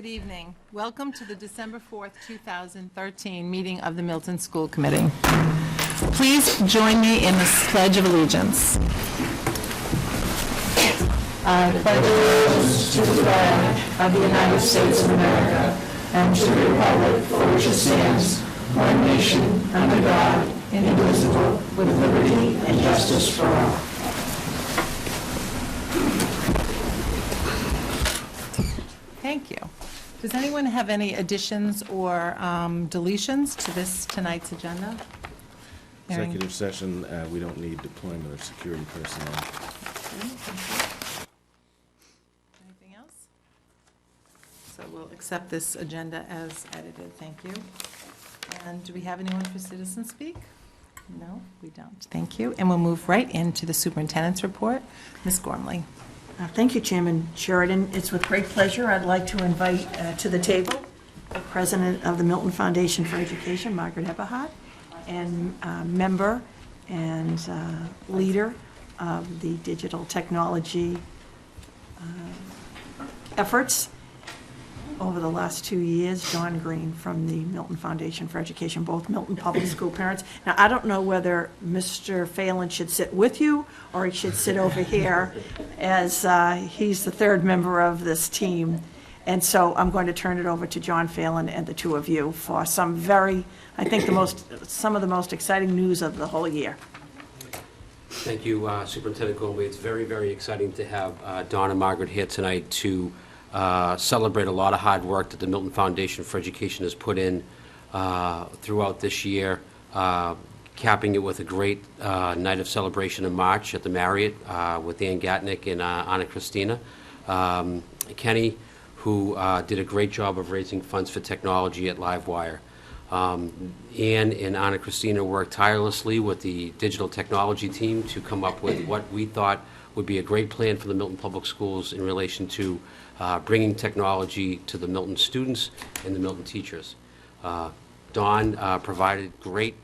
Good evening. Welcome to the December 4th, 2013 meeting of the Milton School Committee. Please join me in the Pledge of Allegiance. I pledge allegiance to the flag of the United States of America and to the republic for which it stands, one nation, under God, indivisible, with liberty and justice for all. Thank you. Does anyone have any additions or deletions to tonight's agenda? Executive session, we don't need deployment of security personnel. Anything else? So we'll accept this agenda as edited. Thank you. And do we have anyone for citizen speak? No, we don't. Thank you. And we'll move right into the superintendent's report. Ms. Gormley. Thank you, Chairman Sheridan. It's with great pleasure I'd like to invite to the table the president of the Milton Foundation for Education, Margaret Eberhardt, and member and leader of the digital technology efforts over the last 2 years, John Green from the Milton Foundation for Education, both Milton public school parents. Now, I don't know whether Mr. Phelan should sit with you or he should sit over here, as he's the third member of this team. And so I'm going to turn it over to John Phelan and the two of you for some some of the most exciting news of the whole year. Thank you, Superintendent Gormley. It's very, very exciting to have Dawn and Margaret here tonight to celebrate a lot of hard work that the Milton Foundation for Education has put in throughout this year, capping it with a great night of celebration in March at the Marriott with Ann Gatnick and Anna Christina. Kenny, who did a great job of raising funds for technology at Livewire. Ann and Anna Christina worked tirelessly with the digital technology team to come up with what we thought would be a great plan for the Milton Public Schools in relation to bringing technology to the Milton students and the Milton teachers. Dawn provided great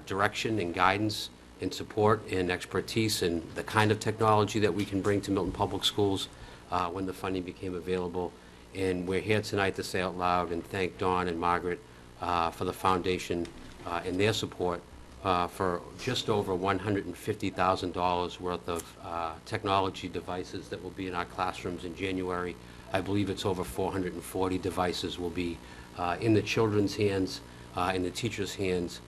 direction and guidance and support and expertise in the kind of technology that we can bring to Milton Public Schools when the funding became available. And we're here tonight to say out loud and thank Dawn and Margaret for the foundation and their support for just over $150,000 worth of technology devices that will be in our classrooms in January. I believe it's over 440 devices will be in the children's hands, in the teachers' hands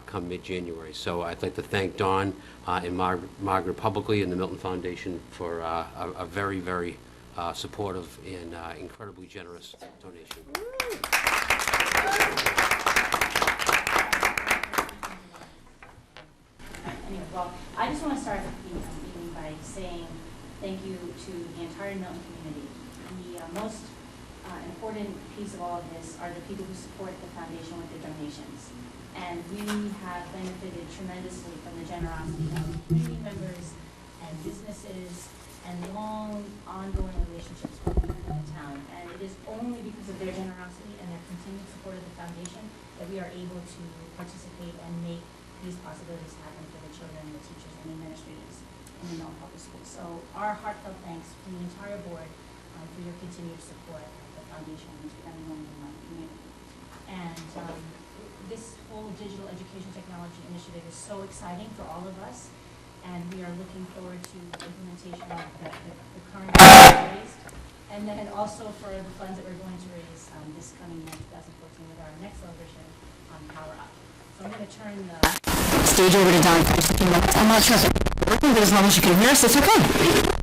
come mid-January. So I'd like to thank Dawn and Margaret publicly and the Milton Foundation for a very, very supportive and incredibly generous donation. Anyway, well, I just want to start the evening by saying thank you to the entire Milton community. The most important piece of all of this are the people who support the foundation with their donations. And we have benefited tremendously from the generosity of community members and businesses and long ongoing relationships with people in the town. And it is only because of their generosity and their continued support of the foundation that we are able to participate and make these possibilities happen for the children, the teachers, and the administrators in the Milton Public Schools. So our heartfelt thanks from the entire board for your continued support of the foundation and to everyone in my community. And this whole digital education technology initiative is so exciting for all of us, and we are looking forward to the implementation of the current raised, and then also for the funds that we're going to raise this coming year, 2014, with our next celebration on Power Up. So I'm going to turn the stage over to Don. I'm not sure if it's working, but as long as you can hear us, it's okay.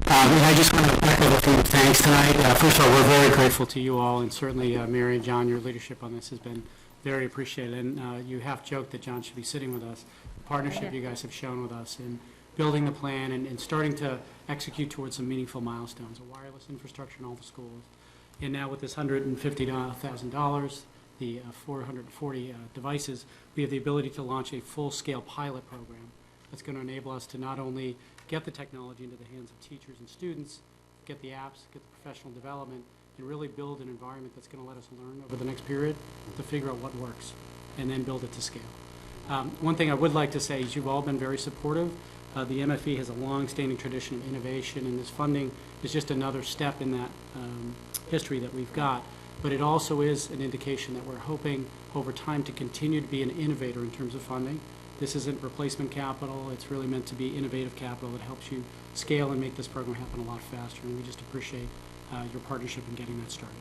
I just want to echo the theme of thanks tonight. First of all, we're very grateful to you all, and certainly Mary and John, your leadership on this has been very appreciated. And you half joked that John should be sitting with us. The partnership you guys have shown with us in building the plan and starting to execute towards some meaningful milestones, a wireless infrastructure in all the schools. And now with this $150,000, the 440 devices, we have the ability to launch a full-scale pilot program that's going to enable us to not only get the technology into the hands of teachers and students, get the apps, get the professional development, and really build an environment that's going to let us learn over the next period to figure out what works and then build it to scale. One thing I would like to say is you've all been very supportive. The MFE has a long-standing tradition of innovation, and this funding is just another step in that history that we've got. but it also is an indication that we're hoping over time to continue to be an innovator in terms of funding. This isn't replacement capital. It's really meant to be innovative capital that helps you scale and make this program happen a lot faster, and we just appreciate your partnership in getting that started.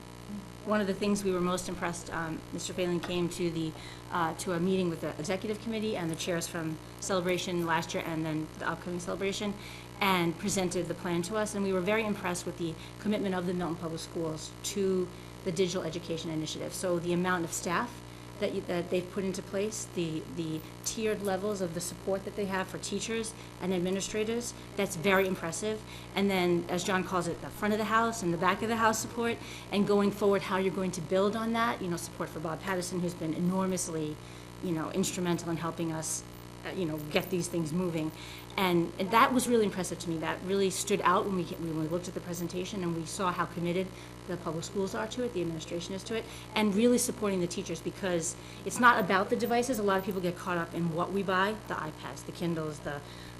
One of the things we were most impressed, Mr. Phelan came to to a meeting with the executive committee and the chairs from Celebration last year and then the upcoming Celebration, and presented the plan to us, and we were very impressed with the commitment of the Milton Public Schools to the digital education initiative. So the amount of staff that they've put into place, the tiered levels of the support that they have for teachers and administrators, that's very impressive. And then, as John calls it, the front of the house and the back of the house support, and going forward, how you're going to build on that, support for Bob Patterson, who's been enormously, instrumental in helping us, get these things moving. And that was really impressive to me. That really stood out when we looked at the presentation and we saw how committed the public schools are to it, the administration is to it, and really supporting the teachers, because it's not about the devices. A lot of people get caught up in what we buy, the iPads, the Kindles,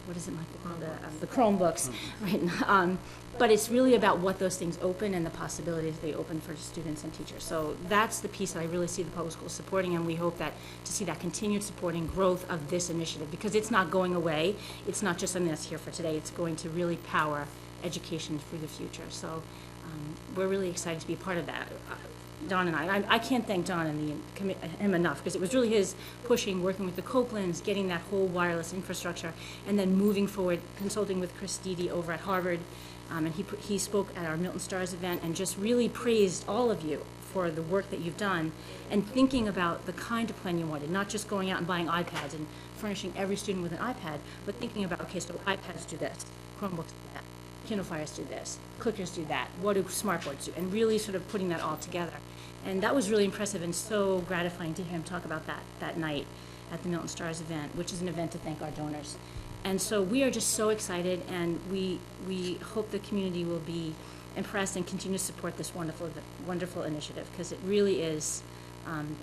what is it, Michael, called, the Chromebooks, right? But it's really about what those things open and the possibilities they open for students and teachers. So that's the piece that I really see the public schools supporting, and we hope to see that continued supporting growth of this initiative, because it's not going away. It's not just something that's here for today. It's going to really power education for the future. So we're really excited to be a part of that. Don and I can't thank Don and him enough, because it was really his pushing, working with the Copelands, getting that whole wireless infrastructure, and then moving forward, consulting with Chris Deedy over at Harvard. And he spoke at our Milton Stars event and just really praised all of you for the work that you've done and thinking about the kind of plan you wanted, not just going out and buying iPads and furnishing every student with an iPad, but thinking about, okay, so iPads do this, Chromebooks do that, Kindle Fires do this, clickers do that, what do smartboards do, and really sort of putting that all together. And that was really impressive and so gratifying to hear him talk about that night at the Milton Stars event, which is an event to thank our donors. And so we are just so excited, and we hope the community will be impressed and continue to support this wonderful initiative, because it really is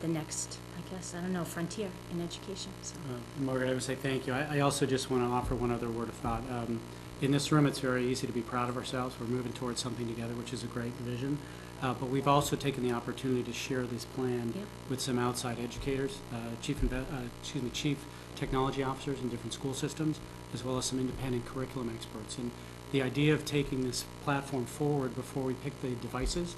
the next, frontier in education. So. Margaret, I would say thank you. I also just want to offer one other word of thought. In this room, it's very easy to be proud of ourselves. We're moving towards something together, which is a great vision. But we've also taken the opportunity to share this plan with some outside educators, chief technology officers in different school systems, as well as some independent curriculum experts. And the idea of taking this platform forward before we pick the devices,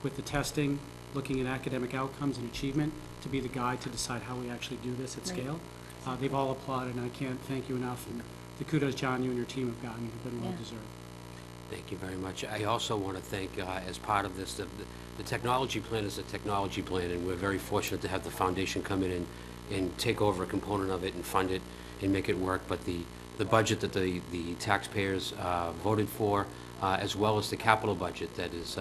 with the testing, looking at academic outcomes and achievement, to be the guide to decide how we actually do this at scale. They've all applauded, and I can't thank you enough. And the kudos, John, you and your team have gotten have been well deserved. Thank you very much. I also want to thank, as part of this, the technology plan is a technology plan, and we're very fortunate to have the foundation come in and take over a component of it and fund it and make it work. But the budget that the taxpayers voted for, as well as the capital budget that is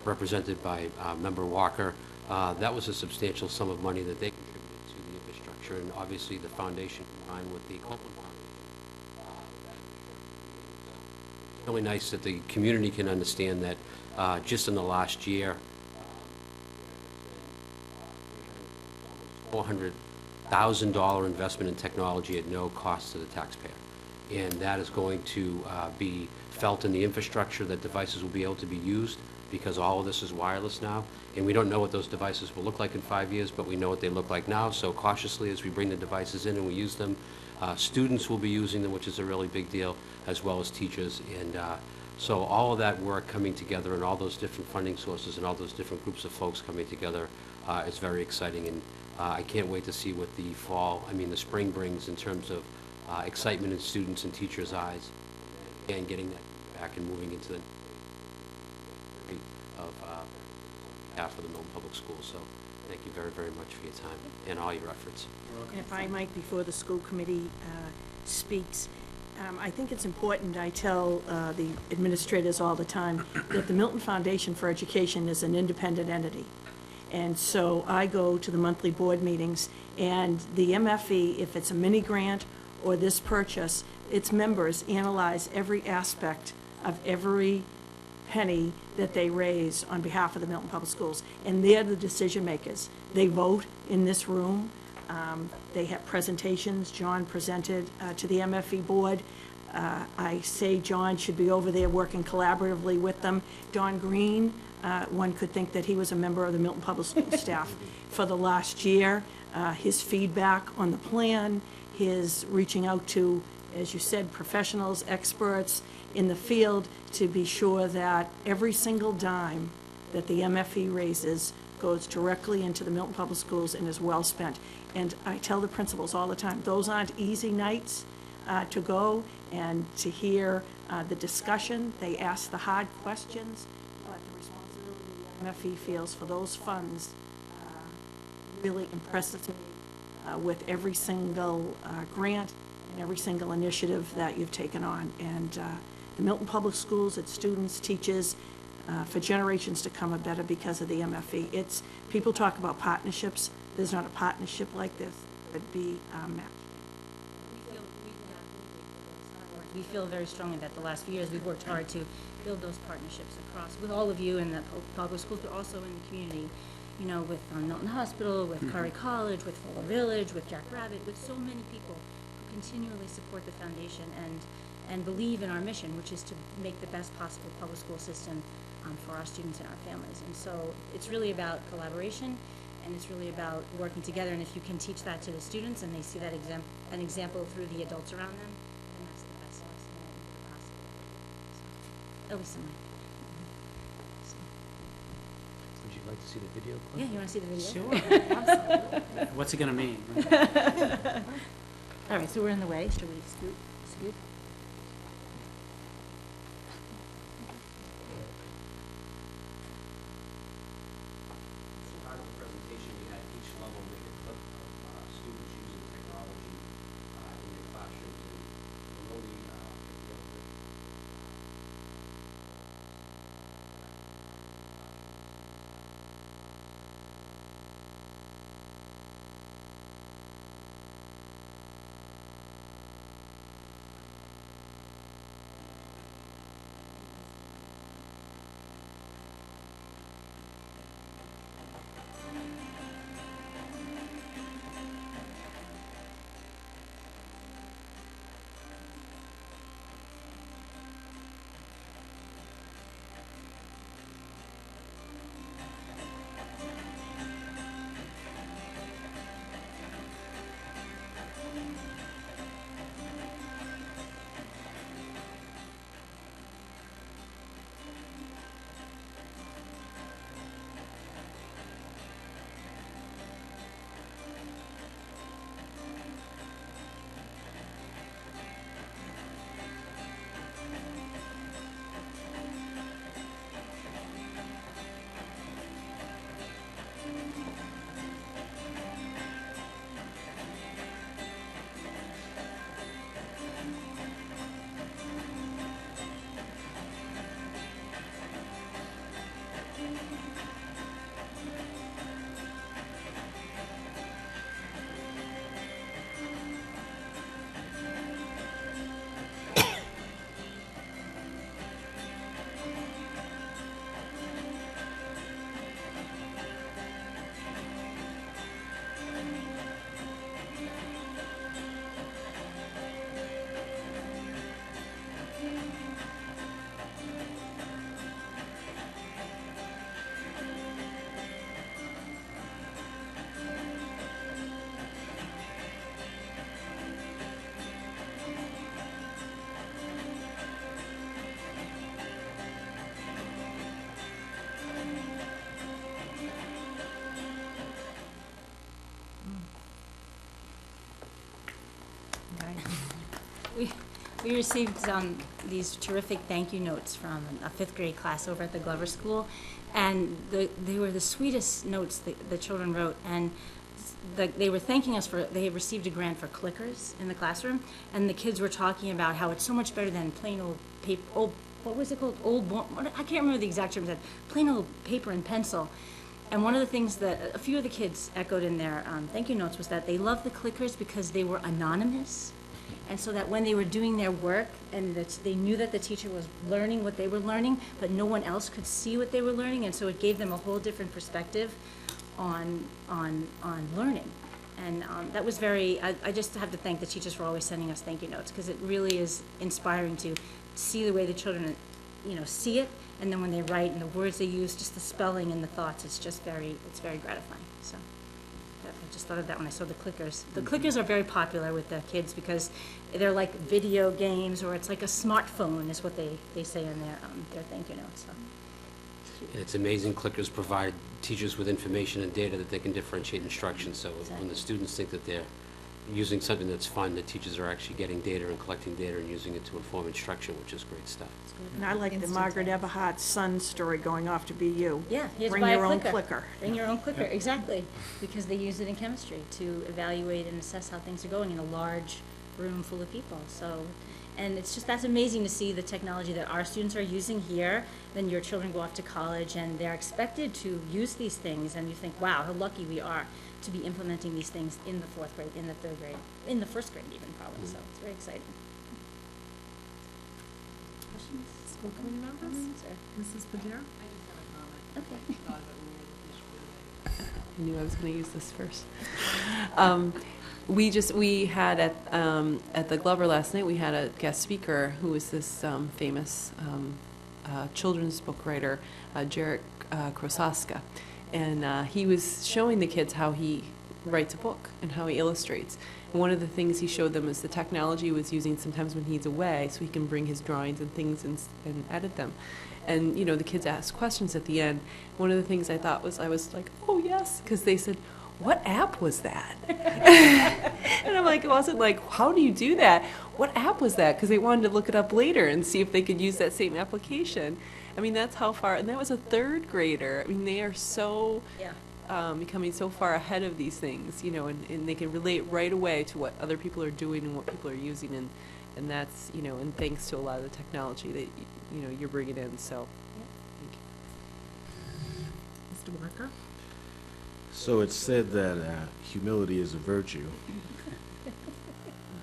represented by Member Walker, that was a substantial sum of money that they contributed to the infrastructure, and obviously the foundation combined with the Copeland Fund. Really nice that the community can understand that just in the last year, $400,000 investment in technology at no cost to the taxpayer. And that is going to be felt in the infrastructure, that devices will be able to be used, because all of this is wireless now. And we don't know what those devices will look like in 5 years, but we know what they look like now. So cautiously, as we bring the devices in and we use them, students will be using them, which is a really big deal, as well as teachers. And so all of that work coming together, and all those different funding sources and all those different groups of folks coming together is very exciting. And I can't wait to see what the spring brings in terms of excitement in students and teachers' eyes, and getting that back and moving into the of half of the Milton Public Schools. So thank you very, very much for your time and all your efforts. And if I might, before the school committee speaks, I think it's important, I tell the administrators all the time, that the Milton Foundation for Education is an independent entity. And so I go to the monthly board meetings, and the MFE, if it's a mini grant or this purchase, its members analyze every aspect of every penny that they raise on behalf of the Milton Public Schools. And they're the decision makers. They vote in this room. They have presentations. John presented to the MFE board I say John should be over there working collaboratively with them. Don Green, one could think that he was a member of the Milton Public School staff for the last year. His feedback on the plan, his reaching out to, as you said, professionals, experts in the field to be sure that every single dime that the MFE raises goes directly into the Milton Public Schools and is well spent. And I tell the principals all the time, those aren't easy nights to go and to hear the discussion. They ask the hard questions, but the responsibility the MFE feels for those funds really impresses me with every single grant and every single initiative that you've taken on. And the Milton Public Schools, its students, teachers, for generations to come are better because of the MFE. People talk about partnerships. There's not a partnership like this that would be matched. We feel very strongly that the last few years we've worked hard to build those partnerships across with all of you in the public schools, but also in the community. You know, with Milton Hospital, with Curry College, with Fuller Village, with Jack Rabbit, with so many people who continually support the foundation and believe in our mission, which is to make the best possible public school system for our students and our families. And so it's really about collaboration, and it's really about working together. And if you can teach that to the students and they see that an example through the adults around them, then that's the best lesson that we could possibly do. So, at least in my opinion. So, Would you like to see the video clip? yeah, you want to see the video? Sure. Absolutely. What's it gonna mean? All right, so we're in the way. Should we scoot? Part of the presentation, we had each level make a clip of students using technology in their classrooms, and really We received these terrific thank you notes from a fifth grade class over at the Glover School, and they were the sweetest notes the children wrote, and they were thanking us for, they had received a grant for clickers in the classroom, and the kids were talking about how it's so much better than plain old paper, what was it called? I can't remember the exact term, that plain old paper and pencil. And one of the things that a few of the kids echoed in their thank you notes was that they loved the clickers because they were anonymous. And so that when they were doing their work and that they knew that the teacher was learning what they were learning, but no one else could see what they were learning, and so it gave them a whole different perspective on learning. And that was I just have to thank the teachers for always sending us thank you notes, because it really is inspiring to see the way the children, see it, and then when they write and the words they use, just the spelling and the thoughts, it's very gratifying. So I just thought of that when I saw the clickers. The clickers are very popular with the kids because they're like video games, or it's like a smartphone is what they say in their thank you notes. So. It's amazing. Clickers provide teachers with information and data that they can differentiate instruction. So when the students think that they're using something that's fun, the teachers are actually getting data and collecting data and using it to inform instruction, which is great stuff. And I like the Margaret Eberhardt's son story going off to be you. Yeah, you have to Bring buy your a own clicker. clicker. Bring your own clicker, exactly, because they use it in chemistry to evaluate and assess how things are going in a large room full of people. So, and it's just, that's amazing to see the technology that our students are using here. Then your children go off to college and they're expected to use these things, and you think, wow, how lucky we are to be implementing these things in the 4th grade, in the 3rd grade, in the 1st grade even probably. So it's very exciting. Questions? School committee members? Mrs. Padilla? Okay. I knew I was going to use this first. We had at the Glover last night, we had a guest speaker who was this famous children's book writer, Jarek Krosaska. And he was showing the kids how he writes a book and how he illustrates. And one of the things he showed them is the technology he was using sometimes when he's away, so he can bring his drawings and things and edit them. And, the kids asked questions at the end. One of the things I thought was, I was like, oh, yes, because they said, what app was that? And I'm like, it wasn't like, how do you do that? What app was that? Because they wanted to look it up later and see if they could use that same application. I mean, that's how far, and that was a 3rd grader. I mean, they are so, becoming so far ahead of these things, and they can relate right away to what other people are doing and what people are using, and that's, and thanks to a lot of the technology that, you're bringing in, so. Mr. Walker? So it's said that humility is a virtue,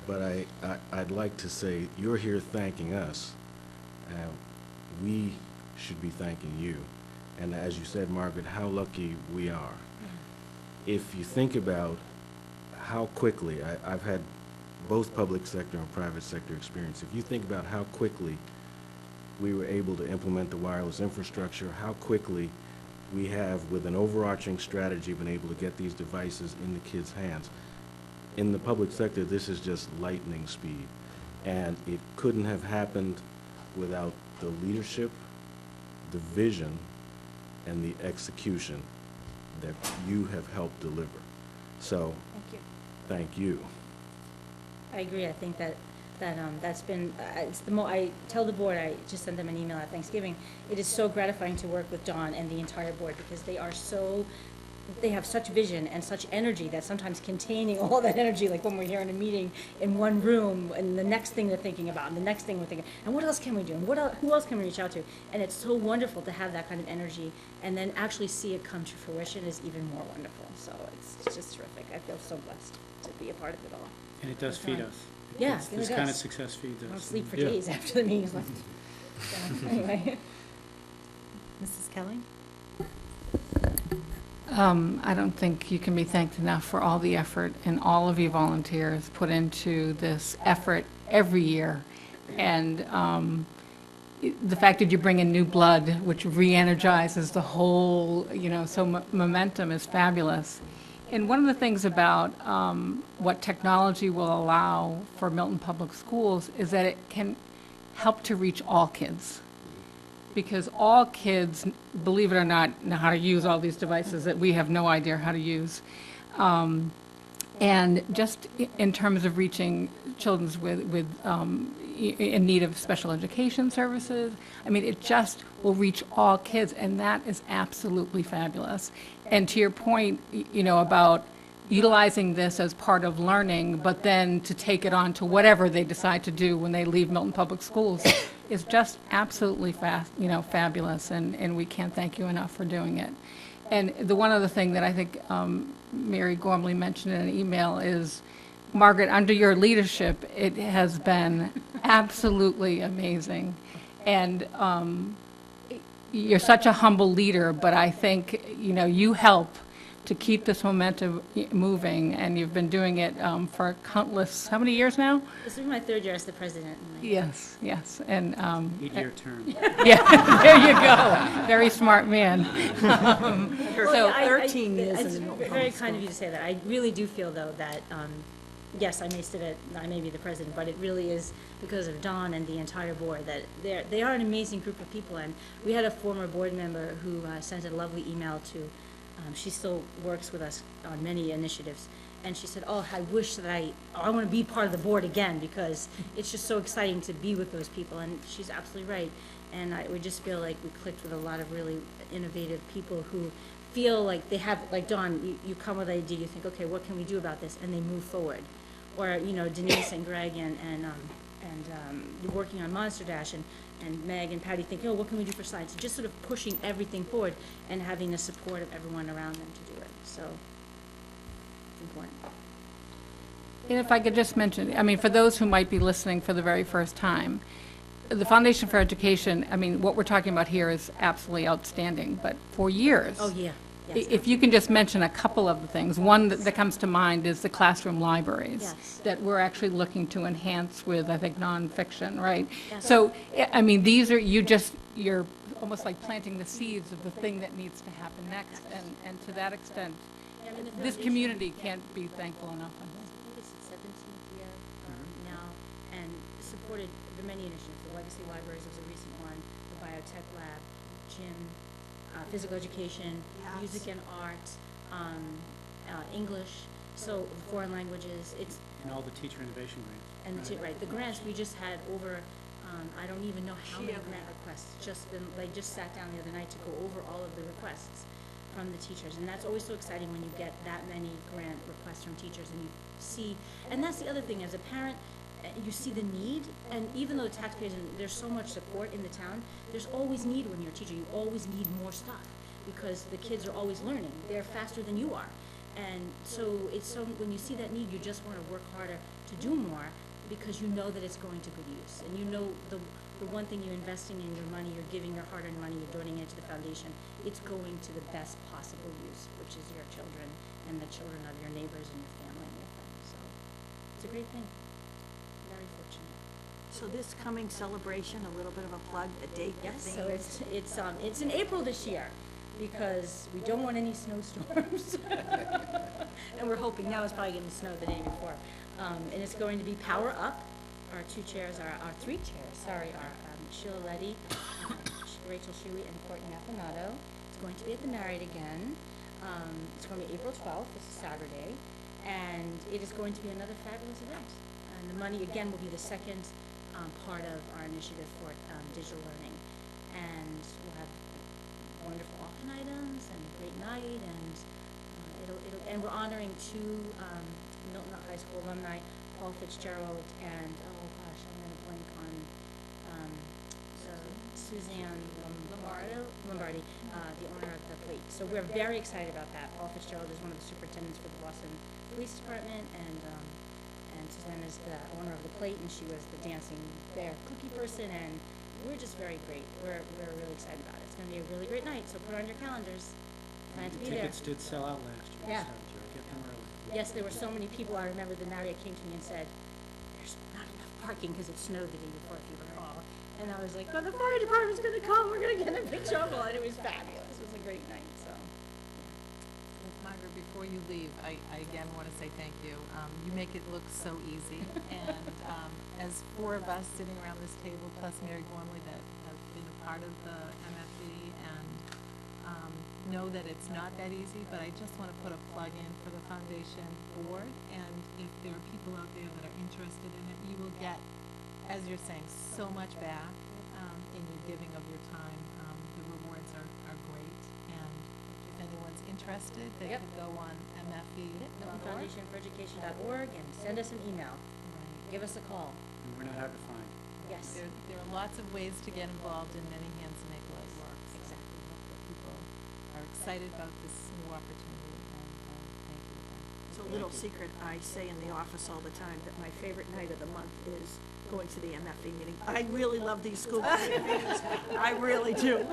but I'd like to say you're here thanking us. We should be thanking you. And as you said, Margaret, how lucky we are. If you think about how quickly, I've had both public sector and private sector experience. If you think about how quickly we were able to implement the wireless infrastructure, how quickly we have, with an overarching strategy, been able to get these devices in the kids' hands. In the public sector, this is just lightning speed. And it couldn't have happened without the leadership, the vision, and the execution that you have helped deliver. So, Thank you. thank you. I agree. I think that's been, I tell the board, I just sent them an email at Thanksgiving, it is so gratifying to work with Dawn and the entire board, because they have such vision and such energy that sometimes containing all that energy, like when we're here in a meeting in one room, and the next thing they're thinking about, and the next thing we're thinking, and what else can we do, and who else can we reach out to? And it's so wonderful to have that kind of energy, and then actually see it come to fruition is even more wonderful. So it's just terrific. I feel so blessed to be a part of it all. And it does feed us. Yeah, This it really kind of does. success feeds us. I don't sleep for Yeah. days after the meeting's left. So, anyway. Mrs. Kelly? I don't think you can be thanked enough for all the effort and all of you volunteers put into this effort every year. And the fact that you bring in new blood, which re-energizes the whole, so momentum is fabulous. And one of the things about what technology will allow for Milton Public Schools is that it can help to reach all kids. Because all kids, believe it or not, know how to use all these devices that we have no idea how to use. And just in terms of reaching children in need of special education services, I mean, it just will reach all kids, and that is absolutely fabulous. And to your point, about utilizing this as part of learning, but then to take it on to whatever they decide to do when they leave Milton Public Schools is just absolutely fabulous, and we can't thank you enough for doing it. And the one other thing that I think Mary Gormley mentioned in an email is, Margaret, under your leadership, it has been absolutely amazing. And you're such a humble leader, but I think, you help to keep this momentum moving, and you've been doing it for countless, how many years now? This will be my third year as the president. and Yes, yes, and, 8-year term. yeah, there you go, very smart man. So I- 13 years It's in Milton very Public kind of you to say that. I really do feel, though, that, yes, I may be the president, but it really is because of Don and the entire board, that they are an amazing group of people. And we had a former board member who sent a lovely email to, she still works with us on many initiatives, and she said, oh, I wish that I want to be part of the board again, because it's just so exciting to be with those people, and she's absolutely right. And we just feel like we clicked with a lot of really innovative people who feel like they have, like Dawn, you come with an idea, you think, okay, what can we do about this? And they move forward. Or, Denise and Greg and working on Monster Dash, and Meg and Patty think, oh, what can we do for science? Just sort of pushing everything forward and having the support of everyone around them to do it. So, it's important. And if I could just mention, I mean, for those who might be listening for the very first time, the Foundation for Education, I mean, what we're talking about here is absolutely outstanding, but for years. Oh, yeah. Yes. If you can just mention a couple of the things. One that comes to mind is the classroom libraries Yes. that we're actually looking to enhance with, I think, nonfiction, right? Yes. So, I mean, these are, you're almost like planting the seeds of the thing that needs to happen next. And to that extent, Yeah, I mean, the this foundation- community can't be thankful enough. I think. I think it's its 17th year now, and supported the many initiatives. The Legacy Libraries was a recent one, the Biotech Lab, gym, physical education, Yes. music and art, English, so foreign languages. It's And all the teacher innovation grants. and the grants, we just had over, I don't even know how many Sheer grant requests. They just sat down the other night to go over all of the requests from the teachers, and that's always so exciting when you get that many grant requests from teachers, and you see, and that's the other thing, as a parent, you see the need, and even though taxpayers, and there's so much support in the town, there's always need when you're a teacher. You always need more stuff, because the kids are always learning. They're faster than you are. And so when you see that need, you just want to work harder to do more, because you know that it's going to good use. And you know the one thing you're investing in your money, you're giving your hard-earned money, you're donating it to the foundation, it's going to the best possible use, which is your children and the children of your neighbors and your family and your friends. So it's a great thing. Very fortunate. So this coming celebration, a little bit of a plug, a date, a Yes, theme? so it's in April this year, because we don't want any snowstorms. And we're hoping, now it's probably going to snow the day before. And it's going to be Power Up. Our three chairs, are Sheila Letty, Rachel Shuey, and Courtney Appanato. It's going to be at the Marriott again. It's going to be April 12th, this is Saturday, and it is going to be another fabulous event. And the money, again, will be the second part of our initiative for digital learning. And we'll have wonderful auction items and a great night, and and we're honoring two Milton High School alumni, Paul Fitzgerald and, oh gosh, I'm gonna blank on Suzanne Lombardi, the owner of the Plate. So we're very excited about that. Paul Fitzgerald is one of the superintendents for the Boston Police Department, and Suzanne is the owner of the Plate, and she was the dancing bear cookie person, and we're just very great. We're really excited about it. It's gonna be a really great night, so put it on your calendars. Plan to be there. Tickets did sell out last year, Yeah. so get them early. Yes, there were so many people. I remember the Marriott came to me and said, there's not enough parking, because it snowed the day before, if you recall. And I was like, oh, the fire department's gonna come, we're gonna get in big trouble, and it was fabulous. It was a great night, so. Margaret, before you leave, I again want to say thank you. You make it look so easy, and as four of us sitting around this table, plus Mary Gormley, that have been a part of the MFB, and know that it's not that easy, but I just want to put a plug in for the foundation board, and if there are people out there that are interested in it, you will get, as you're saying, so much back in your giving of your time. The rewards are great, and if anyone's interested, they Yep. could go on MFE.org. MiltonFoundationForEducation.org, and send us an email. Right. Give us a call. And we're not hard to find. Yes. There are lots of ways to get involved, and many hands make light work. So Exactly. we hope that people are excited about this new opportunity, and thank you again. It's a little secret I say in the office all the time, that my favorite night of the month is going to the MFE meeting. I really love these school committee meetings. I really do.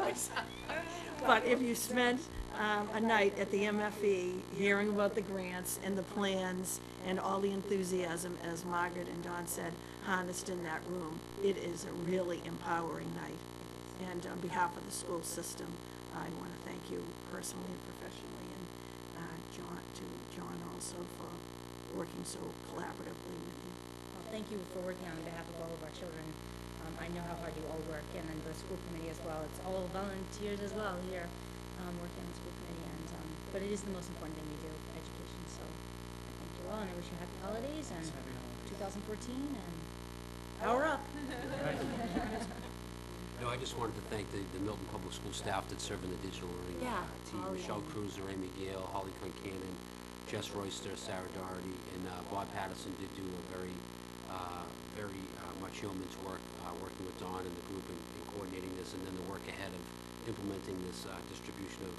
But if you spent a night at the MFE hearing about the grants and the plans and all the enthusiasm, as Margaret and Don said, harnessed in that room, it is a really empowering night. And on behalf of the school system, I want to thank you personally and professionally, and John also for working so collaboratively with you. Well, thank you for working on behalf of all of our children. I know how hard you all work, and then the school committee as well. It's all volunteers as well here, working on the school committee, and, but it is the most important thing we do, education, so I thank you all, and I wish you happy holidays, and 2014, and power up. No, I just wanted to thank the Milton Public School staff that serve in the digital learning Yeah. team. Michelle Cruiser, Amy Gale, Holly Concanon, Jess Royster, Sarah Doherty, and Bob Patterson did do a very much yeoman's work, working with Dawn and the group in coordinating this, and then the work ahead of implementing this distribution of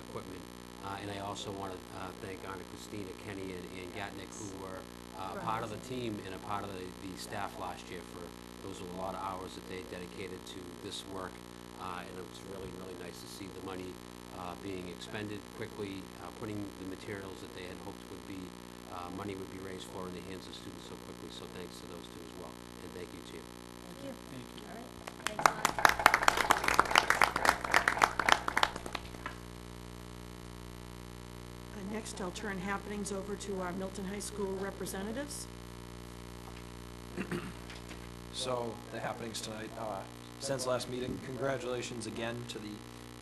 equipment. And I also want to thank Anna Christina, Kenny, and Gatnick, who were part of the team and a part of the staff last year. For those were a lot of hours that they dedicated to this work, and it was really, really nice to see the money being expended quickly, putting the materials that they had hoped would be money would be raised for in the hands of students so quickly. So thanks to those two as well, and thank you, Chief. Thank you. All right, thanks a lot. Next, I'll turn happenings over to our Milton High School representatives. So, the happenings tonight, since last meeting, congratulations again to the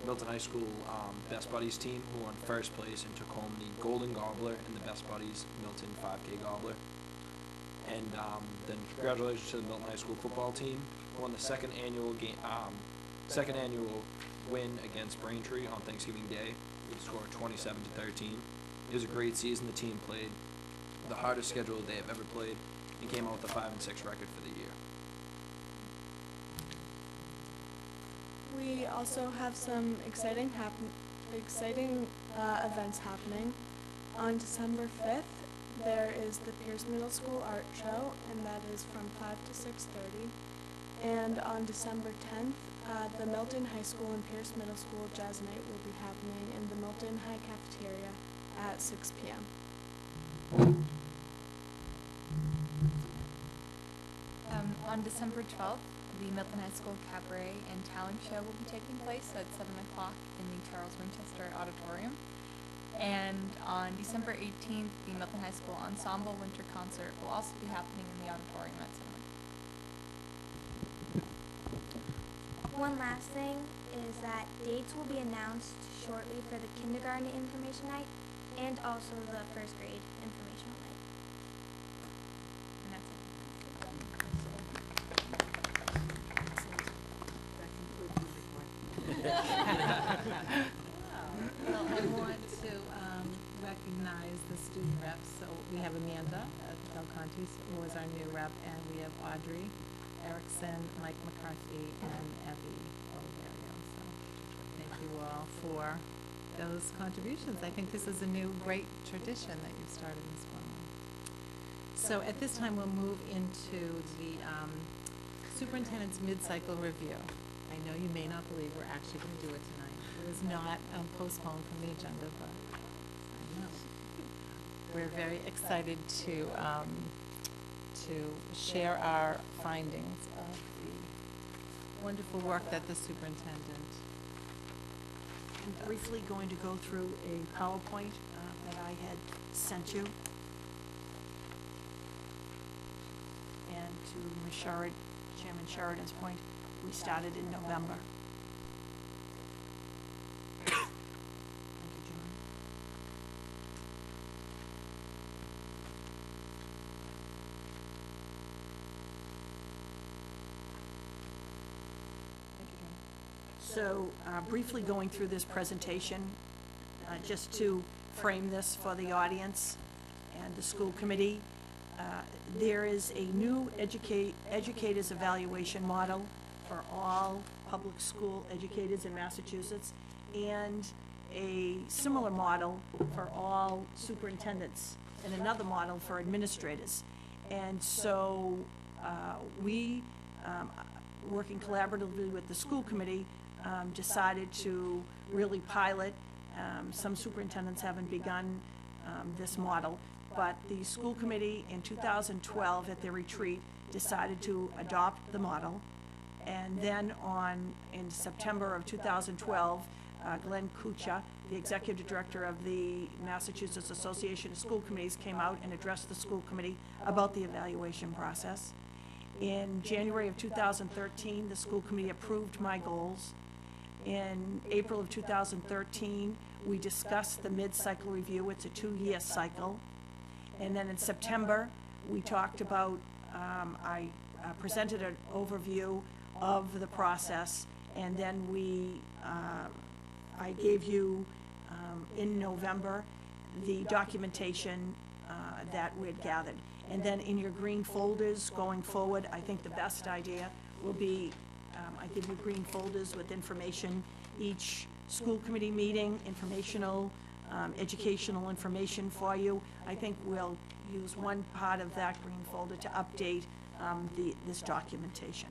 Milton High School Best Buddies team, who won first place and took home the Golden Gobbler in the Best Buddies Milton 5K Gobbler. And then congratulations to the Milton High School football team, who won the second annual win against Braintree on Thanksgiving Day with a score of 27-13. It was a great season. The team played the hardest schedule they have ever played and came out with a 5-6 record for the year. We also have some exciting events happening. On December 5th, there is the Pierce Middle School Art Show, and that is from 5 to 6:30. And on December 10th, the Milton High School and Pierce Middle School Jazz Night will be happening in the Milton High Cafeteria at 6 p.m. On December 12th, the Milton High School Cabaret and Talent Show will be taking place at 7 o'clock in the Charles Winchester Auditorium. And on December 18th, the Milton High School Ensemble Winter Concert will also be happening in the auditorium at 7 o'clock. One last thing is that dates will be announced shortly for the kindergarten information night and also the first grade informational night. And that's it. Well, I want to recognize the student reps. So we have Amanda Del Conte, who is our new rep, and we have Audrey Erickson, Mike McCarthy, and Abby Oliverio. So thank you all for those contributions. I think this is a new great tradition that you've started in Swan Lake. So at this time, we'll move into the superintendent's mid-cycle review. I know you may not believe we're actually going to do it tonight. It was not postponed from the agenda, but I know. We're very excited to share our findings of the wonderful work that the superintendent. I'm briefly going to go through a PowerPoint that I had sent you. And to Chairman Sheridan's point, we started in November. Thank you, John. Thank you, John. So, briefly going through this presentation, just to frame this for the audience and the school committee. There is a new educators evaluation model for all public school educators in Massachusetts, and a similar model for all superintendents, and another model for administrators. And so we, working collaboratively with the school committee, decided to really pilot. Some superintendents haven't begun this model, but the school committee in 2012 at their retreat decided to adopt the model. And then in September of 2012, Glenn Kucha, the executive director of the Massachusetts Association of School Committees, came out and addressed the school committee about the evaluation process. In January of 2013, the school committee approved my goals. In April of 2013, we discussed the mid-cycle review. It's a 2-year cycle. And then in September, we talked about, I presented an overview of the process, and then I gave you in November the documentation that we had gathered. And then in your green folders going forward, I think the best idea will be I give you green folders with information each school committee meeting, informational, educational information for you. I think we'll use one part of that green folder to update this documentation.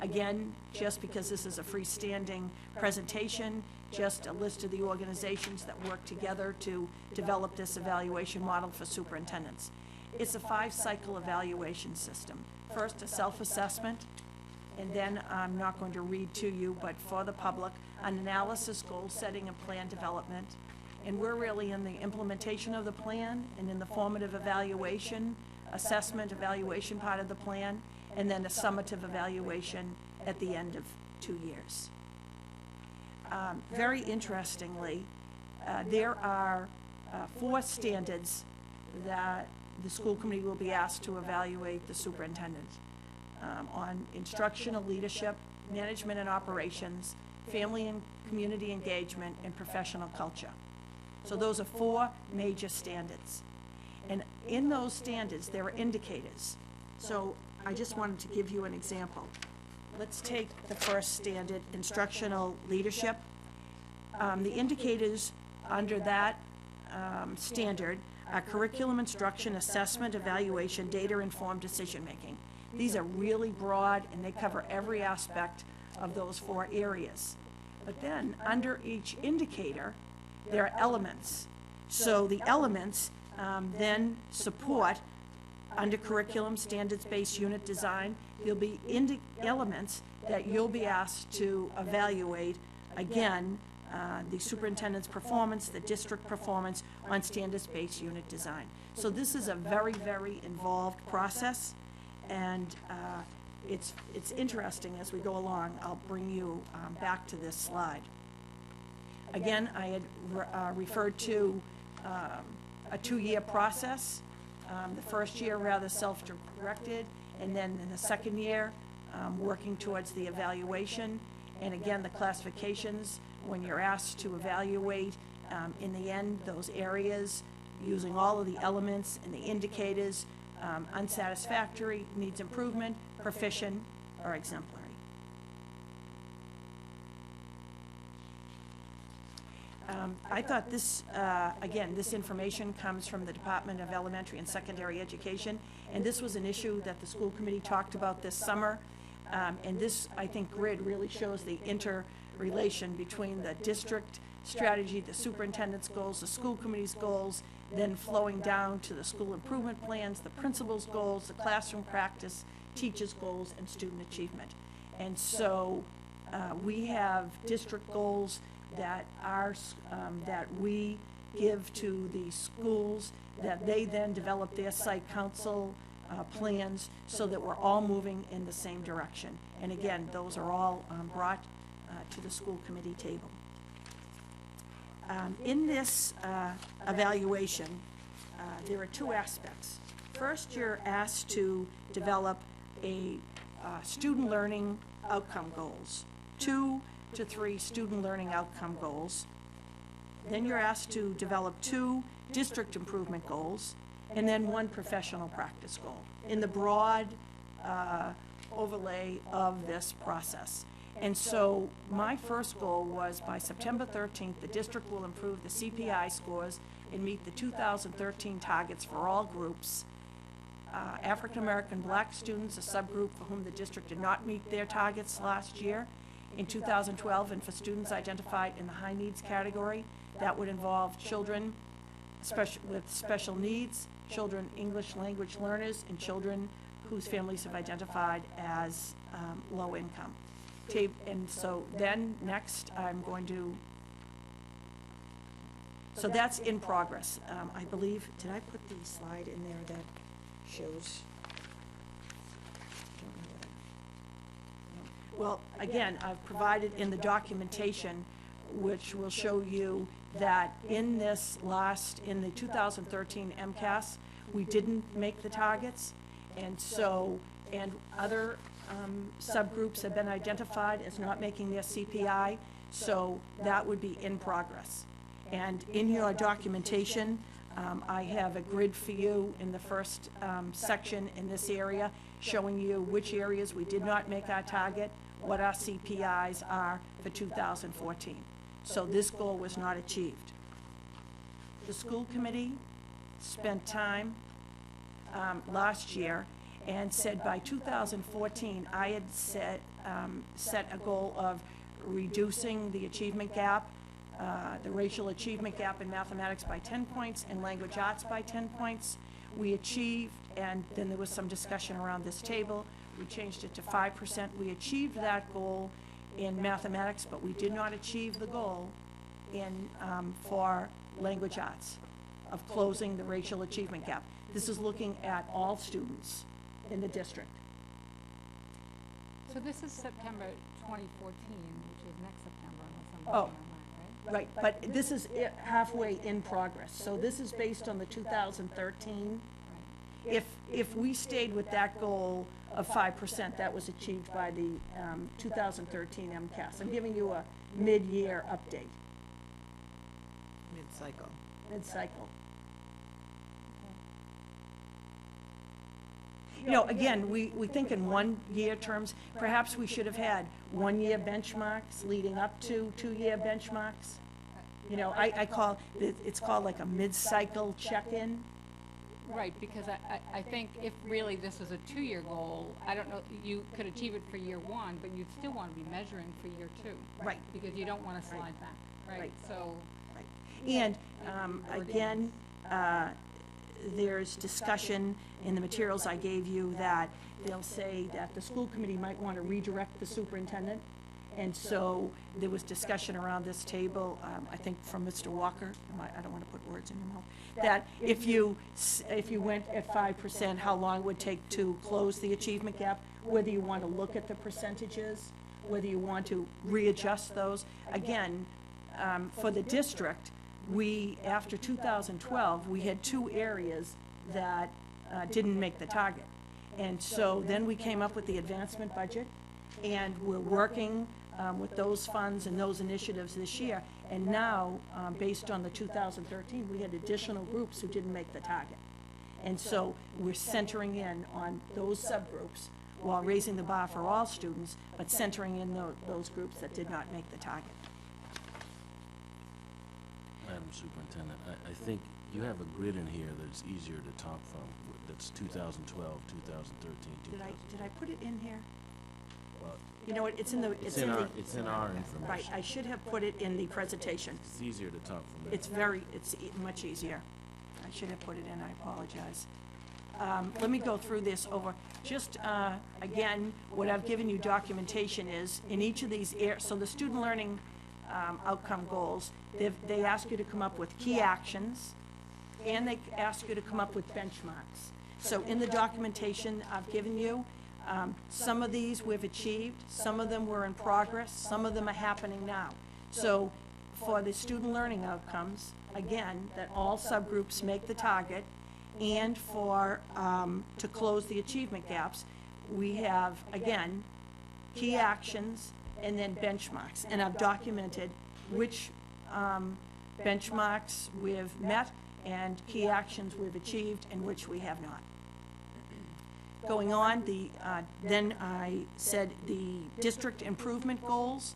Again, just because this is a freestanding presentation, just a list of the organizations that work together to develop this evaluation model for superintendents. It's a 5-cycle evaluation system. First, a self-assessment, and then I'm not going to read to you, but for the public, an analysis, goal setting, and plan development. And we're really in the implementation of the plan and in the formative evaluation, assessment, evaluation part of the plan, and then a summative evaluation at the end of 2 years. Very interestingly, there are 4 standards that the school committee will be asked to evaluate the superintendent on instructional leadership, management and operations, family and community engagement, and professional culture. So those are 4 major standards. And in those standards, there are indicators. So I just wanted to give you an example. Let's take the first standard, instructional leadership. The indicators under that standard are curriculum instruction, assessment, evaluation, data-informed decision-making. These are really broad, and they cover every aspect of those 4 areas. But then, under each indicator, there are elements. So the elements then support, under curriculum, standards-based unit design, there'll be elements that you'll be asked to evaluate, again, the superintendent's performance, the district performance on standards-based unit design. So this is a very, very involved process, and it's interesting as we go along. I'll bring you back to this slide. Again, I had referred to a 2-year process. The first year rather self-directed, and then in the second year, working towards the evaluation. And again, the classifications, when you're asked to evaluate, in the end, those areas, using all of the elements and the indicators, unsatisfactory, needs improvement, proficient, or exemplary. I thought this, again, this information comes from the Department of Elementary and Secondary Education, and this was an issue that the school committee talked about this summer. And this, I think, grid really shows the interrelation between the district strategy, the superintendent's goals, the school committee's goals, then flowing down to the school improvement plans, the principal's goals, the classroom practice, teachers' goals, and student achievement. And so we have district goals that that we give to the schools, that they then develop their site council plans, so that we're all moving in the same direction. And again, those are all brought to the school committee table. In this evaluation, there are 2 aspects. First, you're asked to develop a student learning outcome goals, 2 to 3 student learning outcome goals. Then you're asked to develop 2 district improvement goals, and then 1 professional practice goal in the broad overlay of this process. And so my first goal was by September 13th, the district will improve the CPI scores and meet the 2013 targets for all groups African-American Black students, a subgroup for whom the district did not meet their targets last year in 2012, and for students identified in the high needs category. That would involve children with special needs, children English language learners, and children whose families have identified as low income. And so then, next, I'm going to, so that's in progress. I believe, did I put the slide in there that shows? Well, again, I've provided in the documentation, which will show you that in this in the 2013 MCAS, we didn't make the targets, and so, and other subgroups have been identified as not making their CPI, so that would be in progress. And in your documentation, I have a grid for you in the first section in this area, showing you which areas we did not make our target, what our CPIs are for 2014. So this goal was not achieved. The school committee spent time last year and said by 2014, I had set a goal of reducing the achievement gap, the racial achievement gap in mathematics by 10 points and language arts by 10 points. We achieved, and then there was some discussion around this table, we changed it to 5%. We achieved that goal in mathematics, but we did not achieve the goal in for language arts of closing the racial achievement gap. This is looking at all students in the district. So this is September 2014, which is next September, unless I'm Oh. wrong on that, right? Right, but this is halfway in progress. So this is based on the 2013. If we stayed with that goal of 5%, that was achieved by the 2013 MCAS. I'm giving you a mid-year update, Mid-cycle. mid-cycle. You know, again, we think in one-year terms. Perhaps we should have had one-year benchmarks leading up to two-year benchmarks. You know, I call, it's called like a mid-cycle check-in. Right, because I think if really this was a two-year goal, I don't know, you could achieve it for year one, but you'd still want to be measuring for year two. Right. Because you don't want to slide back, right? Right. So. And again, there's discussion in the materials I gave you that they'll say that the school committee might want to redirect the superintendent. And so there was discussion around this table, I think from Mr. Walker, I don't want to put words in your mouth, that if you went at 5%, how long it would take to close the achievement gap, whether you want to look at the percentages, whether you want to readjust those. Again, for the district, after 2012, we had two areas that didn't make the target. And so then we came up with the advancement budget, and we're working with those funds and those initiatives this year. And now, based on the 2013, we had additional groups who didn't make the target. And so we're centering in on those subgroups while raising the bar for all students, but centering in those groups that did not make the target. Madam Superintendent, I think you have a grid in here that's easier to talk from, that's 2012, 2013, Did I put it in here? Well, You know what, it's in our information. Right, I should have put it in the presentation. It's easier to talk from there. It's much easier. I should have put it in, I apologize. Let me go through this over, just, again, what I've given you documentation is, in each of these so the student learning outcome goals, they ask you to come up with key actions, and they ask you to come up with benchmarks. So in the documentation I've given you, some of these we've achieved, some of them were in progress, some of them are happening now. So for the student learning outcomes, again, that all subgroups make the target, and for, to close the achievement gaps, we have, again, key actions and then benchmarks. And I've documented which benchmarks we've met and key actions we've achieved and which we have not. Going on, then I said the district improvement goals.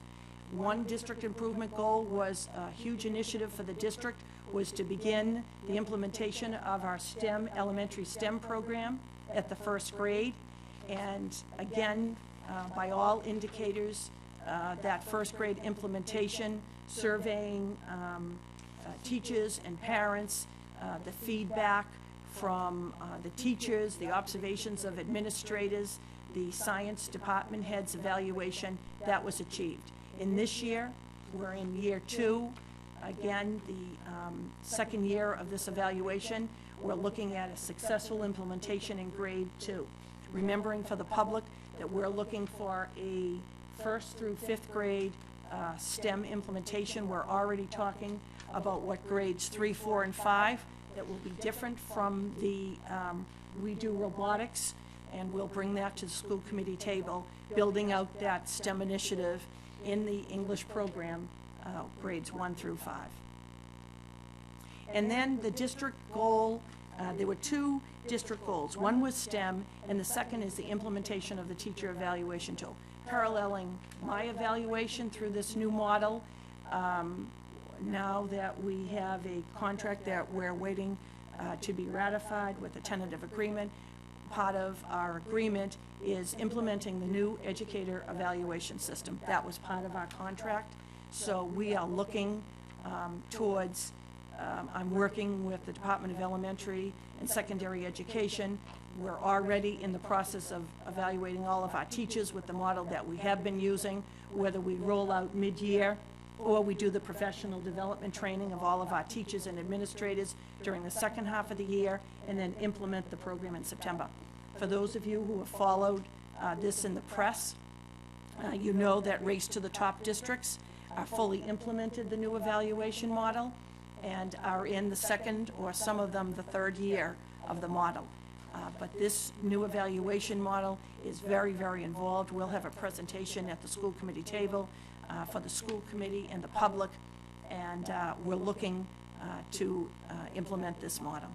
One district improvement goal was a huge initiative for the district, was to begin the implementation of our elementary STEM program at the first grade. And again, by all indicators, that first grade implementation, surveying teachers and parents, the feedback from the teachers, the observations of administrators, the science department heads evaluation, that was achieved. In this year, we're in year 2. Again, the second year of this evaluation, we're looking at a successful implementation in grade 2. Remembering for the public that we're looking for a 1st through 5th grade STEM implementation. We're already talking about what grades 3, 4, and 5 that will be different from the we do robotics, and we'll bring that to the school committee table, building out that STEM initiative in the English program, grades 1 through 5. And then the district goal, there were 2 district goals. One was STEM, and the second is the implementation of the teacher evaluation tool. Paralleling my evaluation through this new model, now that we have a contract that we're waiting to be ratified with a tentative agreement, part of our agreement is implementing the new educator evaluation system. That was part of our contract. So we are looking towards, I'm working with the Department of Elementary and Secondary Education. We're already in the process of evaluating all of our teachers with the model that we have been using, whether we roll out mid-year or we do the professional development training of all of our teachers and administrators during the second half of the year, and then implement the program in September. For those of you who have followed this in the press, you know that Race to the Top districts are fully implemented the new evaluation model and are in the second, or some of them the third year of the model. But this new evaluation model is very, very involved. We'll have a presentation at the school committee table for the school committee and the public, and we're looking to implement this model.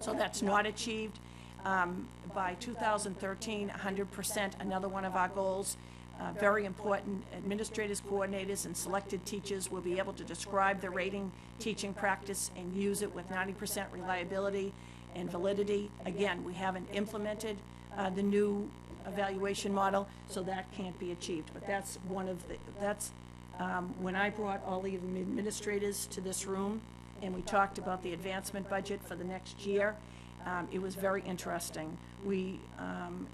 So that's not achieved. By 2013, 100%, another one of our goals. Very important, administrators, coordinators, and selected teachers will be able to describe the rating teaching practice and use it with 90% reliability and validity. Again, we haven't implemented the new evaluation model, so that can't be achieved. But that's one of the, when I brought all the administrators to this room and we talked about the advancement budget for the next year, it was very interesting. We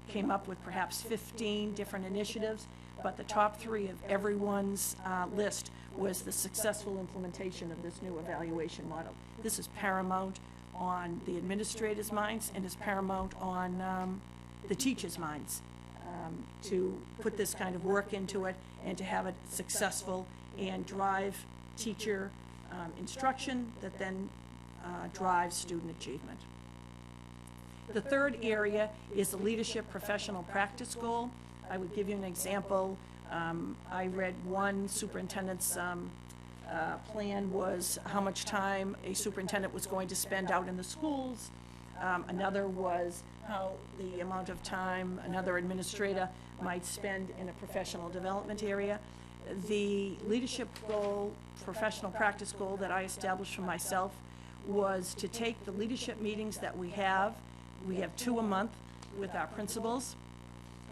came up with perhaps 15 different initiatives, but the top 3 of everyone's list was the successful implementation of this new evaluation model. This is paramount on the administrators' minds and is paramount on the teachers' minds to put this kind of work into it and to have it successful and drive teacher instruction that then drives student achievement. The third area is the leadership professional practice goal. I would give you an example. I read one superintendent's plan was how much time a superintendent was going to spend out in the schools. Another was how the amount of time another administrator might spend in a professional development area. The leadership goal, professional practice goal that I established for myself was to take the leadership meetings that we have 2 a month with our principals,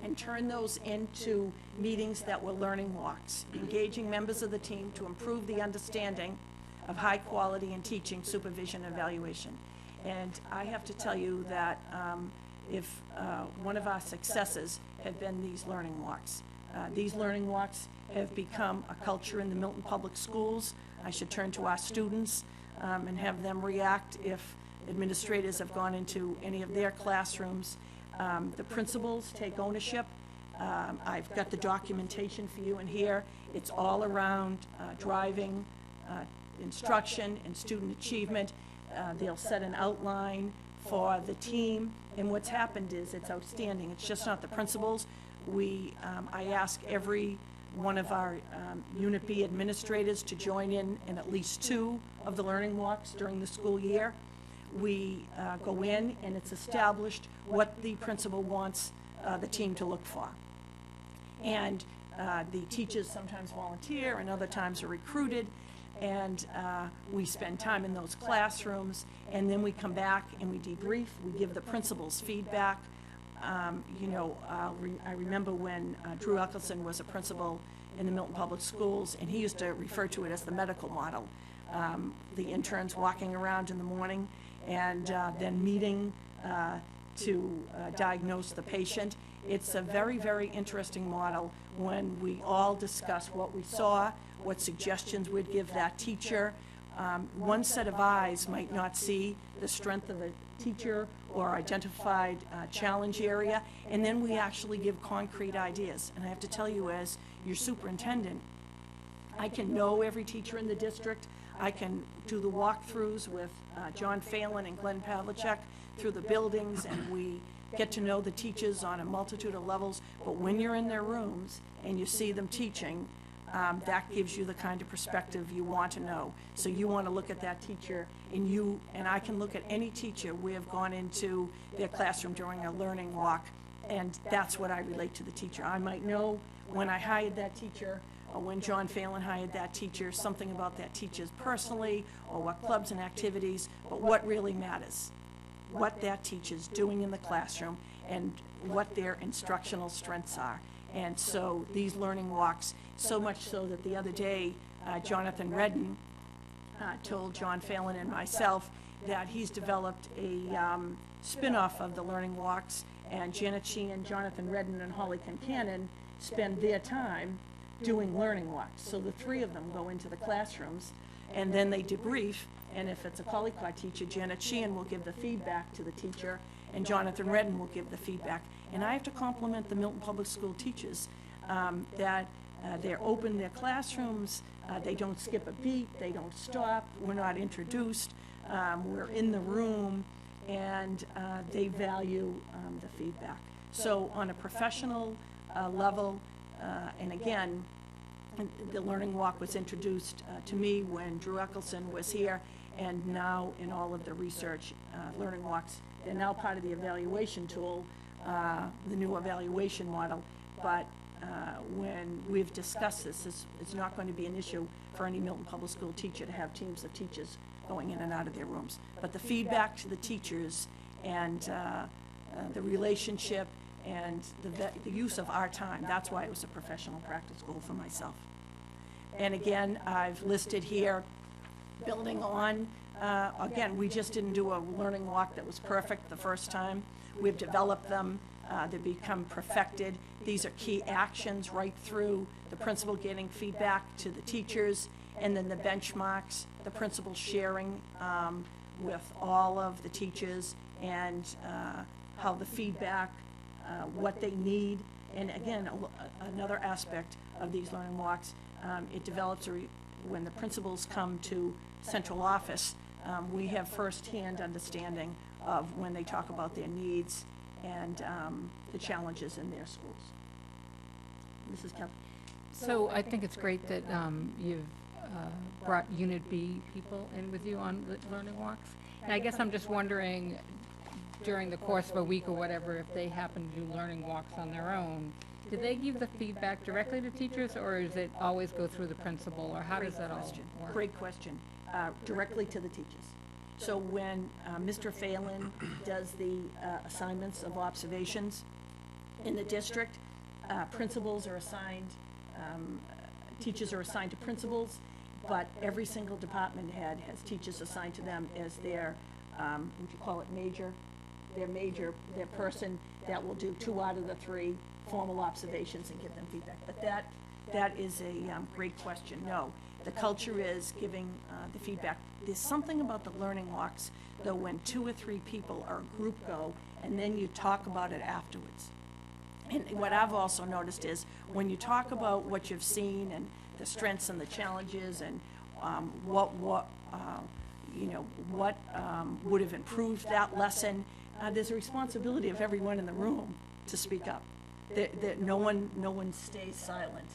and turn those into meetings that were learning walks, engaging members of the team to improve the understanding of high quality in teaching, supervision, and evaluation. And I have to tell you that if one of our successes have been these learning walks. These learning walks have become a culture in the Milton Public Schools. I should turn to our students and have them react if administrators have gone into any of their classrooms. The principals take ownership. I've got the documentation for you in here. It's all around driving instruction and student achievement. They'll set an outline for the team, and what's happened is it's outstanding. It's just not the principals. I ask every one of our Unit B administrators to join in at least 2 of the learning walks during the school year. We go in and it's established what the principal wants the team to look for. And the teachers sometimes volunteer and other times are recruited, and we spend time in those classrooms, and then we come back and we debrief, we give the principals feedback. I remember when Drew Eckelson was a principal in the Milton Public Schools, and he used to refer to it as the medical model. The interns walking around in the morning and then meeting to diagnose the patient. It's a very, very interesting model when we all discuss what we saw, what suggestions we'd give that teacher. One set of eyes might not see the strength of a teacher or identified challenge area, and then we actually give concrete ideas. And I have to tell you, as your superintendent, I can know every teacher in the district. I can do the walkthroughs with John Phelan and Glenn Pavlicek through the buildings, and we get to know the teachers on a multitude of levels. But when you're in their rooms and you see them teaching, that gives you the kind of perspective you want to know. So you want to look at that teacher, and I can look at any teacher. We have gone into their classroom during a learning walk, and that's what I relate to the teacher. I might know when I hired that teacher, or when John Phelan hired that teacher, something about that teacher personally, or what clubs and activities, but what really matters, what that teacher's doing in the classroom, and what their instructional strengths are. And so these learning walks, so much so that the other day, Jonathan Redden told John Phelan and myself that he's developed a spin-off of the learning walks, and Janet Sheehan, Jonathan Redden, and Holly Concanon spend their time doing learning walks. So the three of them go into the classrooms, and then they debrief, and if it's a Polyclaw teacher, Janet Sheehan will give the feedback to the teacher, and Jonathan Redden will give the feedback. And I have to compliment the Milton Public School teachers that they're open their classrooms, they don't skip a beat, they don't stop, we're not introduced, we're in the room, and they value the feedback. So on a professional level, and again, the learning walk was introduced to me when Drew Eckelson was here, and now in all of the research, learning walks, they're now part of the evaluation tool, the new evaluation model. But when we've discussed this, it's not going to be an issue for any Milton Public School teacher to have teams of teachers going in and out of their rooms. But the feedback to the teachers and the relationship and the use of our time, that's why it was a professional practice goal for myself. And again, I've listed here, building on, again, we just didn't do a learning walk that was perfect the first time. We've developed them, they become perfected. These are key actions right through the principal getting feedback to the teachers, and then the benchmarks, the principal sharing with all of the teachers, and how the feedback, what they need. And again, another aspect of these learning walks, it develops when the principals come to central office, we have firsthand understanding of when they talk about their needs and the challenges in their schools. Mrs. Kelly. So I think it's great that you've brought Unit B people in with you on the learning walks. And I guess I'm just wondering, during the course of a week or whatever, if they happen to do learning walks on their own, do they give the feedback directly to teachers, or does it always go through the principal, or how does that all work? Great question. Directly to the teachers. So when Mr. Phelan does the assignments of observations in the district, principals are assigned, teachers are assigned to principals, but every single department head has teachers assigned to them as their, would you call it their person that will do 2 out of the 3 formal observations and give them feedback. But that is a great question. No, the culture is giving the feedback. There's something about the learning walks, though, when 2 or 3 people or a group go, and then you talk about it afterwards. And what I've also noticed is when you talk about what you've seen and the strengths and the challenges and what would have improved that lesson, there's a responsibility of everyone in the room to speak up. That no one stays silent,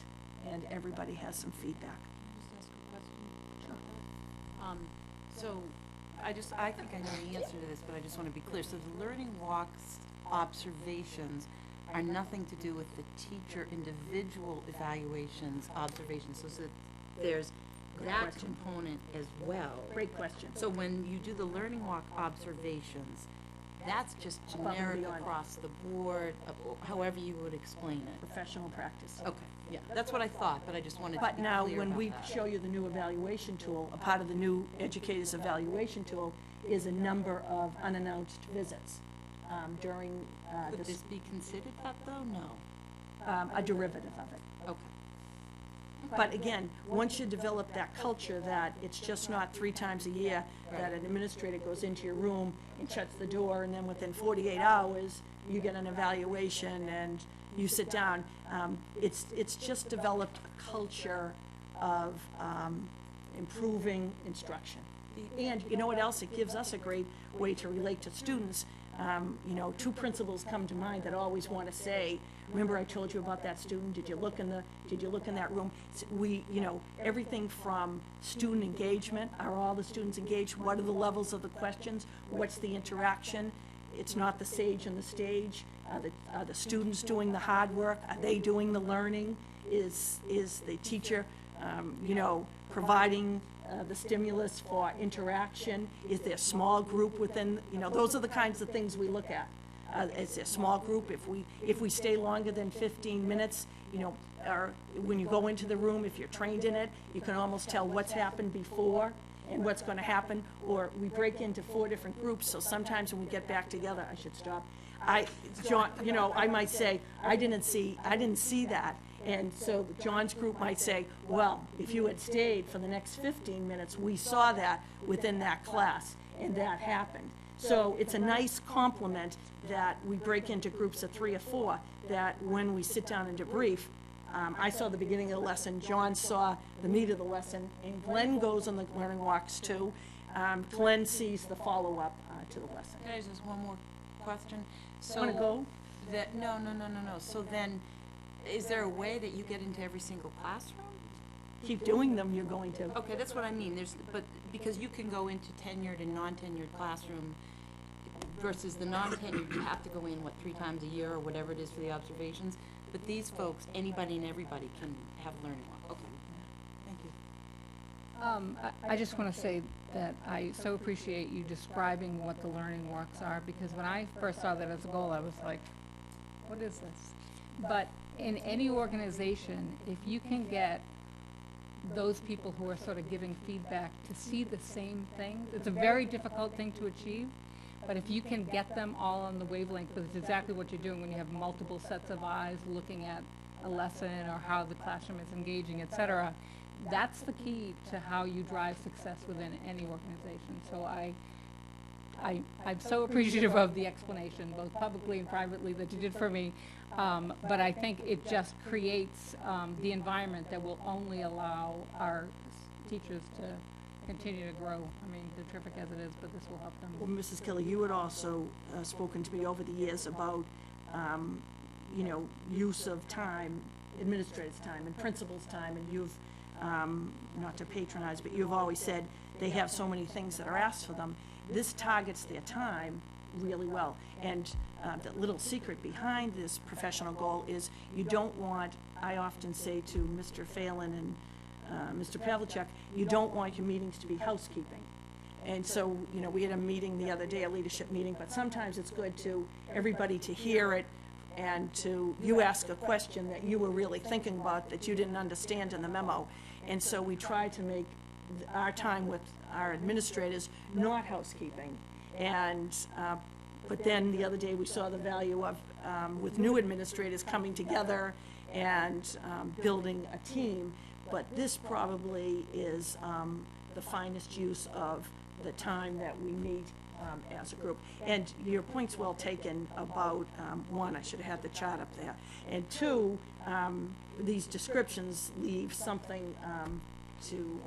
and everybody has some feedback. Just ask a question? Sure. So I think I know the answer to this, but I just want to be clear. So the learning walks observations are nothing to do with the teacher individual evaluations, observations. So there's that question. component as well. Great question. So when you do the learning walk observations, that's just Above and generic beyond. across the board, however you would explain it. Professional practice. Okay, yeah, that's what I thought, but I just wanted to be But clear now, when about we that. show you the new evaluation tool, a part of the new educator's evaluation tool is a number of unannounced visits during Would this, this be considered that, though? No. a derivative of it. Okay. But again, once you develop that culture that it's just not 3 times a year that an administrator goes into your room and shuts the door, and then within 48 hours, you get an evaluation and you sit down. It's just developed a culture of improving instruction. And you know what else? It gives us a great way to relate to students. You know, 2 principals come to mind that always want to say, remember I told you about that student? Did you look in that room? We, you know, everything from student engagement, are all the students engaged? What are the levels of the questions? What's the interaction? It's not the sage and the stage. Are the students doing the hard work? Are they doing the learning? Is the teacher, you know, providing the stimulus for interaction? Is there a small group within, you know, those are the kinds of things we look at. Is there a small group? If we stay longer than 15 minutes, you know, or when you go into the room, if you're trained in it, you can almost tell what's happened before and what's going to happen. Or we break into 4 different groups, so sometimes when we get back together, I should stop. John, you know, I might say, I didn't see that. And so John's group might say, well, if you had stayed for the next 15 minutes, we saw that within that class, and that happened. So it's a nice compliment that we break into groups of 3 or 4, that when we sit down and debrief, I saw the beginning of the lesson, John saw the meat of the lesson, and Glenn goes on the learning walks too. Glenn sees the follow-up to the lesson. Can I just one more question? So Want to go? No. So then, is there a way that you get into every single classroom? Keep doing them, you're going to. Okay, that's what I mean. But because you can go into tenured and non-tenured classroom versus the non-tenured, you have to go in, 3 times a year or whatever it is for the observations. But these folks, anybody and everybody can have learning walk. Okay. Thank you. I just want to say that I so appreciate you describing what the learning walks are, because when I first saw that as a goal, I was like, what is this? But in any organization, if you can get those people who are sort of giving feedback to see the same thing, it's a very difficult thing to achieve, but if you can get them all on the wavelength, because it's exactly what you're doing when you have multiple sets of eyes looking at a lesson or how the classroom is engaging, et cetera, that's the key to how you drive success within any organization. So I'm so appreciative of the explanation, both publicly and privately, that you did for me. But I think it just creates the environment that will only allow our teachers to continue to grow. I mean, they're terrific as it is, but this will help them. Well, Mrs. Kelly, you had also spoken to me over the years about, you know, use of time, administrators' time and principals' time, and you've, not to patronize, but you've always said they have so many things that are asked for them. This targets their time really well. And the little secret behind this professional goal is you don't want, I often say to Mr. Phelan and Mr. Pavlicek, you don't want your meetings to be housekeeping. And so, you know, we had a meeting the other day, a leadership meeting, but sometimes it's good to everybody to hear it and to you ask a question that you were really thinking about that you didn't understand in the memo. And so we try to make our time with our administrators not housekeeping. And but then the other day we saw the value of with new administrators coming together and building a team. But this probably is the finest use of the time that we meet as a group. And your point's well taken about, 1, I should have had the chart up there, and 2, these descriptions leave something to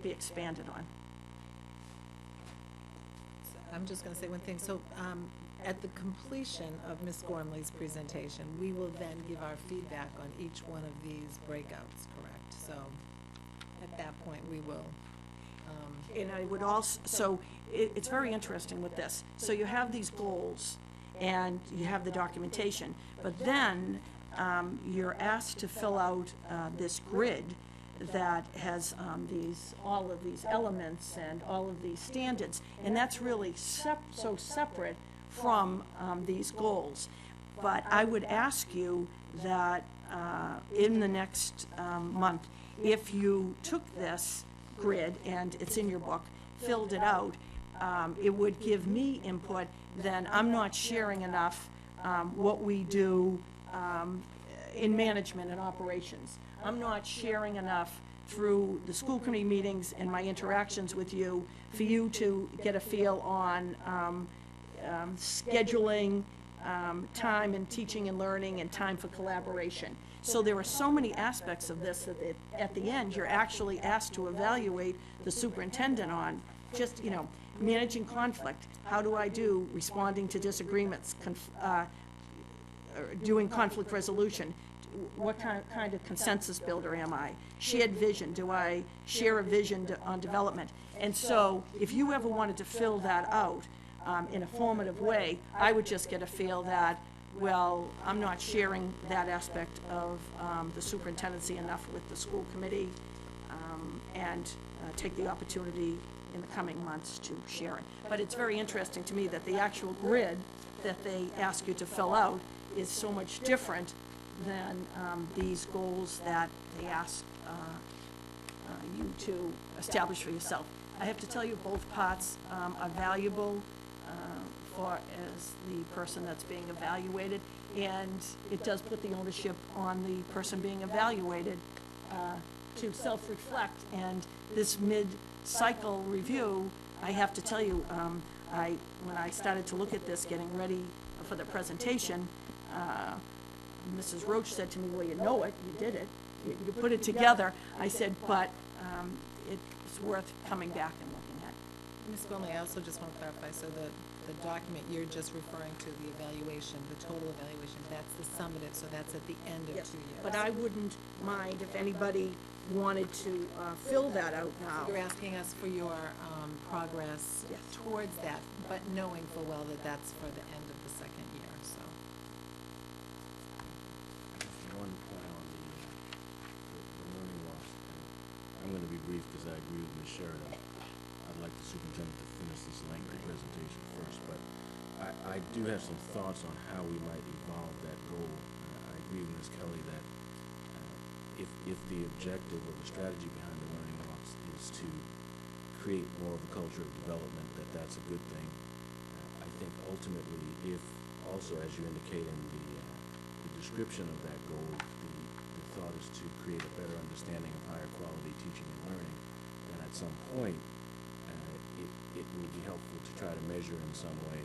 be expanded on. I'm just going to say one thing. So at the completion of Ms. Gormley's presentation, we will then give our feedback on each one of these breakouts, correct? So at that point, we will. And I would also, so it's very interesting with this. So you have these goals and you have the documentation, but then you're asked to fill out this grid that has all of these elements and all of these standards, and that's really so separate from these goals. But I would ask you that in the next month, if you took this grid, and it's in your book, filled it out, it would give me input. Then I'm not sharing enough what we do in management and operations. I'm not sharing enough through the school committee meetings and my interactions with you for you to get a feel on scheduling, time and teaching and learning, and time for collaboration. So there are so many aspects of this that at the end, you're actually asked to evaluate the superintendent on just, managing conflict. How do I do responding to disagreements, doing conflict resolution? What kind of consensus builder am I? Shared vision, do I share a vision on development? And so if you ever wanted to fill that out in a formative way, I would just get a feel that, well, I'm not sharing that aspect of the superintendency enough with the school committee, and take the opportunity in the coming months to share it. But it's very interesting to me that the actual grid that they ask you to fill out is so much different than these goals that they ask you to establish for yourself. I have to tell you, both parts are valuable for as the person that's being evaluated, and it does put the ownership on the person being evaluated to self-reflect. And this mid-cycle review, I have to tell you, when I started to look at this, getting ready for the presentation, Mrs. Roach said to me, well, you know it, you did it, you put it together. I said, but it's worth coming back and looking at. Ms. Gormley, I also just want to clarify, so the document you're just referring to, the evaluation, the total evaluation, that's the summative, so that's at the end of 2 years. But I wouldn't mind if anybody wanted to fill that out now. You're asking us for your progress towards that, but knowing full well that that's for the end of the second year, so. One point on the learning loss. I'm going to be brief because I agree with Ms. Sheridan. I'd like the superintendent to finish this lengthy presentation first, but I do have some thoughts on how we might evolve that goal. I agree with Ms. Kelly that if the objective or the strategy behind the learning loss is to create more of a culture of development, that's a good thing. I think ultimately, if also, as you indicate in the description of that goal, the thought is to create a better understanding of higher quality teaching and learning, then at some point, it would be helpful to try to measure in some way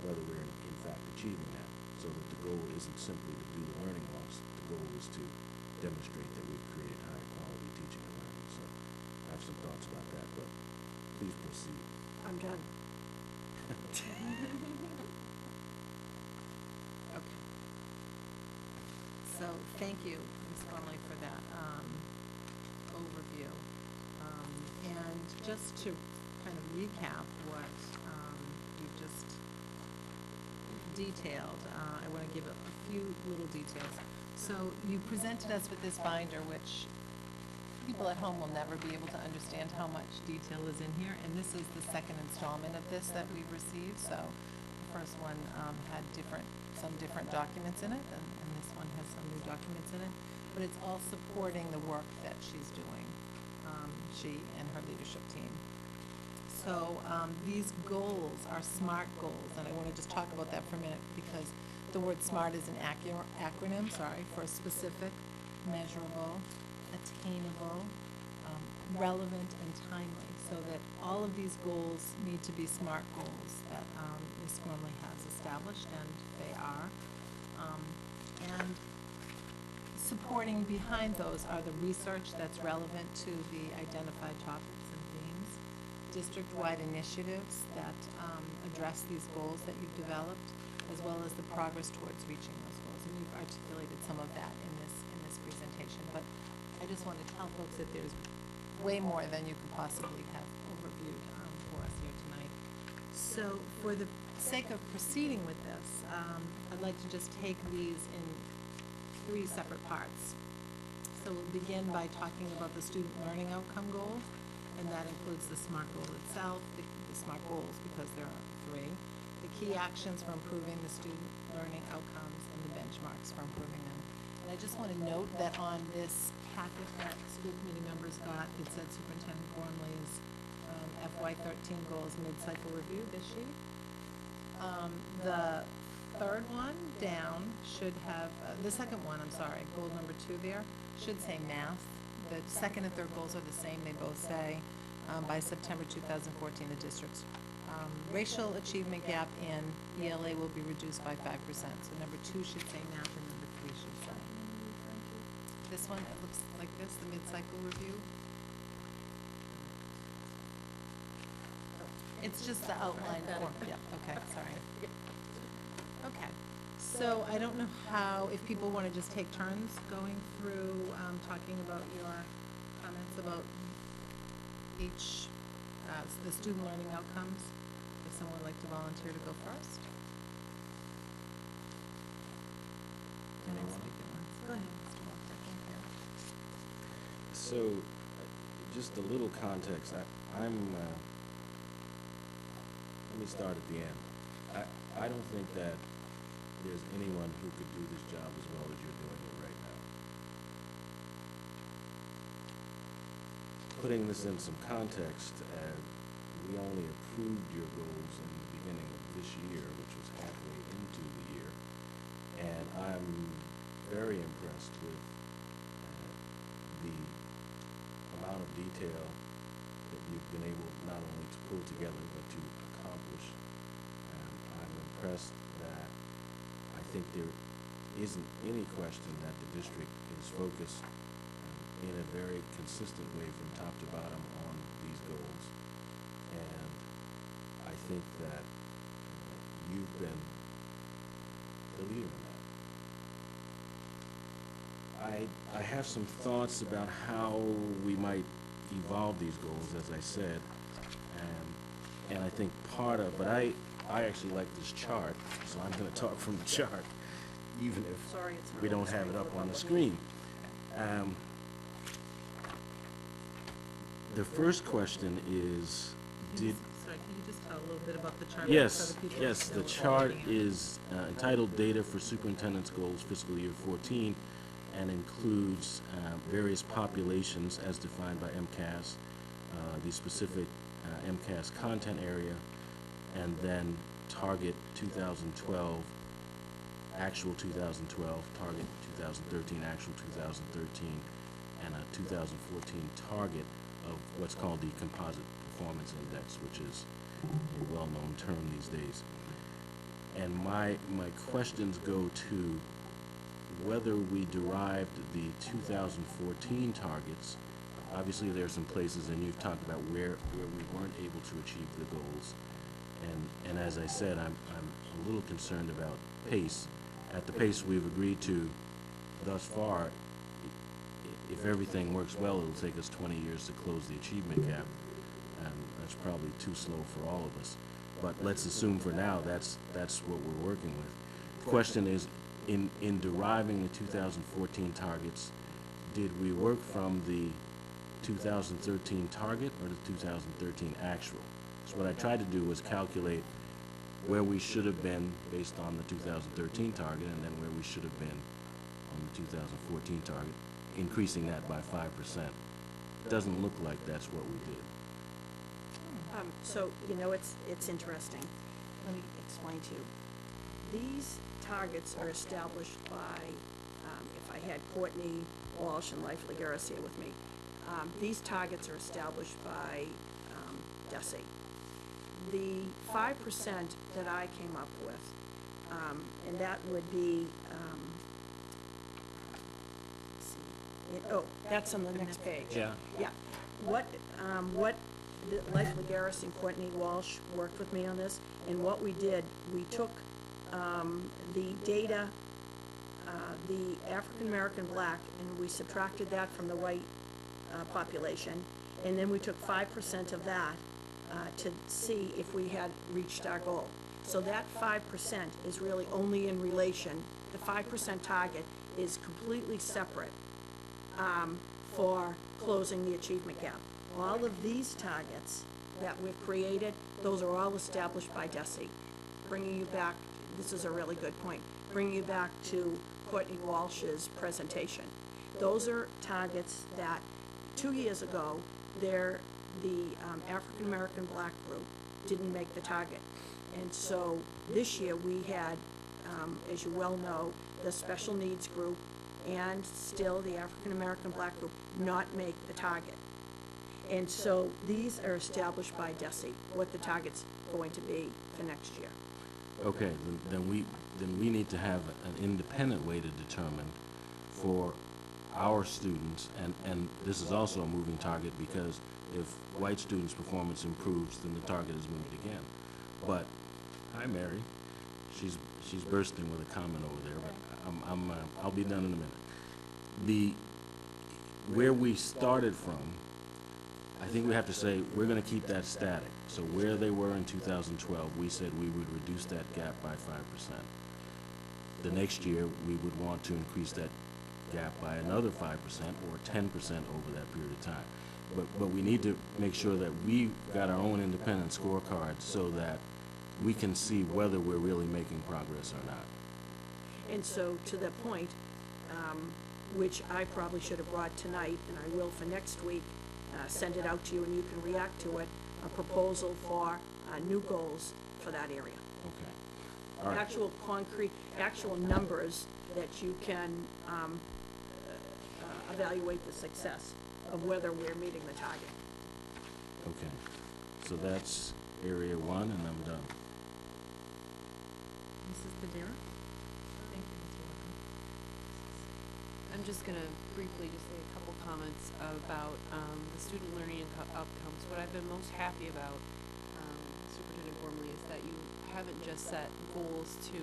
whether we're in fact achieving that, so that the goal isn't simply to do the learning loss. The goal is to demonstrate that we've created higher quality teaching and learning. So I have some thoughts about that, but please proceed. I'm done. Okay. So, thank you, Ms. Gormley, for that overview. And just to kind of recap what you've just detailed, I want to give a few little details. So you presented us with this binder, which people at home will never be able to understand how much detail is in here, and this is the second installment of this that we've received. So the first one had some different documents in it, and this one has some new documents in it, but it's all supporting the work that she's doing, she and her leadership team. So these goals are SMART goals, and I want to just talk about that for a minute, because the word SMART is an acronym, for specific, measurable, attainable, relevant, and timely, so that all of these goals need to be SMART goals that Ms. Gormley has established, and they are. And supporting behind those are the research that's relevant to the identified topics and themes, district-wide initiatives that address these goals that you've developed, as well as the progress towards reaching those goals. And you've articulated some of that in this presentation, but I just want to tell folks that there's way more than you could possibly have overviewed for us here tonight. So for the sake of proceeding with this, I'd like to just take these in 3 separate parts. So we'll begin by talking about the student learning outcome goals, and that includes the SMART goal itself, the SMART goals, because there are 3, the key actions for improving the student learning outcomes, and the benchmarks for improving them. And I just want to note that on this packet that school committee members got, it said Superintendent Gormley's FY13 goals mid-cycle review, this sheet. The third one down should have, the second one, I'm sorry, goal number 2 there, should say math. The second and third goals are the same, they both say, by September 2014, the district's racial achievement gap in ELA will be reduced by 5%. So number 2 should say math and number 3 should say. This one, it looks like this, the mid-cycle review. It's just the outline form, yeah, okay, sorry. Okay, so I don't know how, if people want to just take turns going through, talking about your comments about each, the student learning outcomes. If someone would like to volunteer to go first. Anyone speak at once? Go ahead, Mr. Walker, thank you. So, just a little context. Let me start at the end. I don't think that there's anyone who could do this job as well as you're doing it right now. Putting this in some context, we only approved your goals in the beginning of this year, which was halfway into the year, and I'm very impressed with the amount of detail that you've been able not only to pull together but to accomplish. I'm impressed that I think there isn't any question that the district is focused in a very consistent way from top to bottom on these goals. And I think that you've been the leader in that. I have some thoughts about how we might evolve these goals, as I said, and I think part of, but I actually like this chart, so I'm going to talk from the chart, even if we don't have it up on the screen. The first question is, Sorry, can you just tell a little bit about the chart? Yes, yes, the chart is entitled Data for Superintendent's Goals Fiscal Year 14, and includes various populations as defined by MCAS, the specific MCAS content area, and then target 2012, actual 2012, target 2013, actual 2013, and a 2014 target of what's called the Composite Performance Index, which is a well-known term these days. And my questions go to whether we derived the 2014 targets. Obviously, there are some places, and you've talked about where we weren't able to achieve the goals. And as I said, I'm a little concerned about pace. At the pace we've agreed to thus far, if everything works well, it'll take us 20 years to close the achievement gap. And that's probably too slow for all of us. But let's assume for now that's what we're working with. The question is, in deriving the 2014 targets, did we work from the 2013 target or the 2013 actual? So what I tried to do was calculate where we should have been based on the 2013 target, and then where we should have been on the 2014 target, increasing that by 5%. It doesn't look like that's what we did. So, you know, it's interesting. Let me explain to you. These targets are established by, if I had Courtney Walsh and Life Lagares here with me, these targets are established by DESE. The 5% that I came up with, and that would be, that's on the next page. Yeah. Yeah. What Life Lagares and Courtney Walsh worked with me on this, and what we did, we took the data, the African American black, and we subtracted that from the white population, and then we took 5% of that to see if we had reached our goal. So that 5% is really only in relation, the 5% target is completely separate for closing the achievement gap. All of these targets that we've created, those are all established by DESI. Bringing you back, this is a really good point, bringing you back to Courtney Walsh's presentation. Those are targets that 2 years ago, the African American Black group didn't make the target. And so this year we had, as you well know, the special needs group and still the African American Black group not make the target. And so these are established by DESI, what the target's going to be for next year. Okay, then we need to have an independent way to determine for our students, and this is also a moving target because if white students' performance improves, then the target is moved again. But, hi Mary, she's bursting with a comment over there, but I'll be done in a minute. Where we started from, I think we have to say we're going to keep that static. So where they were in 2012, we said we would reduce that gap by 5%. The next year, we would want to increase that gap by another 5% or 10% over that period of time. But we need to make sure that we've got our own independent scorecard so that we can see whether we're really making progress or not. And so to that point, which I probably should have brought tonight, and I will for next week, send it out to you and you can react to it, a proposal for new goals for that area. Okay. All right. Actual concrete, actual numbers that you can evaluate the success of whether we're meeting the target. Okay. So that's area 1, and I'm done. Mrs. Padilla? Thank you, Mr. Walker. I'm just going to briefly just say a couple comments about the student learning outcomes. What I've been most happy about, Superintendent Gormley, is that you haven't just set goals to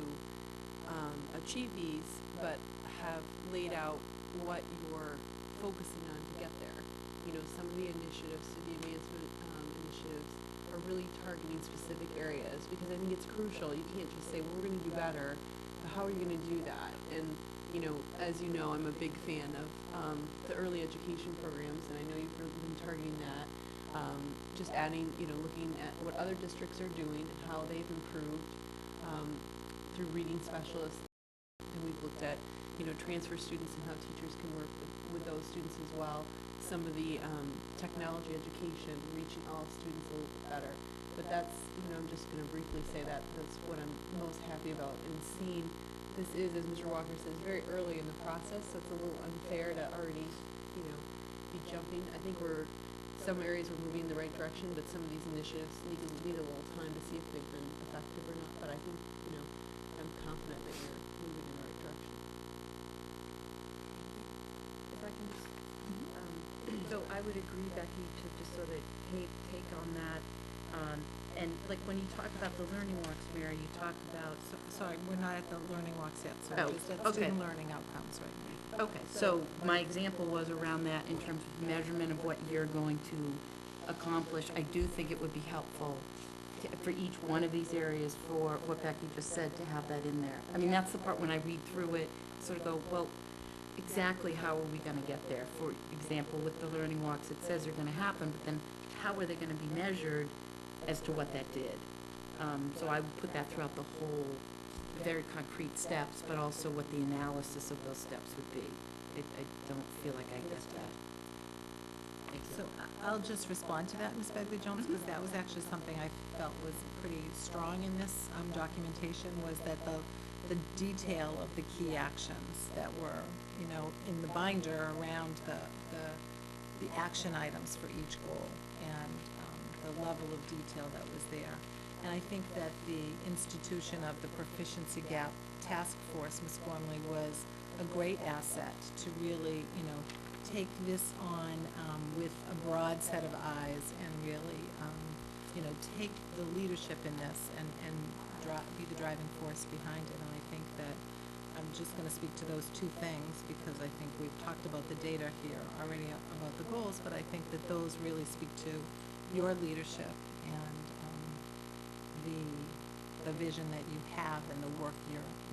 achieve these, but have laid out what you're focusing on to get there. You know, some of the initiatives, the advancement initiatives, are really targeting specific areas, because I think it's crucial. You can't just say, well, we're going to do better, but how are you going to do that? And, you know, as you know, I'm a big fan of the early education programs, and I know you've been targeting that. Just adding, you know, looking at what other districts are doing and how they've improved through reading specialists. And we've looked at, you know, transfer students and how teachers can work with those students as well. Some of the technology education, reaching all students a little bit better. But that's, you know, I'm just going to briefly say that that's what I'm most happy about. And seeing this is, as Mr. Walker says, very early in the process, so it's a little unfair to already, you know, be jumping. I think some areas we're moving in the right direction, but some of these initiatives need a little time to see if they've been effective or not. But I think, you know, I'm confident that you're moving in the right direction. If I can just, so I would agree, Becky, to just sort of take on that. And like when you talk about the learning walks, Mary, you talk about. Sorry, we're not at the learning walks yet, so Oh, just at okay. student learning outcomes right now. Okay, so my example was around that in terms of measurement of what you're going to accomplish. I do think it would be helpful for each one of these areas, for what Becky just said, to have that in there. I mean, that's the part when I read through it, sort of go, well, exactly how are we going to get there? For example, with the learning walks, it says they're going to happen, but then how are they going to be measured as to what that did? So I would put that throughout the whole, very concrete steps, but also what the analysis of those steps would be. I don't feel like I get that. So I'll just respond to that, Ms. Begley-Jones, because that was actually something I felt was pretty strong in this documentation, was that the detail of the key actions that were, you know, in the binder around the action items for each goal, and the level of detail that was there. And I think that the institution of the Proficiency Gap Task Force, Ms. Gormley, was a great asset to really, you know, take this on with a broad set of eyes and really, you know, take the leadership in this and be the driving force behind it. And I think that I'm just going to speak to those two things, because I think we've talked about the data here already about the goals, but I think that those really speak to your leadership and the vision that you have and the work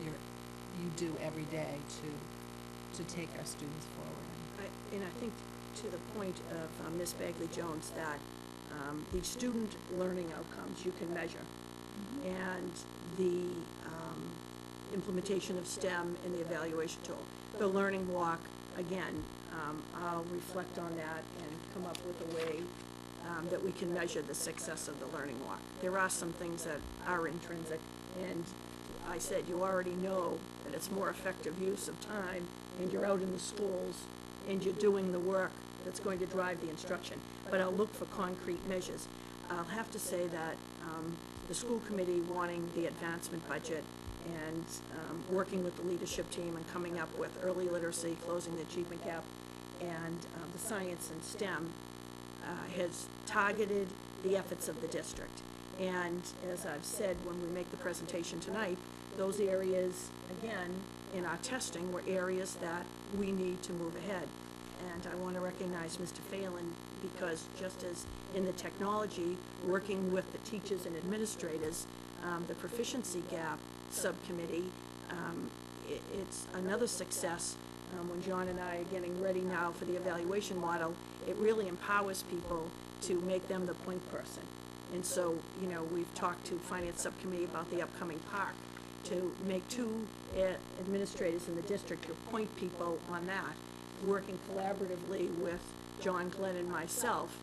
you do every day to take our students forward. And I think to the point of Ms. Bagley-Jones, that the student learning outcomes you can measure. And the implementation of STEM and the evaluation tool. The learning walk, again, I'll reflect on that and come up with a way that we can measure the success of the learning walk. There are some things that are intrinsic, and I said, you already know that it's more effective use of time, and you're out in the schools, and you're doing the work that's going to drive the instruction. But I'll look for concrete measures. I'll have to say that the school committee wanting the advancement budget and working with the leadership team and coming up with early literacy, closing the achievement gap, and the science and STEM has targeted the efforts of the district. And as I've said, when we make the presentation tonight, those areas, again, in our testing were areas that we need to move ahead. And I want to recognize Mr. Phelan, because just as in the technology, working with the teachers and administrators, the proficiency gap subcommittee, it's another success. When John and I are getting ready now for the evaluation model, it really empowers people to make them the point person. And so, you know, we've talked to Finance Subcommittee about the upcoming park, to make two administrators in the district to point people on that, working collaboratively with John, Glenn, and myself.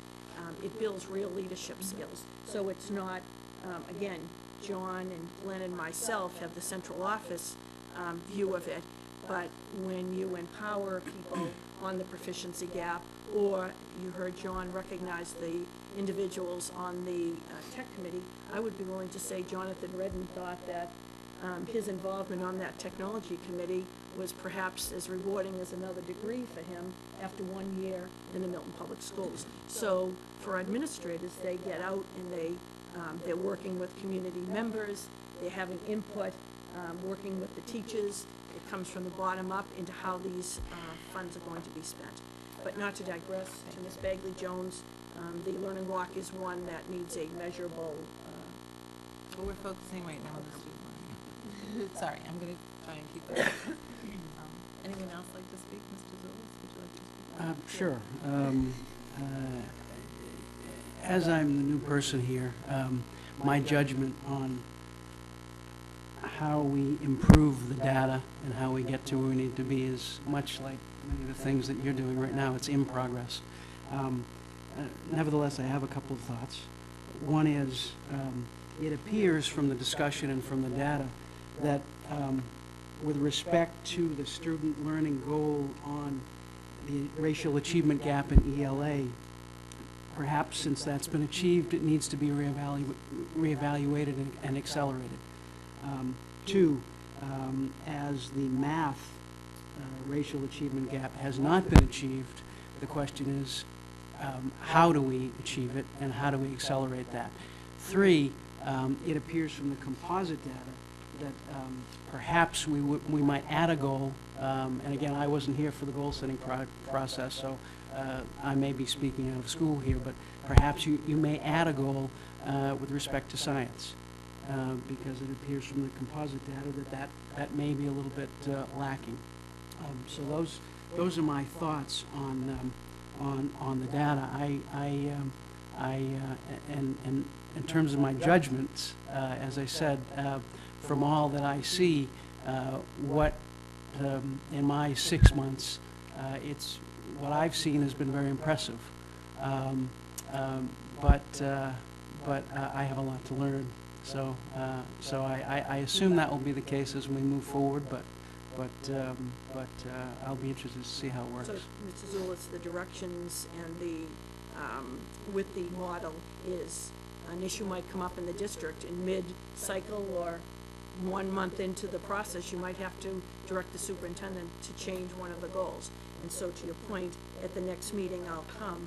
It builds real leadership skills. So it's not, again, John and Glenn and myself have the central office view of it, but when you empower people on the proficiency gap, or you heard John recognize the individuals on the tech committee, I would be willing to say Jonathan Redden thought that his involvement on that technology committee was perhaps as rewarding as another degree for him after 1 year in the Milton Public Schools. So for administrators, they get out and they're working with community members, they're having input, working with the teachers. It comes from the bottom up into how these funds are going to be spent. But not to digress, to Ms. Bagley-Jones, the learning walk is one that needs a measurable. But we're focusing right now on the student learning. Sorry, I'm going to try and keep it. Anyone else like to speak? Mr. Zulus, would you like to speak? Sure. As I'm the new person here, my judgment on how we improve the data and how we get to where we need to be is much like many of the things that you're doing right now. It's in progress. Nevertheless, I have a couple of thoughts. One is, it appears from the discussion and from the data that with respect to the student learning goal on the racial achievement gap in ELA, perhaps since that's been achieved, it needs to be reevaluated and accelerated. Two, as the math racial achievement gap has not been achieved, the question is, how do we achieve it and how do we accelerate that? Three, it appears from the composite data that perhaps we might add a goal, and again, I wasn't here for the goal setting process, so I may be speaking out of school here, but perhaps you may add a goal with respect to science, because it appears from the composite data that may be a little bit lacking. So those are my thoughts on the data. And in terms of my judgments, as I said, from all that I see, in my 6 months, what I've seen has been very impressive. But I have a lot to learn. So I assume that will be the case as we move forward. But I'll be interested to see how it works. So, Mr. Zulus, the directions and the with the model is an issue might come up in the district in mid-cycle or 1 month into the process. You might have to direct the superintendent to change one of the goals. And so, to your point, at the next meeting, I'll come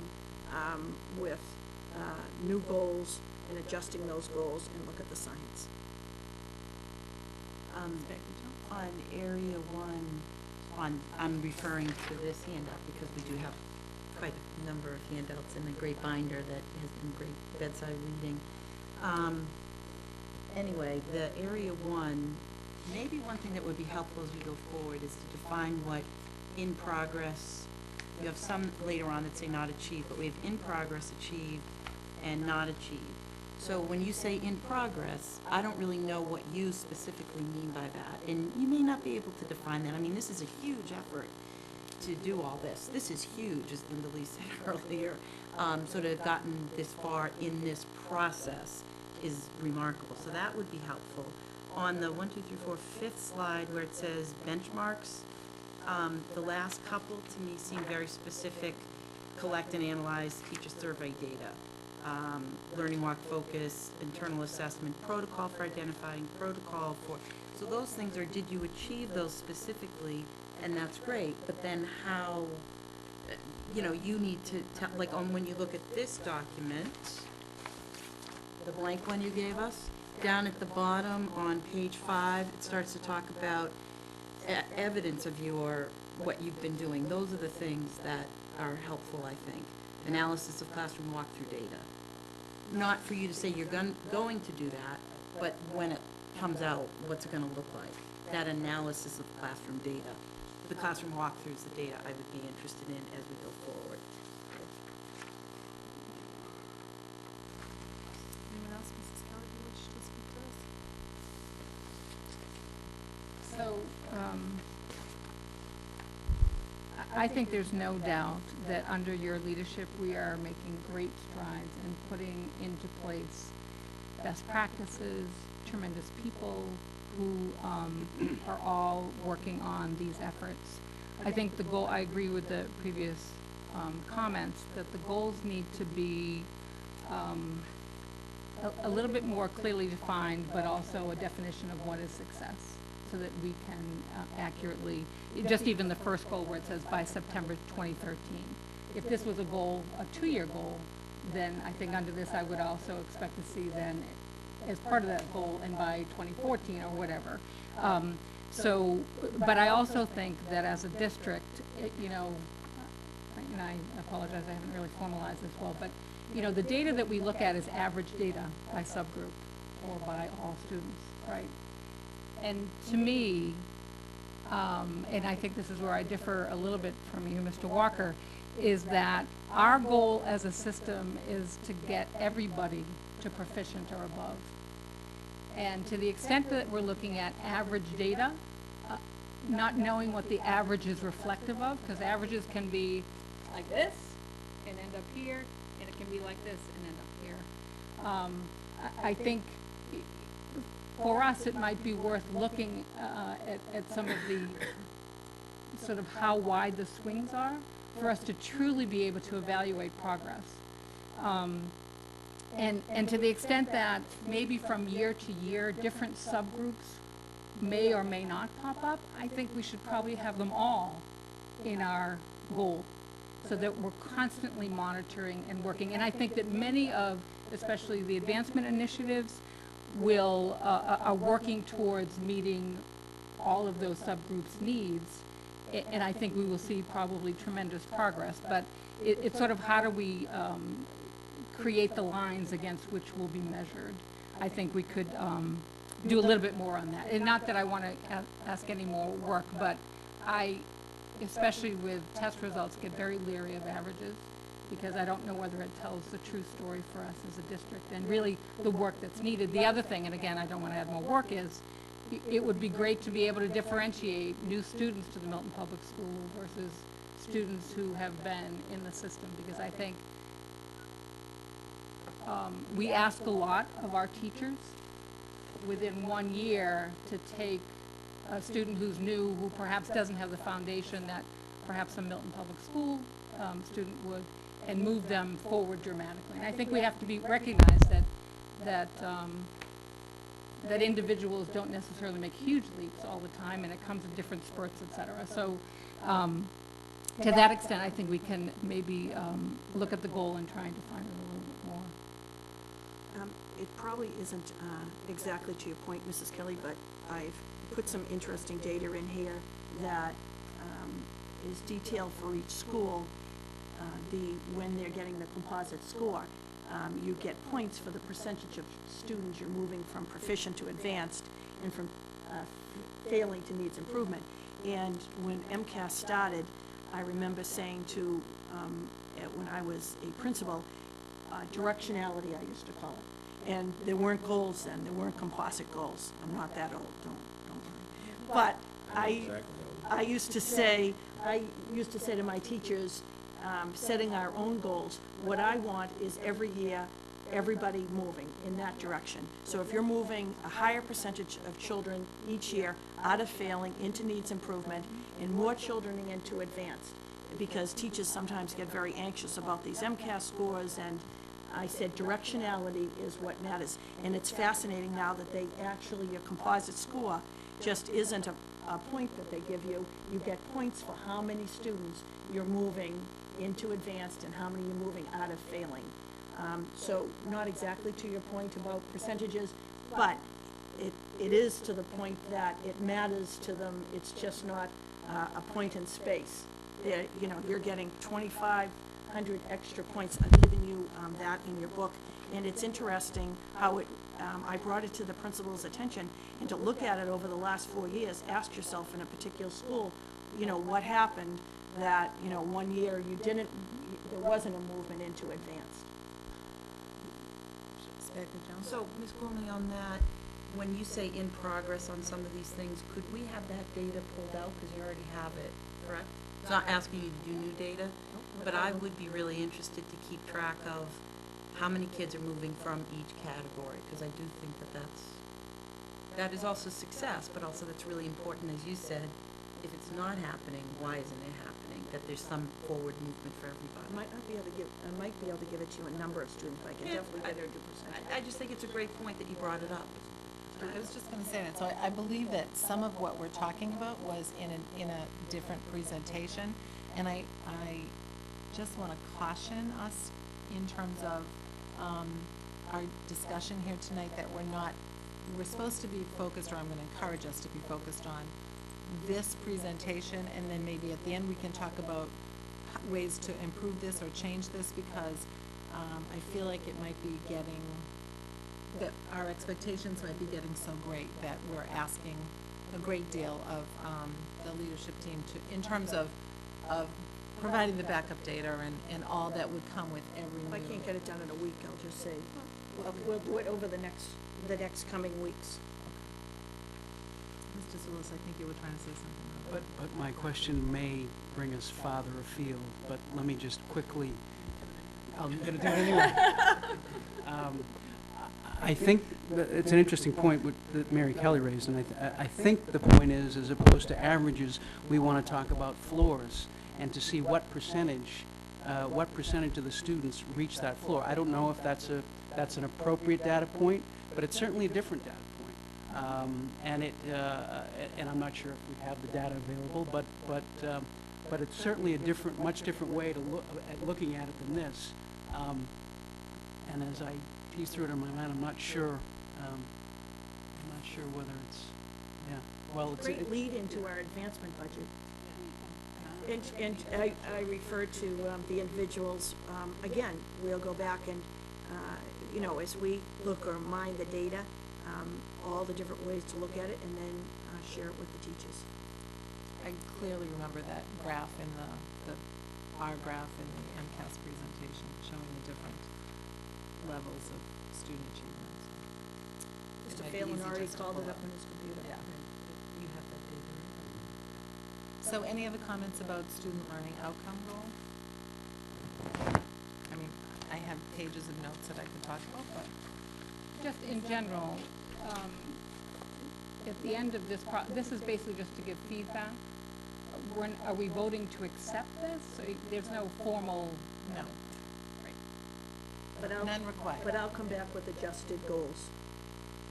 with new goals and adjusting those goals and look at the science. On area one, I'm referring to this handout because we do have quite a number of handouts in a great binder that has been great bedside reading. Anyway, the area one, maybe one thing that would be helpful as we go forward is to define what in progress you have some later on that say not achieved, but we have in progress, achieved, and not achieved. So when you say in progress, I don't really know what you specifically mean by that, and you may not be able to define that. I mean, this is a huge effort to do all this. This is huge, as Linda Lee said earlier. So to have gotten this far in this process is remarkable. So that would be helpful. On the 5th slide where it says benchmarks, the last couple to me seem very specific. Collect and analyze teacher survey data. Learning walk focus, internal assessment, protocol for identifying, protocol for, so those things are, did you achieve those specifically? And that's great, but then how, you know, you need to tell, like when you look at this document, the blank one you gave us, down at the bottom on page 5, it starts to talk about evidence of what you've been doing. Those are the things that are helpful, I think. Analysis of classroom walkthrough data. Not for you to say you're going to do that, but when it comes out, what's it going to look like? That analysis of classroom data. The classroom walkthroughs, the data I would be interested in as we go forward. Anyone else, Mrs. Kelly, who wishes to speak to us? So, I think there's no doubt that under your leadership, we are making great strides in putting into place best practices, tremendous people who are all working on these efforts. I think the goal, I agree with the previous comments, that the goals need to be a little bit more clearly defined, but also a definition of what is success, so that we can accurately, just even the first goal where it says by September 2013. If this was a goal, a 2-year goal, then I think under this I would also expect to see then as part of that goal and by 2014 or whatever. But I also think that as a district, and I apologize, I haven't really formalized this well, but the data that we look at is average data by subgroup or by all students, right? And to me, and I think this is where I differ a little bit from you, Mr. Walker, is that our goal as a system is to get everybody to proficient or above. And to the extent that we're looking at average data, not knowing what the average is reflective of, because averages can be like this and end up here, and it can be like this and end up here. I think for us, it might be worth looking at some of the sort of how wide the swings are for us to truly be able to evaluate progress. And to the extent that maybe from year to year, different subgroups may or may not pop up, I think we should probably have them all in our goal so that we're constantly monitoring and working. And I think that many of, especially the advancement initiatives, are working towards meeting all of those subgroups' needs. And I think we will see probably tremendous progress. But it's sort of how do we create the lines against which will be measured. I think we could do a little bit more on that. And not that I want to ask any more work, but I, especially with test results, get very leery of averages because I don't know whether it tells the true story for us as a district and really the work that's needed. The other thing, and again, I don't want to add more work, is it would be great to be able to differentiate new students to the Milton Public School versus students who have been in the system, because I think we ask a lot of our teachers within 1 year to take a student who's new, who perhaps doesn't have the foundation that perhaps a Milton Public School student would, and move them forward dramatically. And I think we have to recognize that individuals don't necessarily make huge leaps all the time, and it comes in different spurts, et cetera. So to that extent, I think we can maybe look at the goal and try and define it a little bit more. It probably isn't exactly to your point, Mrs. Kelly, but I've put some interesting data in here that is detailed for each school. When they're getting the composite score, you get points for the percentage of students you're moving from proficient to advanced and from failing to needs improvement. And when MCAS started, I remember saying to, when I was a principal, directionality, I used to call it. And there weren't goals then, there weren't composite goals. I'm not that old, don't worry. But I used to say to my teachers, setting our own goals, what I want is every year, everybody moving in that direction. So if you're moving a higher percentage of children each year out of failing into needs improvement and more children into advanced, because teachers sometimes get very anxious about these MCAS scores, and I said directionality is what matters. And it's fascinating now that they actually, your composite score just isn't a point that they give you. You get points for how many students you're moving into advanced and how many you're moving out of failing. So not exactly to your point about percentages, but it is to the point that it matters to them. It's just not a point in space. You're getting 2,500 extra points. I've given you that in your book, and it's interesting how I brought it to the principal's attention, and to look at it over the last 4 years, ask yourself in a particular school, what happened that, 1 year there wasn't a movement into advanced. So, Ms. Gormley, on that, when you say in progress on some of these things, could we have that data pulled out, because you already have it, correct? It's not asking you to do new data, but I would be really interested to keep track of how many kids are moving from each category, because I do think that is also success, but also that's really important, as you said. If it's not happening, why isn't it happening? That there's some forward movement for everybody. I might be able to give it to you a number of students, but I can definitely get it to percentage. I just think it's a great point that you brought it up. I was just going to say that. So I believe that some of what we're talking about was in a different presentation, and I just want to caution us in terms of our discussion here tonight that we're supposed to be focused, or I'm going to encourage us to be focused on this presentation, and then maybe at the end we can talk about ways to improve this or change this, because I feel like it might be that our expectations might be getting so great that we're asking a great deal of the leadership team in terms of providing the backup data and all that would come with every If I can't get it done in a week, I'll just say, we'll do it over the next coming weeks. Mr. Zulus, I think you were trying to say something. But my question may bring us farther afield, but let me just quickly, I'm going to do it anyway. I think that it's an interesting point that Mary Kelly raised, and I think the point is, as opposed to averages, we want to talk about floors and to see what percentage of the students reach that floor. I don't know if that's an appropriate data point, but it's certainly a different data point. And I'm not sure if we have the data available, but it's certainly a much different way to looking at it than this. And as I piece through it in my mind, I'm not sure whether it's, yeah. Well, it's Great lead into our advancement budget. And I refer to the individuals, again, we'll go back and, as we look or mine the data, all the different ways to look at it, and then share it with the teachers. I clearly remember that graph in the bar graph in the MCAS presentation, showing the different levels of student achievement. Mr. Phelan already called it up on his computer. Yeah. You have that data, right? So any other comments about student learning outcome goal? I mean, I have pages of notes that I could talk about, but. Just in general, at the end of this this is basically just to give feedback. Are we voting to accept this? So there's no formal. No. But None required. But I'll come back with adjusted goals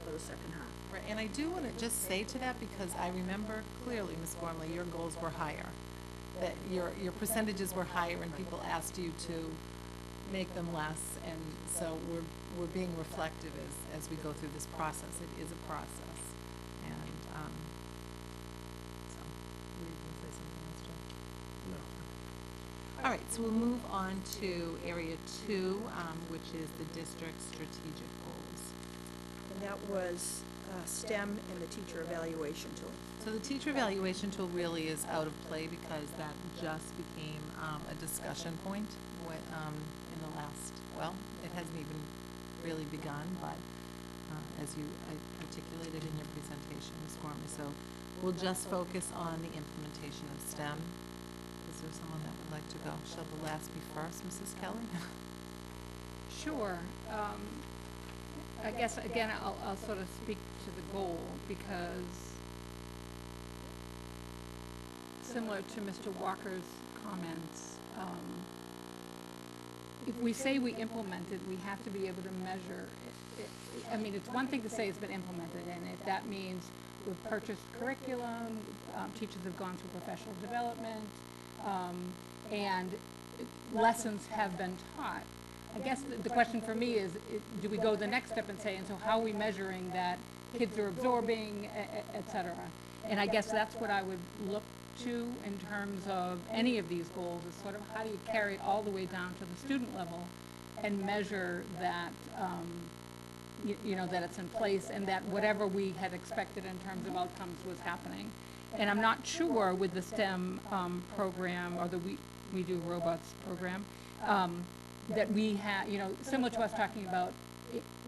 for the second half. Right, and I do want to just say to that, because I remember clearly, Ms. Gormley, your goals were higher. That your percentages were higher, and people asked you to make them less, and so we're being reflective as we go through this process. It is a process, and so were you going to say something else, Joe? No. All right, so we'll move on to area 2, which is the district's strategic goals. And that was STEM and the teacher evaluation tool. So the teacher evaluation tool really is out of play because that just became a discussion point in the last, well, it hasn't even really begun, but as you articulated in your presentation, Ms. Gormley. So we'll just focus on the implementation of STEM. Is there someone that would like to go? Shall the last be first, Mrs. Kelly? Sure. I guess, again, I'll sort of speak to the goal, because similar to Mr. Walker's comments, if we say we implemented, we have to be able to measure it. I mean, it's one thing to say it's been implemented, and if that means we've purchased curriculum, teachers have gone through professional development, and lessons have been taught. I guess the question for me is, do we go the next step and say, and so how are we measuring that kids are absorbing, et cetera? And I guess that's what I would look to in terms of any of these goals, is sort of how do you carry it all the way down to the student level and measure that, you know, that it's in place and that whatever we had expected in terms of outcomes was happening. And I'm not sure with the STEM program or the We Do Robots program, that we have, you know, similar to us talking about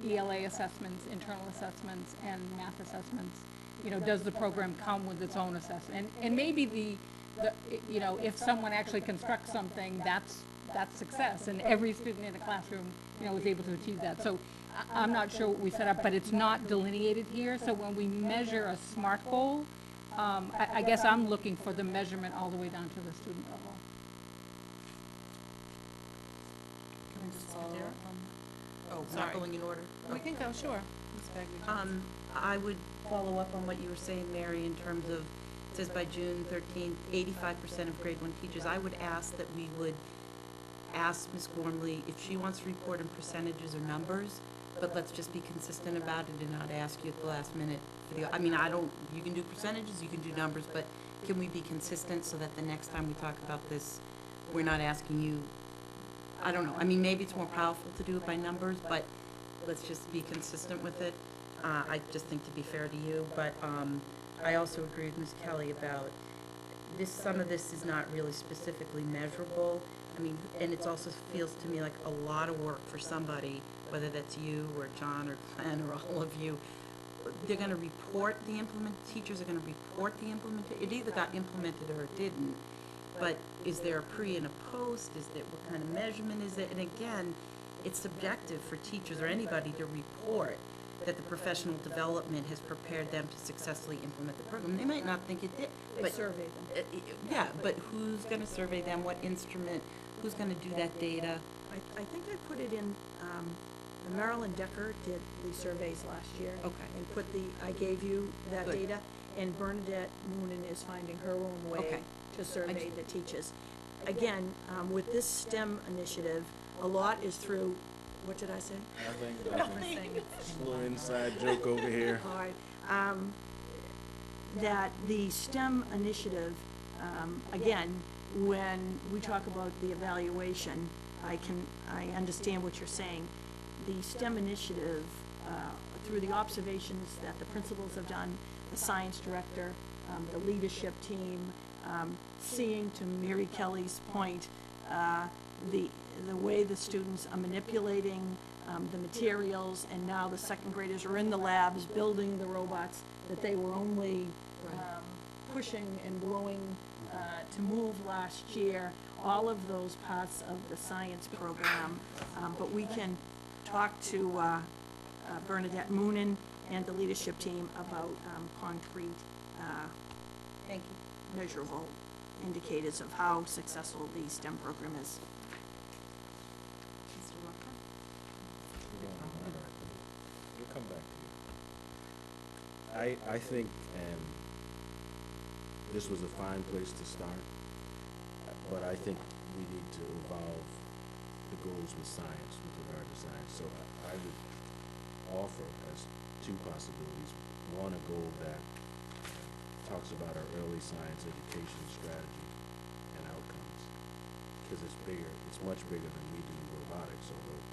ELA assessments, internal assessments, and math assessments, you know, does the program come with its own assessment? And maybe the you know, if someone actually constructs something, that's success, and every student in a classroom, you know, is able to achieve that. So I'm not sure what we set up, but it's not delineated here. So when we measure a SMART goal, I guess I'm looking for the measurement all the way down to the student level. Oh, Sorry. not going in order? We can go, sure. Ms. Bagley-Johnson. I would follow up on what you were saying, Mary, in terms of, it says by June 13th, 85% of grade 1 teachers. I would ask that we would ask Ms. Gormley if she wants to report in percentages or numbers, but let's just be consistent about it and not ask you at the last minute. I mean, you can do percentages, you can do numbers, but can we be consistent so that the next time we talk about this, we're not asking you, I don't know, I mean, maybe it's more powerful to do it by numbers, but let's just be consistent with it. I just think to be fair to you, but I also agree with Ms. Kelly about this. Some of this is not really specifically measurable. I mean, and it also feels to me like a lot of work for somebody, whether that's you or John or Glenn or all of you. They're going to report the teachers are going to report the implementation. It either got implemented or it didn't. But is there a pre and a post? Is there, what kind of measurement is it? And again, it's subjective for teachers or anybody to report that the professional development has prepared them to successfully implement the program. They might not think it did. They but survey them. Yeah, but who's going to survey them? What instrument? Who's going to do that data? I think I put it in, Marilyn Decker did the surveys last year. Okay. And I gave you that Good. data, and Bernadette Moonen is finding her own way Okay. to survey the teachers. Again, with this STEM initiative, a lot is through, what did I say? Nothing. Little inside joke over here. All right. That the STEM initiative, again, when we talk about the evaluation, I understand what you're saying. The STEM initiative, through the observations that the principals have done, the science director, the leadership team, seeing, to Mary Kelly's point, the way the students are manipulating the materials, and now the second graders are in the labs building the robots that they were only pushing and blowing to move last year, all of those parts of the science program. But we can talk to Bernadette Moonen and the leadership team about concrete, Thank you. measurable indicators of how successful the STEM program is. Mr. Walker? We'll come back to you. I think this was a fine place to start, but I think we need to evolve the goals with science, with regard to science. So I would offer as two possibilities. One, a goal that talks about our early science education strategy and outcomes, because it's bigger, it's much bigger than we do robotics, although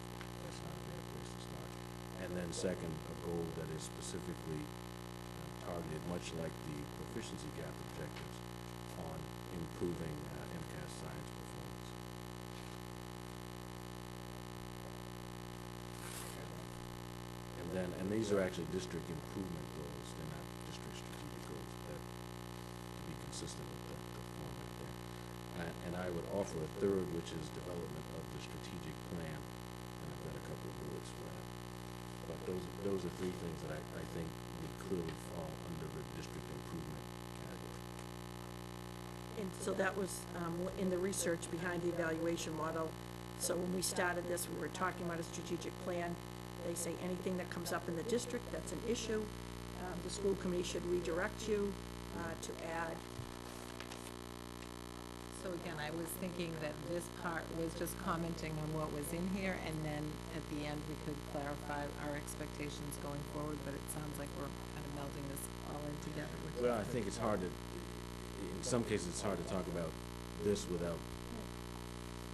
that's not a bad place to start. And then second, a goal that is specifically targeted, much like the proficiency gap objectives, on improving MCAS science performance. And these are actually district improvement goals, they're not district strategic goals, that, to be consistent with the format there. And I would offer a third, which is development of the strategic plan, and I've got a couple of bullets for that. But those are three things that I think would clearly fall under the district improvement category. And so that was in the research behind the evaluation model. So when we started this, we were talking about a strategic plan. They say anything that comes up in the district that's an issue, the school committee should redirect you to add. So again, I was thinking that this part was just commenting on what was in here, and then at the end, we could clarify our expectations going forward, but it sounds like we're kind of melding this all in together. Well, I think it's hard to, in some cases, it's hard to talk about this without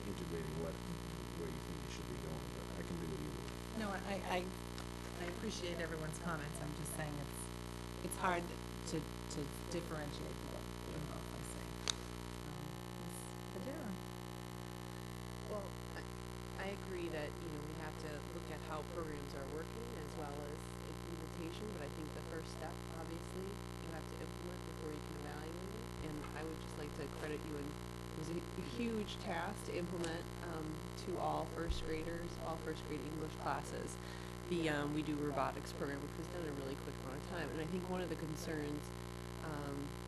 integrating where you think you should be going, but I can do it either way. No, I appreciate everyone's comments. I'm just saying it's hard to differentiate them both, I say. Ms. Padera? Well, I agree that, we have to look at how programs are working as well as implementation, but I think the first step, obviously, you have to implement before you can evaluate it. And I would just like to credit you, and it was a huge task to implement to all first graders, all first grade English classes. We do robotics program, which was done in a really quick amount of time. And I think one of the concerns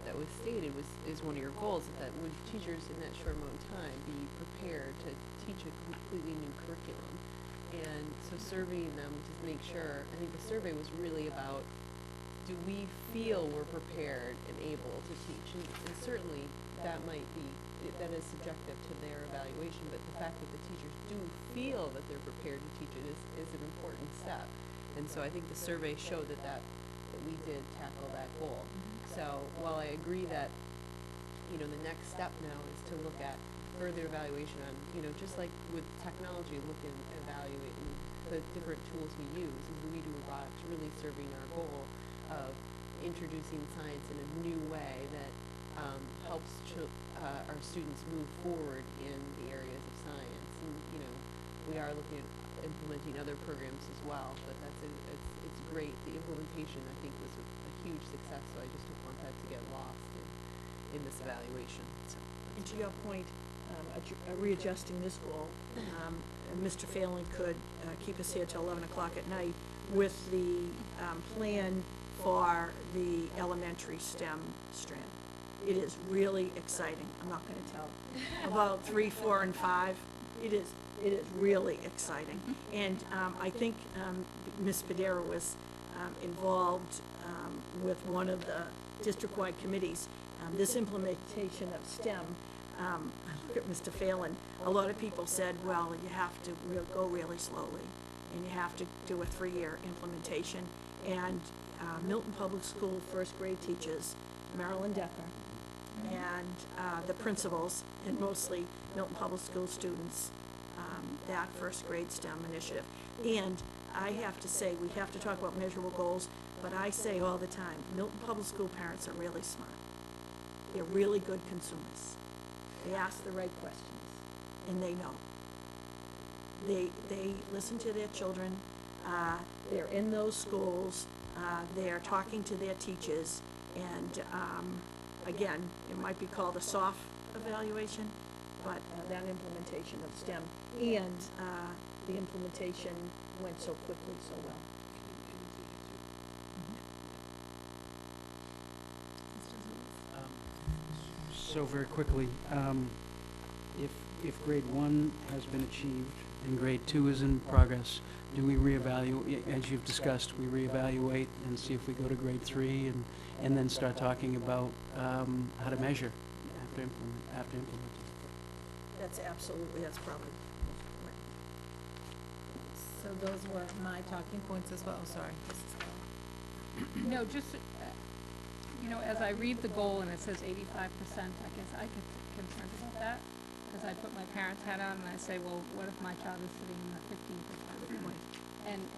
that was stated is one of your goals, is that would teachers in that short amount of time be prepared to teach a completely new curriculum? And so surveying them to make sure, I think the survey was really about, do we feel we're prepared and able to teach? And certainly that might be, that is subjective to their evaluation, but the fact that the teachers do feel that they're prepared to teach it is an important step. And so I think the survey showed that we did tackle that goal. So while I agree that, the next step now is to look at further evaluation on, just like with technology, look and evaluating the different tools we use, and do we do robotics really serving our goal of introducing science in a new way that helps our students move forward in the areas of science. And, we are looking at implementing other programs as well, but it's great. The implementation, I think, was a huge success, so I just don't want that to get lost in this evaluation. So, And to your point, readjusting this goal, Mr. Phelan could keep us here till 11 o'clock at night with the plan for the elementary STEM strand. It is really exciting. I'm not going to tell about 3, 4, and 5. It is really exciting. And I think Ms. Padera was involved with one of the district-wide committees. This implementation of STEM, I look at Mr. Phelan, a lot of people said, well, you have to go really slowly, and you have to do a 3-year implementation. And Milton Public School first grade teachers, Marilyn Decker, and the principals, and mostly Milton Public School students, that first grade STEM initiative. And I have to say, we have to talk about measurable goals, but I say all the time, Milton Public School parents are really smart. They're really good consumers. They ask the right questions, and they know. They listen to their children. They're in those schools. They're talking to their teachers. And again, it might be called a soft evaluation, but that implementation of STEM and the implementation went so quickly, so well. So very quickly, if grade 1 has been achieved and grade 2 is in progress, do we reevaluate, as you've discussed, we reevaluate and see if we go to grade 3 and then start talking about how to measure after implementing? That's probably right. So those were my talking points as well. Sorry. No, just, as I read the goal and it says 85%, I guess I get concerned about that, because I put my parents' hat on and I say, well, what if my child is sitting in the 15%?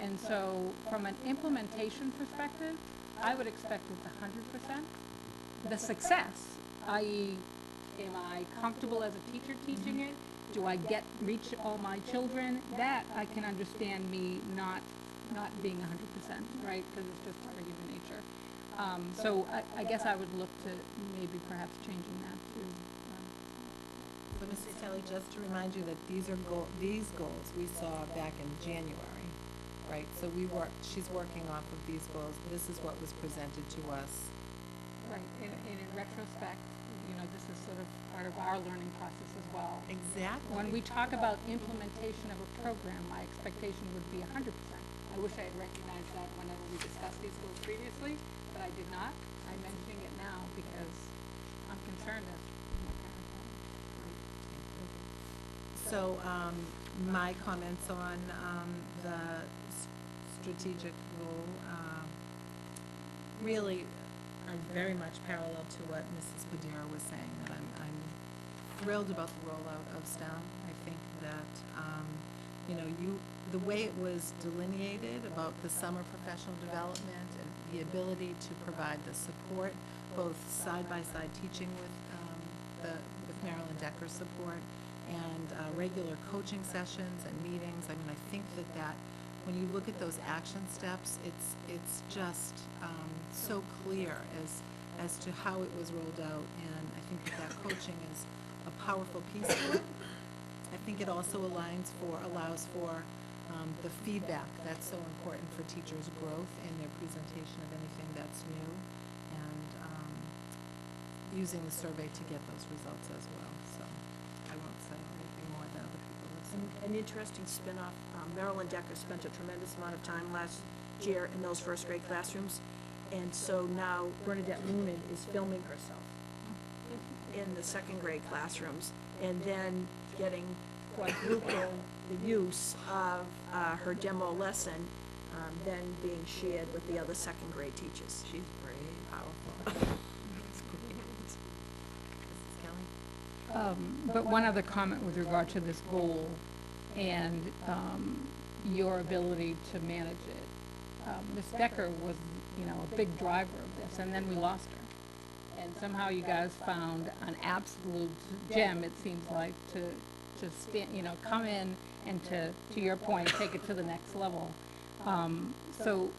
And so from an implementation perspective, I would expect it's 100%. The success, i.e., am I comfortable as a teacher teaching it? Do I reach all my children? That I can understand me not being 100%, right? Because it's just part of human nature. So I guess I would look to maybe perhaps changing that to. So, Mrs. Kelly, just to remind you that these goals we saw back in January, right? So she's working off of these goals. This is what was presented to us. Right, and in retrospect, this is sort of part of our learning process as well. Exactly. When we talk about implementation of a program, my expectation would be 100%. I wish I had recognized that whenever we discussed these goals previously, but I did not. I'm mentioning it now because I'm concerned as my parents are. So, my comments on the strategic goal really are very much parallel to what Mrs. Padilla was saying, that I'm thrilled about the rollout of STEM. I think that, the way it was delineated about the summer professional development and the ability to provide the support, both side-by-side teaching with Marilyn Decker's support and regular coaching sessions and meetings. I mean, I think that when you look at those action steps, it's just so clear as to how it was rolled out, and I think that coaching is a powerful piece of it. I think it also allows for the feedback that's so important for teachers' growth in their presentation of anything that's new, and using the survey to get those results as well. So I won't say anything more than other people have said. An interesting spin-off, Marilyn Decker spent a tremendous amount of time last year in those first grade classrooms, and so now Bernadette Moonen is filming herself in the second grade classrooms, and then getting quadruple the use of her demo lesson, then being shared with the other second grade teachers. She's pretty powerful. That's great. Mrs. Kelly? But one other comment with regard to this goal and your ability to manage it. Ms. Decker was, a big driver of this, and then we lost her. And somehow you guys found an absolute gem, it seems like, to come in and to your point, take it to the next level. So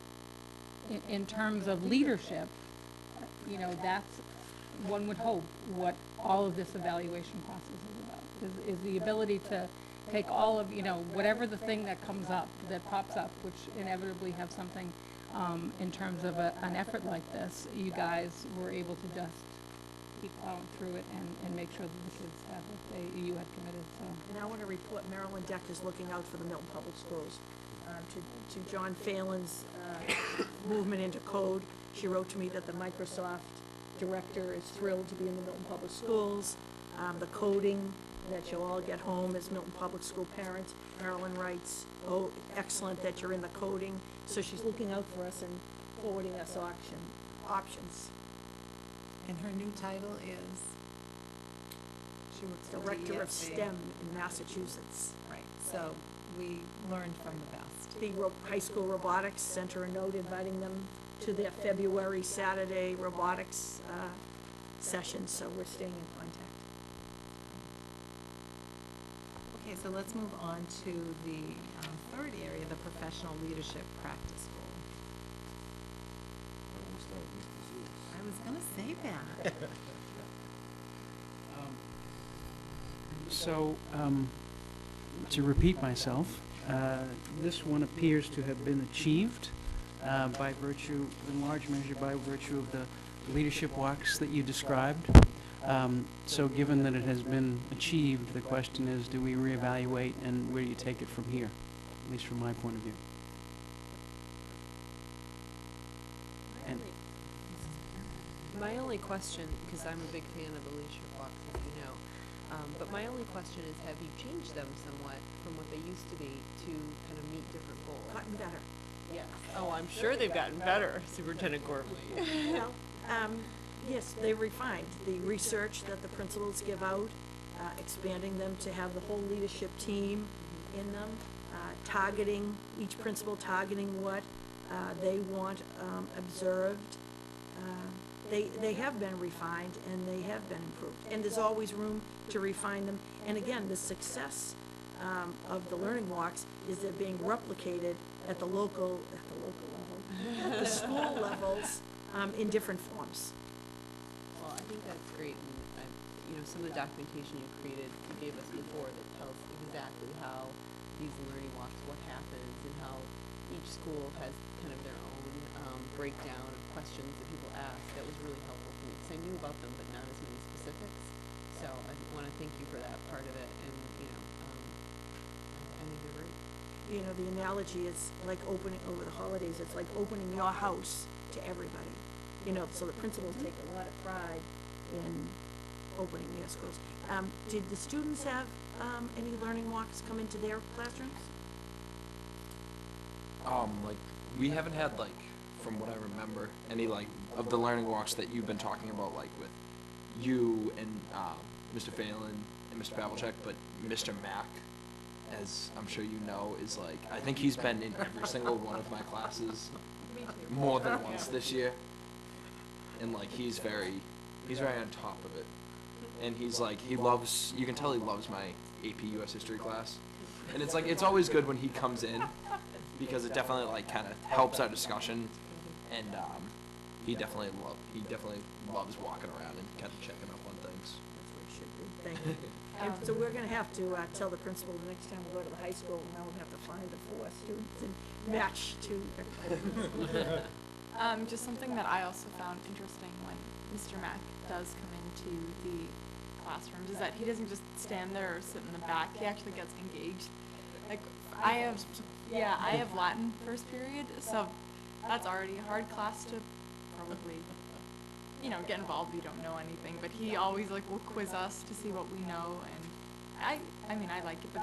in terms of leadership, that's, one would hope, what all of this evaluation process is about, is the ability to take all of, whatever the thing that comes up, that pops up, which inevitably have something in terms of an effort like this, you guys were able to just keep plowing through it and make sure that the kids have what you had committed, so. And I want to report Marilyn Deck is looking out for the Milton Public Schools. To John Phelan's movement into code, she wrote to me that the Microsoft director is thrilled to be in the Milton Public Schools. The coding that you'll all get home as Milton Public School parents. Marilyn writes, "Oh, excellent that you're in the coding." So she's looking out for us and forwarding us options. And her new title is? She works for Director of DESC. STEM in Massachusetts. Right, so we learned from the best. The high school robotics sent her a note inviting them to their February Saturday robotics session, so we're staying in contact. Okay, so let's move on to the third area, the professional leadership practice goal. I was gonna say that. So, to repeat myself, this one appears to have been achieved by virtue, in large measure, by virtue of the leadership walks that you described. So given that it has been achieved, the question is, do we reevaluate and where do you take it from here, at least from my point of view? And My only question, because I'm a big fan of the leadership walks, as you know, but my only question is, have you changed them somewhat from what they used to be to kind of meet different goals? Gotten better. Yes. Oh, I'm sure they've gotten better, Superintendent Gormley. Well, yes, they refined the research that the principals give out, expanding them to have the whole leadership team in them, targeting, each principal targeting what They want observed. They have been refined and they have been improved. And there's always room to refine them. And again, the success of the learning walks is they're being replicated at the local level, at the school levels, in different forms. Well, I think that's great, and some of the documentation you created, you gave us before that tells exactly how these learning walks, what happens, and how each school has kind of their own breakdown of questions that people ask. That was really helpful for me, because I knew about them, but not as many specifics. So I want to thank you for that part of it, and, I think they're great. The analogy is like opening, over the holidays, it's like opening your house to everybody. So the principals take a lot of pride in opening their schools. Did the students have any learning walks come into their classrooms? We haven't had, from what I remember, any, of the learning walks that you've been talking about, with you and Mr. Phelan and Mr. Pavlicek, but Mr. Mack, as I'm sure you know, is, I think he's been in every single one of my classes more than once this year. And, he's very on top of it. And he's, you can tell he loves my AP US History class. And it's always good when he comes in, because it definitely, kind of helps our discussion. And he definitely loves walking around and kind of checking up on things. That's what it should be. Thank you. And so we're going to have to tell the principal the next time we go to the high school, now we'll have to find the 4 students and match to everybody. Just something that I also found interesting when Mr. Mack does come into the classrooms is that he doesn't just stand there or sit in the back. He actually gets engaged. I have Latin first period, so that's already a hard class to probably, get involved if you don't know anything. But he always will quiz us to see what we know, and I mean I like it. But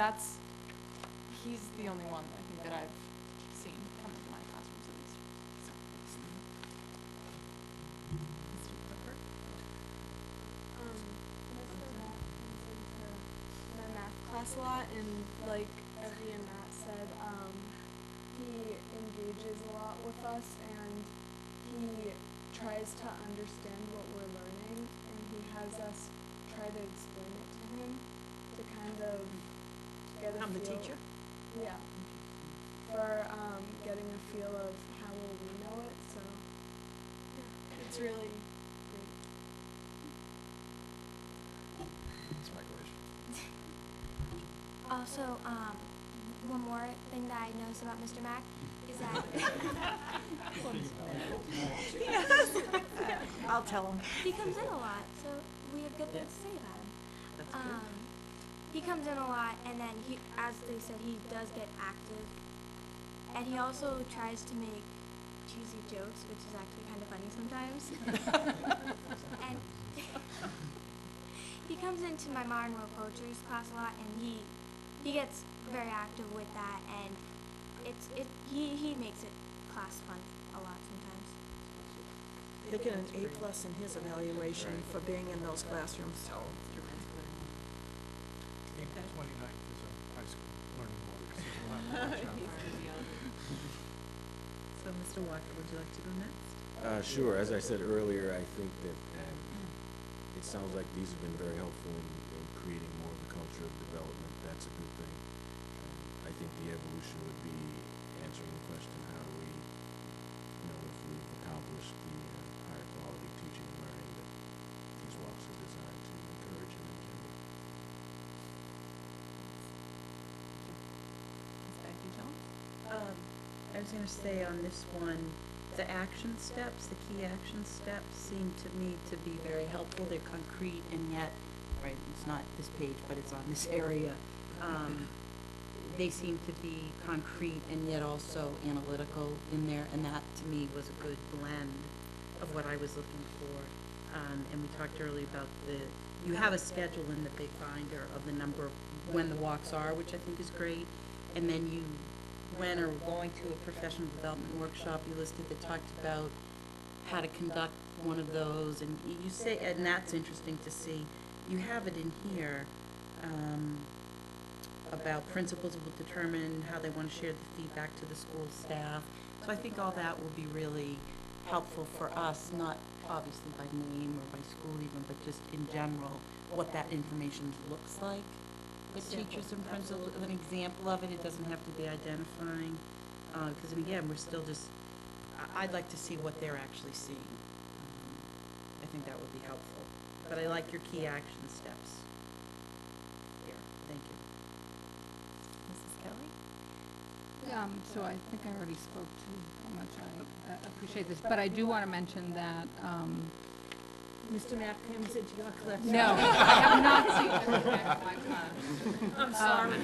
he's the only one I think that I've seen come into my classrooms at least. So. Mr. Clifford? Mr. Matt comes into my math class a lot, and Evie and Matt said, he engages a lot with us, and he tries to understand what we're learning, and he has us try to explain it to him to kind of get a I'm the feel. teacher? Yeah. For getting a feel of how well we know it, so yeah, it's really great. That's my question. Also, one more thing that I noticed about Mr. Mack is that I'll tell him. he comes in a lot, so we have good things to say about him. That's good. He comes in a lot, and then as they said, he does get active, and he also tries to make cheesy jokes, which is actually kind of funny sometimes. And he comes into my modern world poetry's class a lot, and he gets very active with that, and he makes it class fun a lot sometimes. He'll get an A+ in his evaluation for being in those classrooms. Mr. Rensselaer. April 29th is a high school learning walk, so we'll have to watch out. He's gonna be on it. So, Mr. Walker, would you like to go next? Sure. As I said earlier, I think that it sounds like these have been very helpful in creating more of a culture of development. That's a good thing. I think the evolution would be answering the question, how do we, if we've accomplished the higher quality teaching and learning that these walks are designed to encourage and engender. Ms. Bagley-Jones? I was going to say on this one, the action steps, the key action steps seem to me to be very helpful. They're concrete and yet, right, it's not this page, but it's on this area. They seem to be concrete and yet also analytical in there, and that to me was a good blend of what I was looking for. And we talked earlier about you have a schedule in the big binder of the number of when the walks are, which I think is great, and then you went or were going to a professional development workshop you listed that talked about how to conduct one of those, and you say, and that's interesting to see, you have it in here, about principals will determine how they want to share the feedback to the school staff. So I think all that will be really helpful for us, not obviously by name or by school even, but just in general, what that information looks like with teachers and principals. An example of it, it doesn't have to be identifying, because again, we're still just, I'd like to see what they're actually seeing. I think that would be helpful. But I like your key action steps here. Thank you. Mrs. Kelly? So I think I already spoke to how much I appreciate this, but I do want to mention that, Mr. Mack comes into your class. no, I have not seen Mr. Mack in my class. I'm sorry.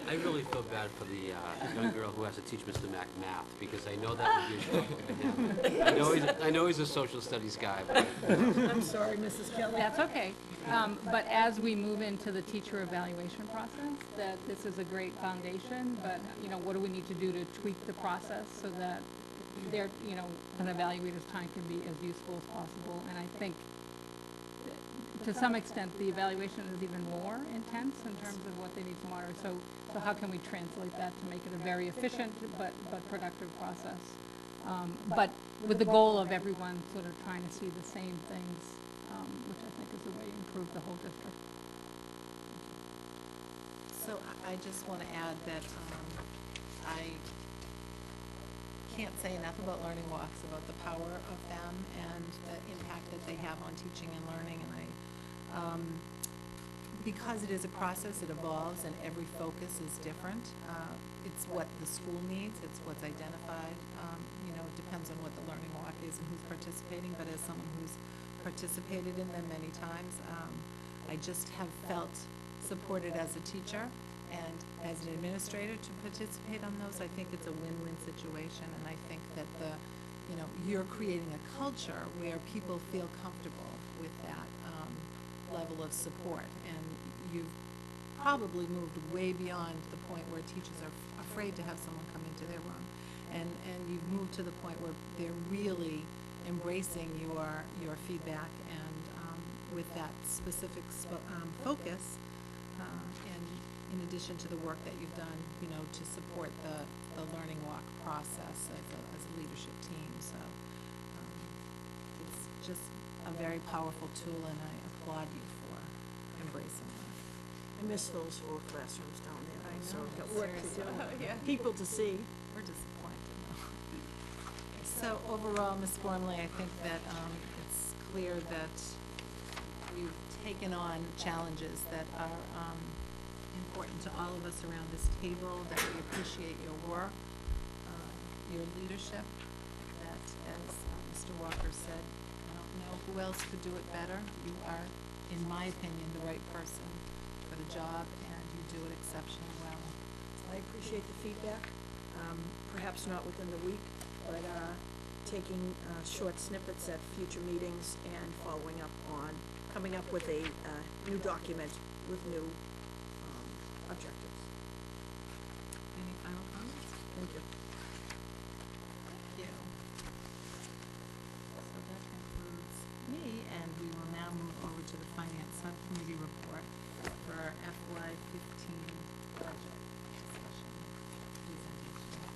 I really feel bad for the young girl who has to teach Mr. Mack math, because I know that would be a struggle for him. I know he's a social studies guy, but I'm sorry, Mrs. Kelly. That's okay. But as we move into the teacher evaluation process, that this is a great foundation, but, you know, what do we need to do to tweak the process so that their, you know, an evaluator's time can be as useful as possible? And I think, to some extent, the evaluation is even more intense in terms of what they need to monitor. So how can we translate that to make it a very efficient but productive process? But with the goal of everyone sort of trying to see the same things, which I think is the way to improve the whole district. So I just want to add that I can't say enough about learning walks, about the power of them and the impact that they have on teaching and learning. And because it is a process, it evolves, and every focus is different. It's what the school needs, it's what's identified. You know, it depends on what the learning walk is and who's participating, but as someone who's participated in them many times, I just have felt supported as a teacher and as an administrator to participate on those. I think it's a win-win situation, and I think that you're creating a culture where people feel comfortable with that level of support, and you've probably moved way beyond the point where teachers are afraid to have someone come into their room, and you've moved to the point where they're really embracing your feedback, and with that specific focus, and in addition to the work that you've done, you know, to support the learning walk process as a leadership team. So it's just a very powerful tool, and I applaud you for embracing that. I miss those 4 classrooms down there. I So know, we've got work to do. seriously. Yeah. People to see. We're disappointed, though. So overall, Ms. Gormley, I think that it's clear that you've taken on challenges that are important to all of us around this table, that we appreciate your work, your leadership, that, as Mr. Walker said, I don't know who else could do it better. You are, in my opinion, the right person for the job, and you do it exceptionally well. I appreciate the feedback, perhaps not within the week, but taking short snippets at future meetings and following up on, coming up with a new document with new objectives. Any final comments? Thank you. Thank you. So that concludes me, and we will now move over to the Finance Subcommittee report for our FY15 budget discussion presentation.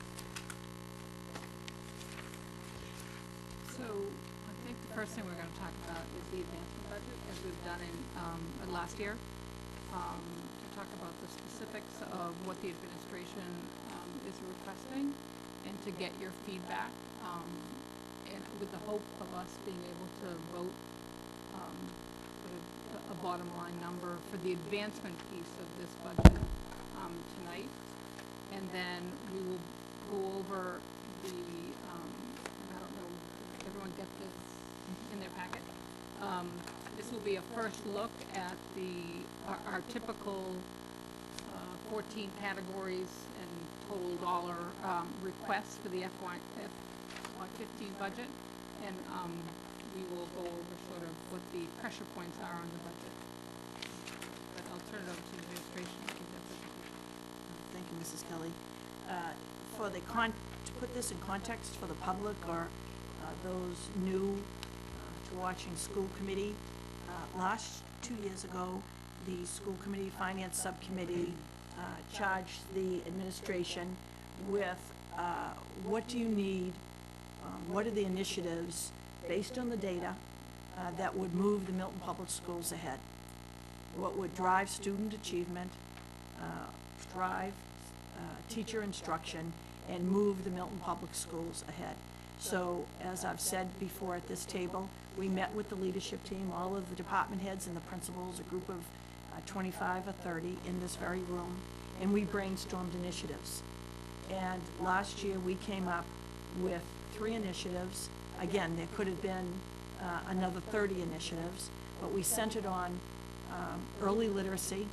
So I think the first thing we're going to talk about is the advancement budget, as we've done in last year. To talk about the specifics of what the administration is requesting, and to get your feedback, and with the hope of us being able to vote with a bottom line number for the advancement piece of this budget tonight. And then we will go over the, I don't know, did everyone get this in their packet? This will be a first look at our typical 14 categories and total dollar requests for the FY15 budget, and we will go over sort of what the pressure points are on the budget. But I'll turn it over to the administration. I think that's it. Thank you, Mrs. Kelly. To put this in context for the public or those new to watching school committee, 2 years ago, the school committee finance subcommittee charged the administration with what do you need, what are the initiatives based on the data that would move the Milton Public Schools ahead? What would drive student achievement, drive teacher instruction, and move the Milton Public Schools ahead? So, as I've said before at this table, we met with the leadership team, all of the department heads and the principals, a group of 25 or 30 in this very room, and we brainstormed initiatives. And last year, we came up with 3 initiatives. Again, there could have been another 30 initiatives, but we centered on early literacy,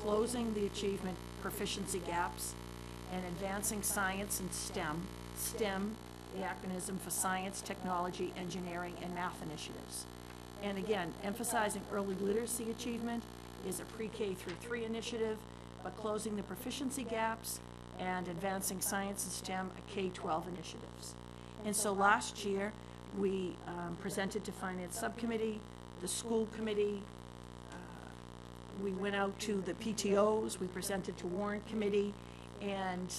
closing the achievement proficiency gaps, and advancing science and STEM. STEM, the acronym for science, technology, engineering, and math initiatives. And again, emphasizing early literacy achievement is a pre-K through 3 initiative, but closing the proficiency gaps and advancing science and STEM are K-12 initiatives. And so last year, we presented to Finance Subcommittee, the school committee, we went out to the PTOs, we presented to Warrant Committee, and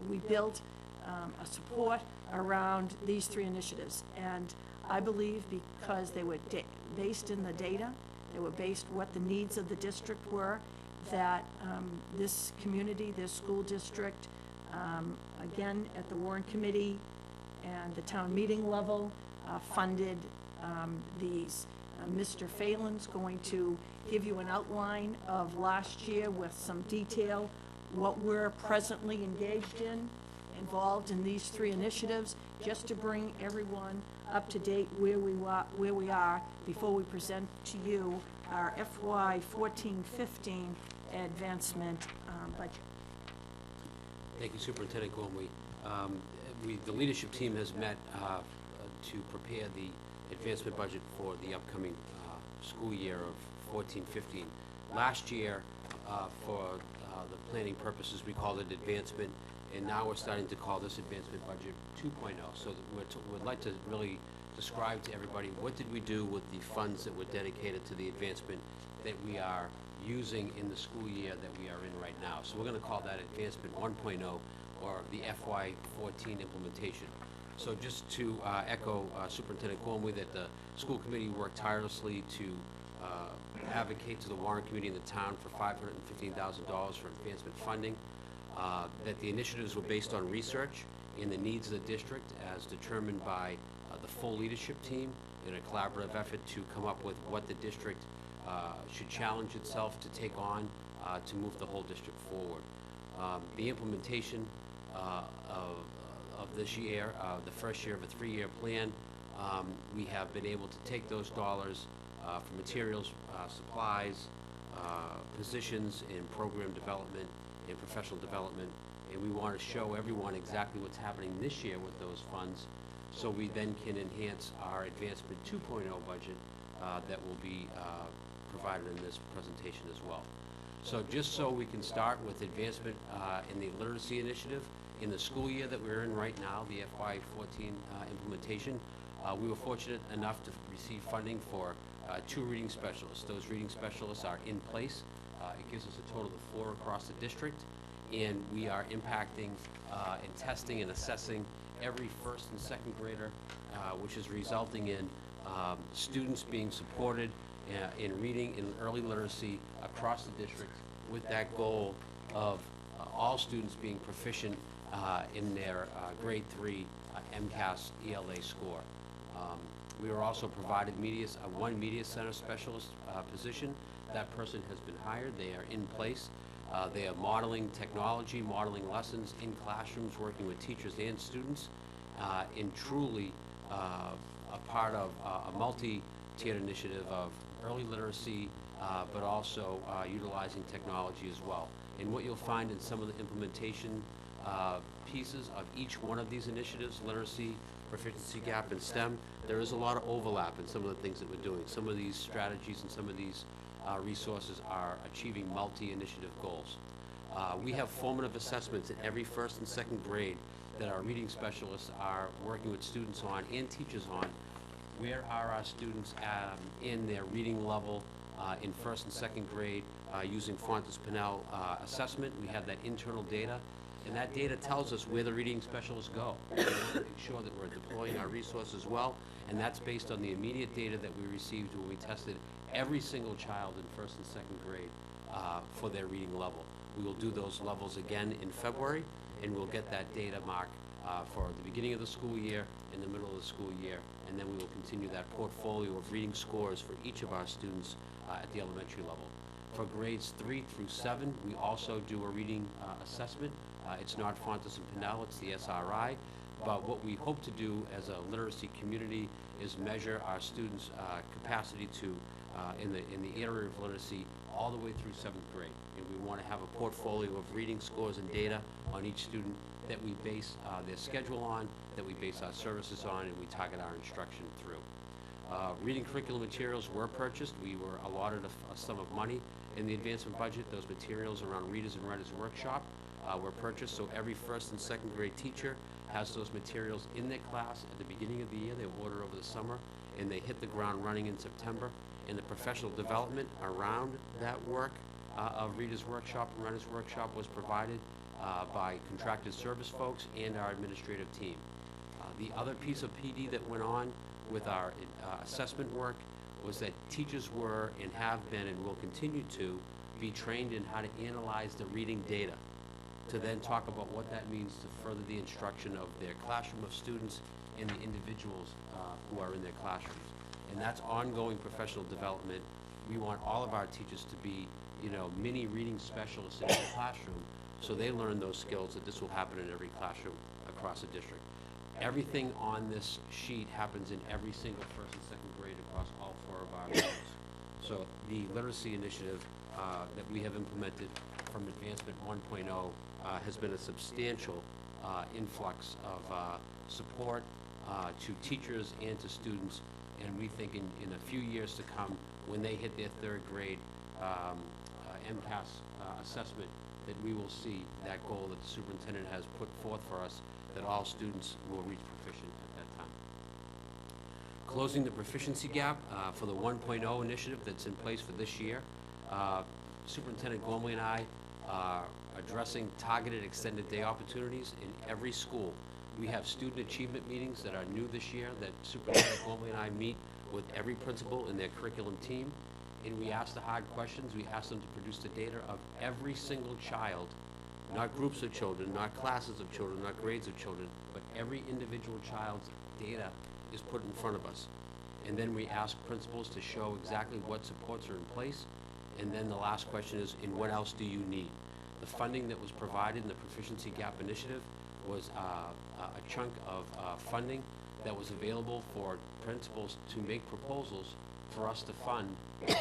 we built a support around these 3 initiatives. And I believe because they were based in the data, they were based what the needs of the district were, that this community, this school district, again, at the Warrant Committee and the town meeting level, funded these. Mr. Phelan's going to give you an outline of last year with some detail, what we're presently engaged in, involved in these 3 initiatives, just to bring everyone up to date where we are before we present to you our FY 14-15 advancement budget. Thank you, Superintendent Gormley. The leadership team has met to prepare the advancement budget for the upcoming school year of 14-15. Last year, for the planning purposes, we called it advancement, and now we're starting to call this advancement budget 2.0. So that we'd like to really describe to everybody what did we do with the funds that were dedicated to the advancement that we are using in the school year that we are in right now. So we're going to call that advancement 1.0, or the FY14 implementation. So just to echo Superintendent Gormley, that the school committee worked tirelessly to advocate to the Warrant Committee in the town for $515,000 for advancement funding, that the initiatives were based on research and the needs of the district as determined by the full leadership team in a collaborative effort to come up with what the district should challenge itself to take on to move the whole district forward. The implementation of this year, the first year of a 3-year plan, we have been able to take those dollars for materials, supplies, positions in program development and professional development, and we want to show everyone exactly what's happening this year with those funds, so we then can enhance our advancement 2.0 budget that will be provided in this presentation as well. So just so we can start with advancement in the literacy initiative in the school year that we're in right now, the FY14 implementation, we were fortunate enough to receive funding for 2 reading specialists. Those reading specialists are in place. It gives us a total of 4 across the district, and we are impacting and testing and assessing every first and second grader, which is resulting in students being supported in reading and early literacy across the district, with that goal of all students being proficient in their grade 3 MCAS ELA score. We were also provided one media center specialist position. That person has been hired. They are in place. They are modeling technology, modeling lessons in classrooms, working with teachers and students, and truly a part of a multi-tiered initiative of early literacy, but also utilizing technology as well. And what you'll find in some of the implementation pieces of each one of these initiatives, literacy, proficiency gap, and STEM, there is a lot of overlap in some of the things that we're doing. Some of these strategies and some of these resources are achieving multi-initiative goals. We have formative assessments in every first and second grade that our reading specialists are working with students on and teachers on. Where are our students in their reading level in first and second grade using Fontes Pinnell assessment? We have that internal data, And that data tells us where the reading specialists go. We want to make sure that we're deploying our resources well, and that's based on the immediate data that we received when we tested every single child in first and second grade for their reading level. We will do those levels again in February, and we'll get that data mark for the beginning of the school year, in the middle of the school year, and then we will continue that portfolio of reading scores for each of our students at the elementary level. For grades 3 through 7, we also do a reading assessment. It's not Fontes and Pinnell, it's the SRI. But what we hope to do as a literacy community is measure our students' capacity to, in the area of literacy, all the way through 7th grade. And we want to have a portfolio of reading scores and data on each student that we base their schedule on, that we base our services on, and we target our instruction through. Reading curriculum materials were purchased. We were allotted a sum of money in the advancement budget. Those materials around Readers and Writers Workshop were purchased, so every first and second grade teacher has those materials in their class at the beginning of the year. They order over the summer, and they hit the ground running in September. And the professional development around that work of Readers Workshop and Writers Workshop was provided by contracted service folks and our administrative team. The other piece of PD that went on with our assessment work was that teachers were and have been and will continue to be trained in how to analyze the reading data, to then talk about what that means to further the instruction of their classroom of students and the individuals who are in their classrooms. And that's ongoing professional development. We want all of our teachers to be, mini reading specialists in their classroom, so they learn those skills, that this will happen in every classroom across the district. Everything on this sheet happens in every single first and second grade across all 4 of our levels. So the literacy initiative that we have implemented from Advancement 1.0 has been a substantial influx of support to teachers and to students, and we think in a few years to come, when they hit their 3rd grade MCAS assessment, that we will see that goal that the superintendent has put forth for us, that all students will reach proficient at that time. Closing the proficiency gap for the 1.0 initiative that's in place for this year. Superintendent Gormley and I are addressing targeted extended day opportunities in every school. We have student achievement meetings that are new this year that Superintendent Gormley and I meet with every principal and their curriculum team, and we ask the hard questions. We ask them to produce the data of every single child, not groups of children, not classes of children, not grades of children, but every individual child's data is put in front of us. And then we ask principals to show exactly what supports are in place. And then the last question is, and what else do you need? The funding that was provided in the Proficiency Gap Initiative was a chunk of funding that was available for principals to make proposals for us to fund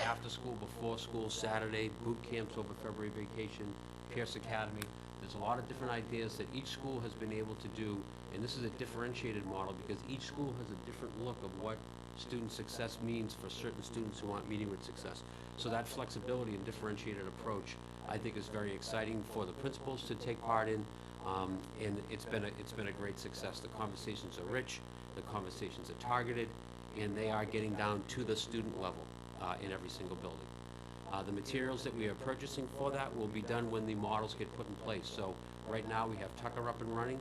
after school, before school, Saturday, boot camps over February vacation, Pierce Academy. There's a lot of different ideas that each school has been able to do, and this is a differentiated model because each school has a different look of what student success means for certain students who aren't meeting with success. So that flexibility and differentiated approach, I think, is very exciting for the principals to take part in, and it's been a great success. The conversations are rich, the conversations are targeted, and they are getting down to the student level in every single building. The materials that we are purchasing for that will be done when the models get put in place. So right now we have Tucker up and running.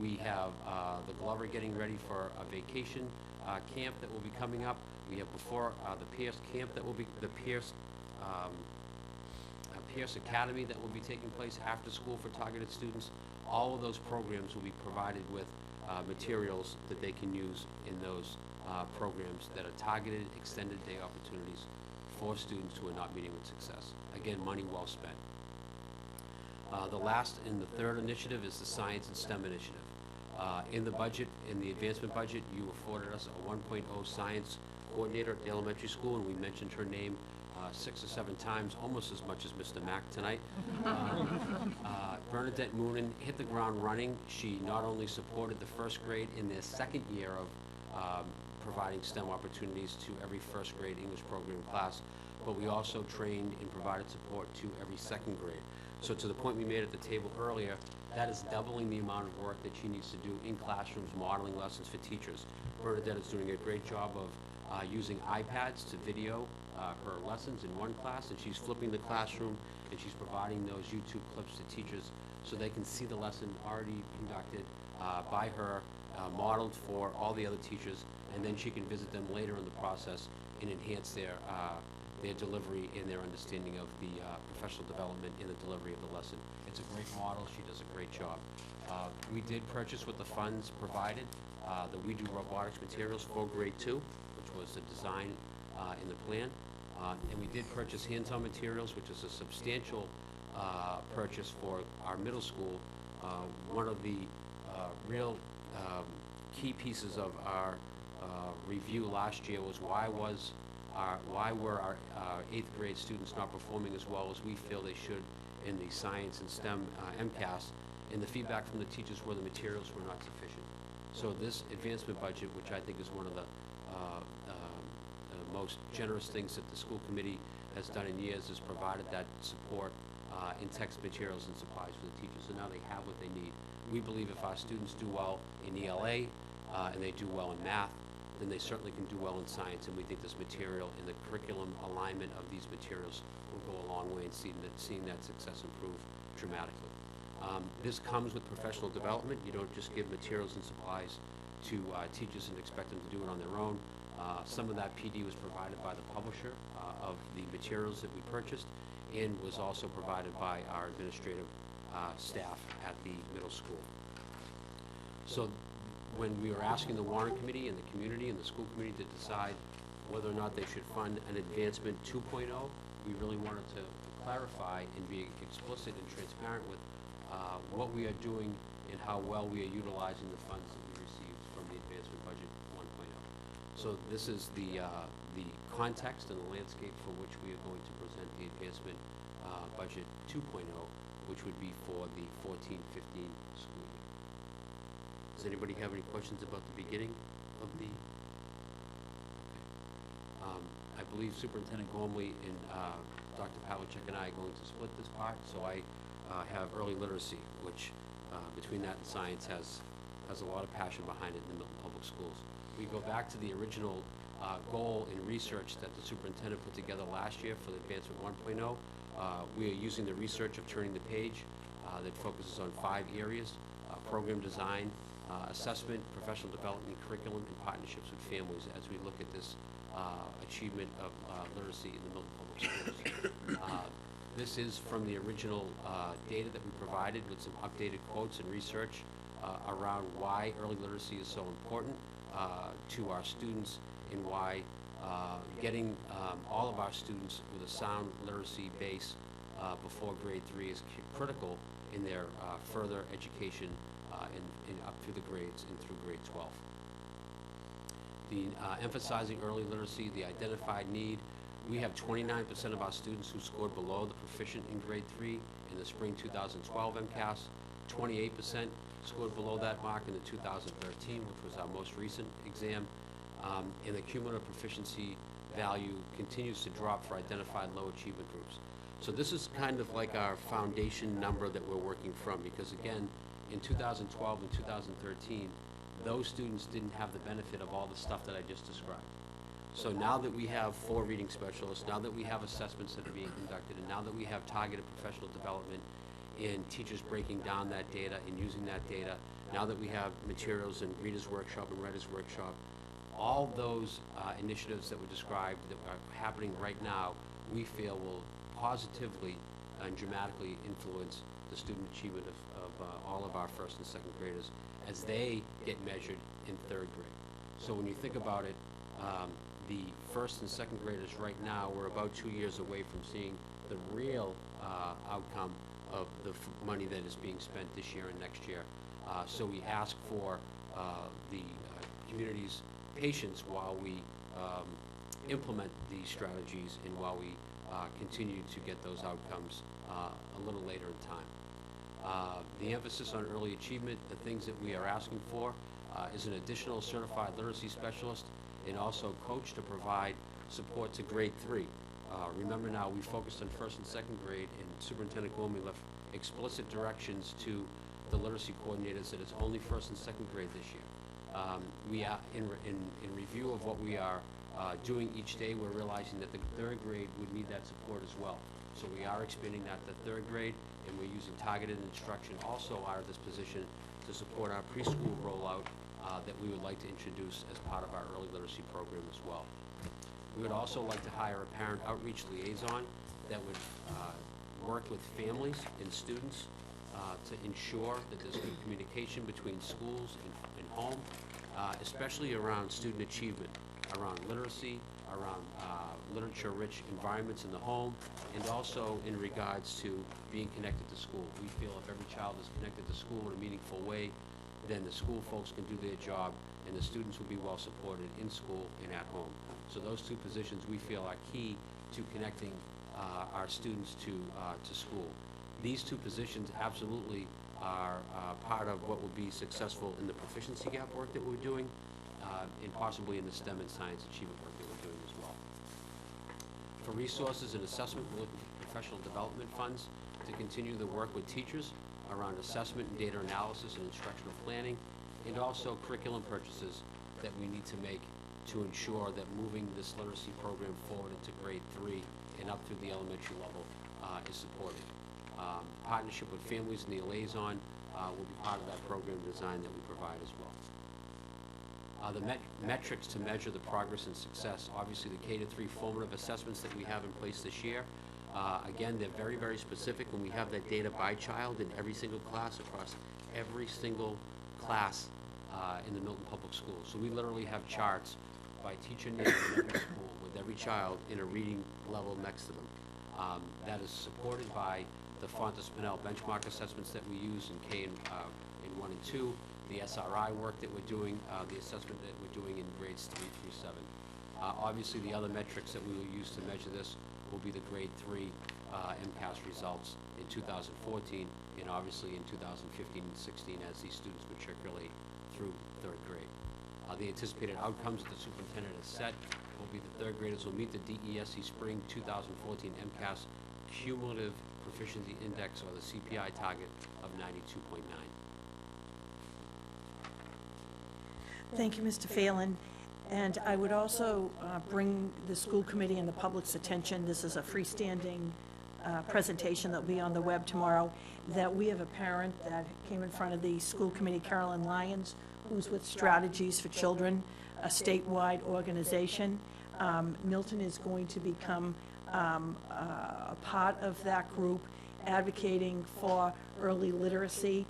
We have the Glover getting ready for a vacation camp that will be coming up. We have before the Pierce camp that will be, the Pierce Academy that will be taking place after school for targeted students. All of those programs will be provided with materials that they can use in those programs that are targeted extended day opportunities for students who are not meeting with success. Again, money well spent. The last and the third initiative is the Science and STEM initiative. In the budget, in the advancement budget, you afforded us a 1.0 science coordinator at the elementary school, and we mentioned her name 6 or 7 times, almost as much as Mr. Mack tonight. Bernadette Moonen hit the ground running. She not only supported the first grade in their second year of providing STEM opportunities to every first grade English program class, but we also trained and provided support to every second grade. So to the point we made at the table earlier, that is doubling the amount of work that she needs to do in classrooms, modeling lessons for teachers. Bernadette is doing a great job of using iPads to video her lessons in one class, and she's flipping the classroom and she's providing those YouTube clips to teachers so they can see the lesson already conducted by her, modeled for all the other teachers, and then she can visit them later in the process and enhance their delivery and their understanding of the professional development in the delivery of the lesson. It's a great model. She does a great job. We did purchase with the funds provided the We Do Robotics materials for grade 2, which was the design in the plan. And we did purchase hands-on materials, which is a substantial purchase for our middle school. One of the real key pieces of our review last year was why were our 8th grade students not performing as well as we feel they should in the science and STEM MCAS, and the feedback from the teachers were the materials were not sufficient. So this advancement budget, which I think is one of the most generous things that the school committee has done in years, has provided that support in text materials and supplies for the teachers, so now they have what they need. We believe if our students do well in ELA and they do well in math, then they certainly can do well in science, and we think this material and the curriculum alignment of these materials will go a long way in seeing that success improve dramatically. This comes with professional development. You don't just give materials and supplies to teachers and expect them to do it on their own. Some of that PD was provided by the publisher of the materials that we purchased, and was also provided by our administrative staff at the middle school. So when we were asking the warrant committee and the community and the school committee to decide whether or not they should fund an advancement 2.0, we really wanted to clarify and be explicit and transparent with what we are doing and how well we are utilizing the funds that we received from the advancement budget 1.0. So this is the context and the landscape for which we are going to present the advancement budget 2.0, which would be for the 14-15 school year. Does anybody have any questions about the beginning of the? Okay. I believe Superintendent Gormley and Dr. Pavlicek and I are going to split this part, so I have early literacy, which between that and science has a lot of passion behind it in the Milton Public Schools. We go back to the original goal in research that the superintendent put together last year for the Advancement 1.0. We are using the research of Turning the Page that focuses on 5 areas: program design, assessment, professional development, curriculum, and partnerships with families as we look at this achievement of literacy in the Milton Public Schools. This is from the original data that we provided with some updated quotes and research around why early literacy is so important to our students, and why getting all of our students with a sound literacy base before grade 3 is critical in their further education and up through the grades and through grade 12. The emphasizing early literacy, the identified need. We have 29% of our students who scored below the proficient in grade 3 in the spring 2012 MCAS. 28% scored below that mark in the 2013, which was our most recent exam. And the cumulative proficiency value continues to drop for identified low achievement groups. So this is kind of like our foundation number that we're working from, because again, in 2012 and 2013, those students didn't have the benefit of all the stuff that I just described. So now that we have 4 reading specialists, now that we have assessments that are being conducted, and now that we have targeted professional development and teachers breaking down that data and using that data, now that we have materials in Reader's Workshop and Writer's Workshop, all those initiatives that were described that are happening right now, we feel will positively and dramatically influence the student achievement of all of our first and second graders as they get measured in 3rd grade. So when you think about it, the first and second graders right now, we're about 2 years away from seeing the real outcome of the money that is being spent this year and next year. So we ask for the community's patience while we implement these strategies and while we continue to get those outcomes a little later in time. The emphasis on early achievement, the things that we are asking for is an additional certified literacy specialist and also coach to provide support to grade 3. Remember now, we focused on 1st and 2nd grade, and Superintendent Gormley left explicit directions to the literacy coordinators that it's only 1st and 2nd grade this year. We are in review of what we are doing each day, we're realizing that the 3rd grade would need that support as well. So we are expanding that to 3rd grade, and we're using targeted instruction also out of this position to support our preschool rollout that we would like to introduce as part of our early literacy program as well. We would also like to hire a parent outreach liaison that would work with families and students to ensure that there's good communication between schools and home, especially around student achievement, around literacy, around literature-rich environments in the home, and also in regards to being connected to school. We feel if every child is connected to school in a meaningful way, then the school folks can do their job, and the students will be well supported in school and at home. So those two positions we feel are key to connecting our students to school. These two positions absolutely are part of what will be successful in the proficiency gap work that we're doing, and possibly in the STEM and science achievement work that we're doing as well. For resources and assessment, we're looking for professional development funds to continue the work with teachers around assessment and data analysis and instructional planning, and also curriculum purchases that we need to make to ensure that moving this literacy program forward into grade 3 and up through the elementary level is supported. Partnership with families and the liaison will be part of that program design that we provide as well. The metrics to measure the progress and success, obviously the K-3 formative assessments that we have in place this year. Again, they're very, very specific, and we have that data by child in every single class across every single class in the Milton Public Schools. So we literally have charts by teacher name in every school with every child in a reading level next to them. That is supported by the Fontes-Pinnell benchmark assessments that we use in K in 1 and 2, the SRI work that we're doing, the assessment that we're doing in grades 3 through 7. Obviously, the other metrics that we will use to measure this will be the grade 3 MCAS results in 2014, and obviously in 2015 and 16 as these students matriculate through 3rd grade. The anticipated outcomes that the superintendent has set will be the 3rd graders will meet the DESE Spring 2014 MCAS Cumulative Proficiency Index, or the CPI target of 92.9. Thank you, Mr. Phelan. And I would also bring the school committee and the public's attention, this is a freestanding presentation that will be on the web tomorrow, that we have a parent that came in front of the school committee, Carolyn Lyons, who's with Strategies for Children, a statewide organization. Milton is going to become a part of that group, advocating for early literacy.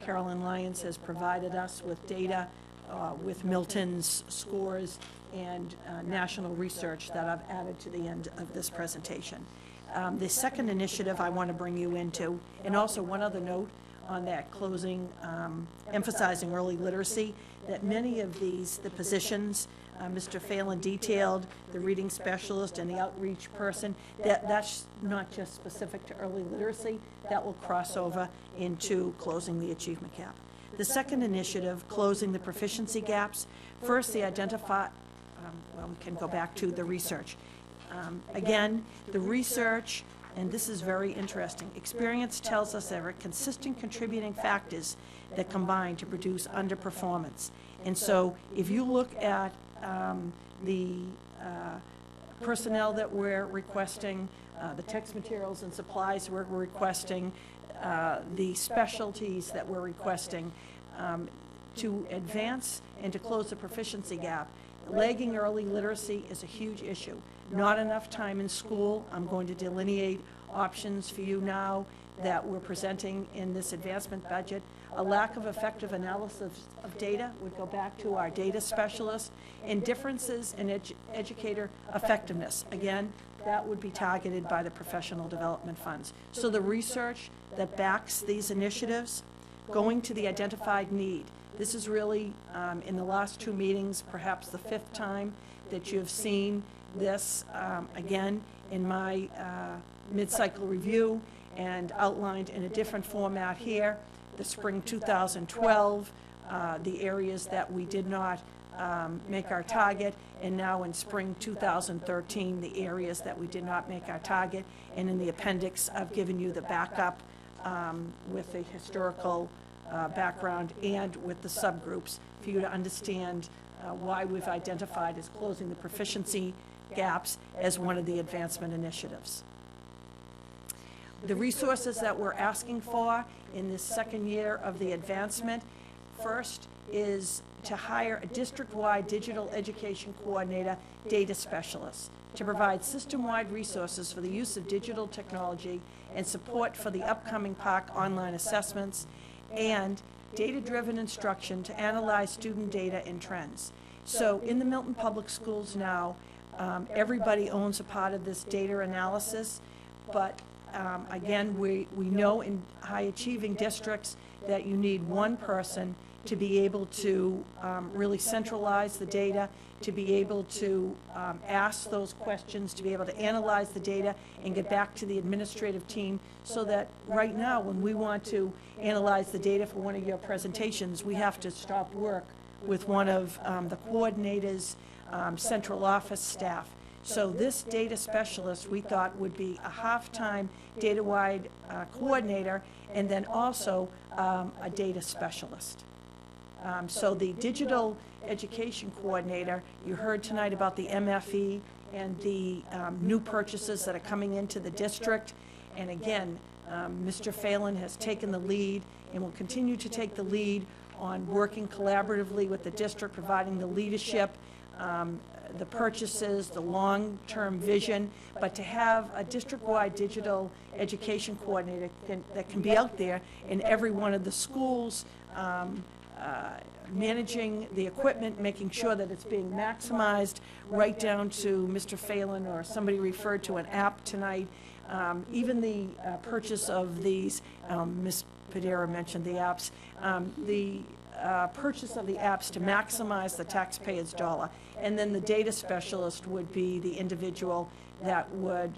Carolyn Lyons has provided us with data with Milton's scores and national research that I've added to the end of this presentation. The second initiative I want to bring you into, and also one other note on that closing, emphasizing early literacy, that many of the positions, Mr. Phelan detailed, the reading specialist and the outreach person, that's not just specific to early literacy, that will cross over into closing the achievement gap. The second initiative, closing the proficiency gaps, first the identify, well, we can go back to the research. Again, the research, and this is very interesting, experience tells us there are consistent contributing factors that combine to produce underperformance. And so if you look at the personnel that we're requesting, the text materials and supplies we're requesting, the specialties that we're requesting to advance and to close the proficiency gap. Lagging early literacy is a huge issue. Not enough time in school. I'm going to delineate options for you now that we're presenting in this advancement budget. A lack of effective analysis of data would go back to our data specialists, and differences in educator effectiveness. Again, that would be targeted by the professional development funds. So the research that backs these initiatives, going to the identified need. This is really, in the last 2 meetings, perhaps the 5th time that you have seen this, again, in my mid-cycle review and outlined in a different format here. The spring 2012, the areas that we did not make our target, and now in spring 2013, the areas that we did not make our target. And in the appendix, I've given you the backup with the historical background and with the subgroups for you to understand why we've identified as closing the proficiency gaps as one of the advancement initiatives. The resources that we're asking for in this second year of the advancement, first is to hire a district-wide digital education coordinator, data specialist, to provide system-wide resources for the use of digital technology and support for the upcoming PARC online assessments, and data-driven instruction to analyze student data and trends. So in the Milton Public Schools now, everybody owns a part of this data analysis, but again, we know in high-achieving districts that you need one person to be able to really centralize the data, to be able to ask those questions, to be able to analyze the data and get back to the administrative team, so that right now, when we want to analyze the data for one of your presentations, we have to stop work with one of the coordinators' central office staff. So this data specialist, we thought, would be a half-time data-wide coordinator, and then also a data specialist. So the digital education coordinator, you heard tonight about the MFE and the new purchases that are coming into the district. And again, Mr. Phelan has taken the lead and will continue to take the lead on working collaboratively with the district, providing the leadership, the purchases, the long-term vision, but to have a district-wide digital education coordinator that can be out there in every one of the schools, managing the equipment, making sure that it's being maximized, right down to Mr. Phelan, or somebody referred to an app tonight. Even the purchase of these, Ms. Padera mentioned the apps, the purchase of the apps to maximize the taxpayer's dollar. And then the data specialist would be the individual that would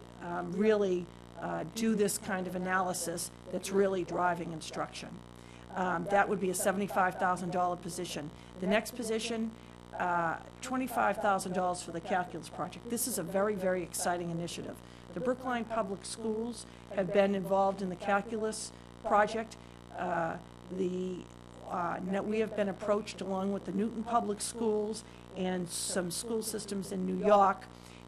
really do this kind of analysis that's really driving instruction. That would be a $75,000 position. The next position, $25,000 for the calculus project. This is a very, very exciting initiative. The Brookline Public Schools have been involved in the calculus project. We have been approached, along with the Newton Public Schools and some school systems in New York,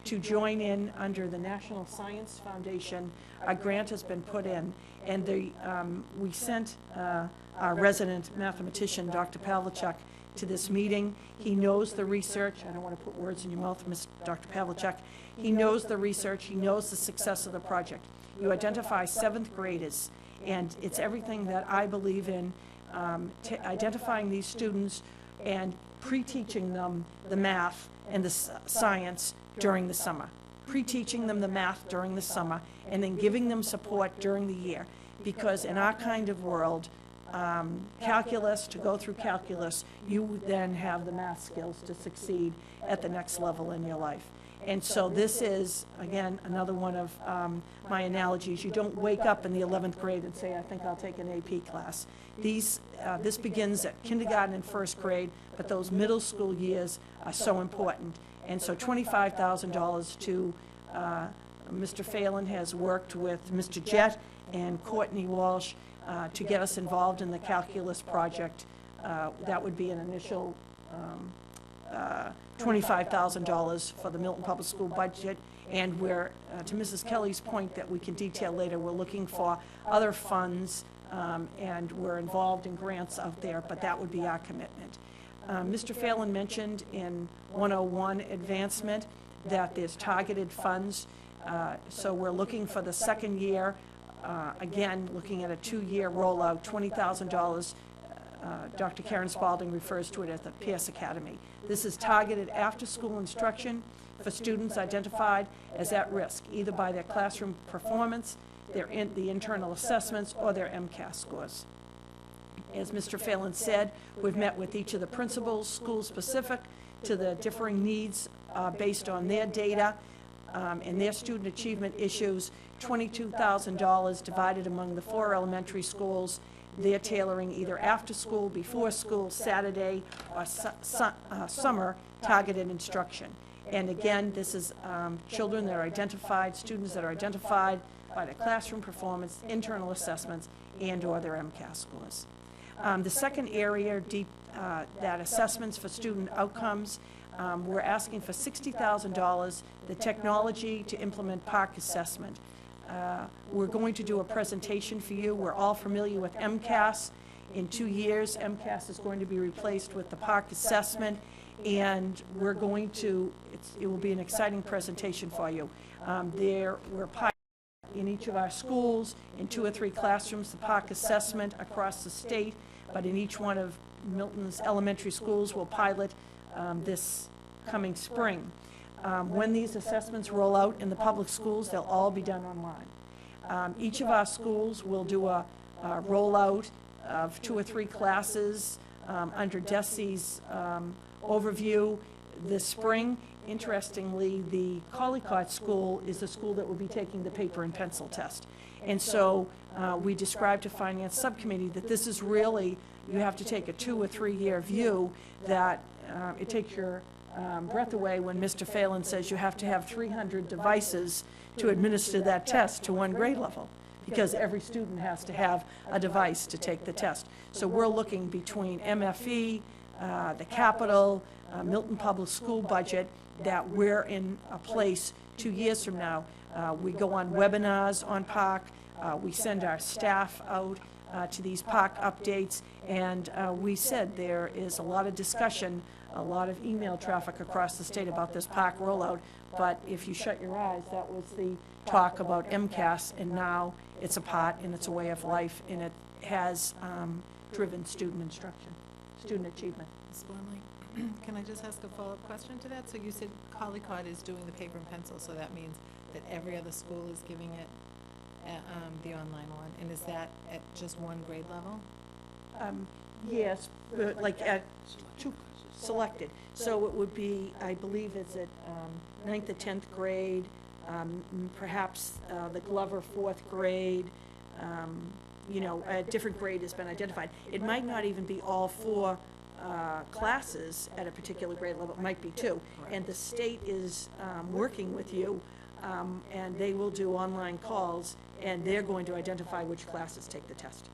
to join in under the National Science Foundation. A grant has been put in, and we sent our resident mathematician, Dr. Pavlicek, to this meeting. He knows the research. I don't want to put words in your mouth, Dr. Pavlicek. He knows the research. He knows the success of the project. You identify 7th graders, and it's everything that I believe in, identifying these students and pre-teaching them the math and the science during the summer. Pre-teaching them the math during the summer, and then giving them support during the year. Because in our kind of world, calculus, to go through calculus, you then have the math skills to succeed at the next level in your life. And so this is, again, another one of my analogies. You don't wake up in the 11th grade and say, I think I'll take an AP class. This begins at kindergarten and 1st grade, but those middle school years are so important. And so $25,000 to Mr. Phelan has worked with Mr. Jett and Courtney Walsh to get us involved in the calculus project. That would be an initial $25,000 for the Milton Public School budget. And we're, to Mrs. Kelly's point that we can detail later, we're looking for other funds, and we're involved in grants out there, but that would be our commitment. Mr. Phelan mentioned in 101 advancement that there's targeted funds. So we're looking for the second year, again, looking at a 2-year rollout, $20,000. Dr. Karen Spalding refers to it as the Pierce Academy. This is targeted after-school instruction for students identified as at risk, either by their classroom performance, the internal assessments, or their MCAS scores. As Mr. Phelan said, we've met with each of the principals, school-specific, to the differing needs based on their data and their student achievement issues. $22,000 divided among the 4 elementary schools. They're tailoring either after school, before school, Saturday, or summer targeted instruction. And again, this is children that are identified, students that are identified by their classroom performance, internal assessments, and/or their MCAS scores. The second area, that assessments for student outcomes, we're asking for $60,000, the technology to implement PARC assessment. we're going to do a presentation for you. We're all familiar with MCAS. In 2 years, MCAS is going to be replaced with the park assessment, and we're going to, it will be an exciting presentation for you. We're piloting in each of our schools, in 2 or 3 classrooms, the park assessment across the state, but in each one of Milton's elementary schools, we'll pilot this coming spring. When these assessments roll out in the public schools, they'll all be done online. Each of our schools will do a rollout of 2 or 3 classes under DESI's overview this spring. Interestingly, the Collycott School is the school that will be taking the paper and pencil test. And so we described to Finance Subcommittee that this is really, you have to take a 2 or 3 year view, that it takes your breath away when Mr. Phelan says you have to have 300 devices to administer that test to 1 grade level, because every student has to have a device to take the test. So we're looking between MFE, the capital, Milton Public School budget, that we're in a place 2 years from now. We go on webinars on park, we send our staff out to these park updates, and we said there is a lot of discussion, a lot of email traffic across the state about this park rollout, but if you shut your eyes, that was the talk about MCAS, and now it's a part and it's a way of life, and it has driven student instruction, student achievement. Ms. Blumley, can I just ask a follow-up question to that? So you said Collycott is doing the paper and pencil, so that means that every other school is giving it the online one, and is that at just 1 grade level? Yes, but like at 2 selected. So it would be, I believe it's at 9th or 10th grade, perhaps the Glover 4th grade, you know, a different grade has been identified. It might not even be all 4 classes at a particular grade level, it might be 2. And the state is working with you, and they will do online calls, and they're going to identify which classes take the test.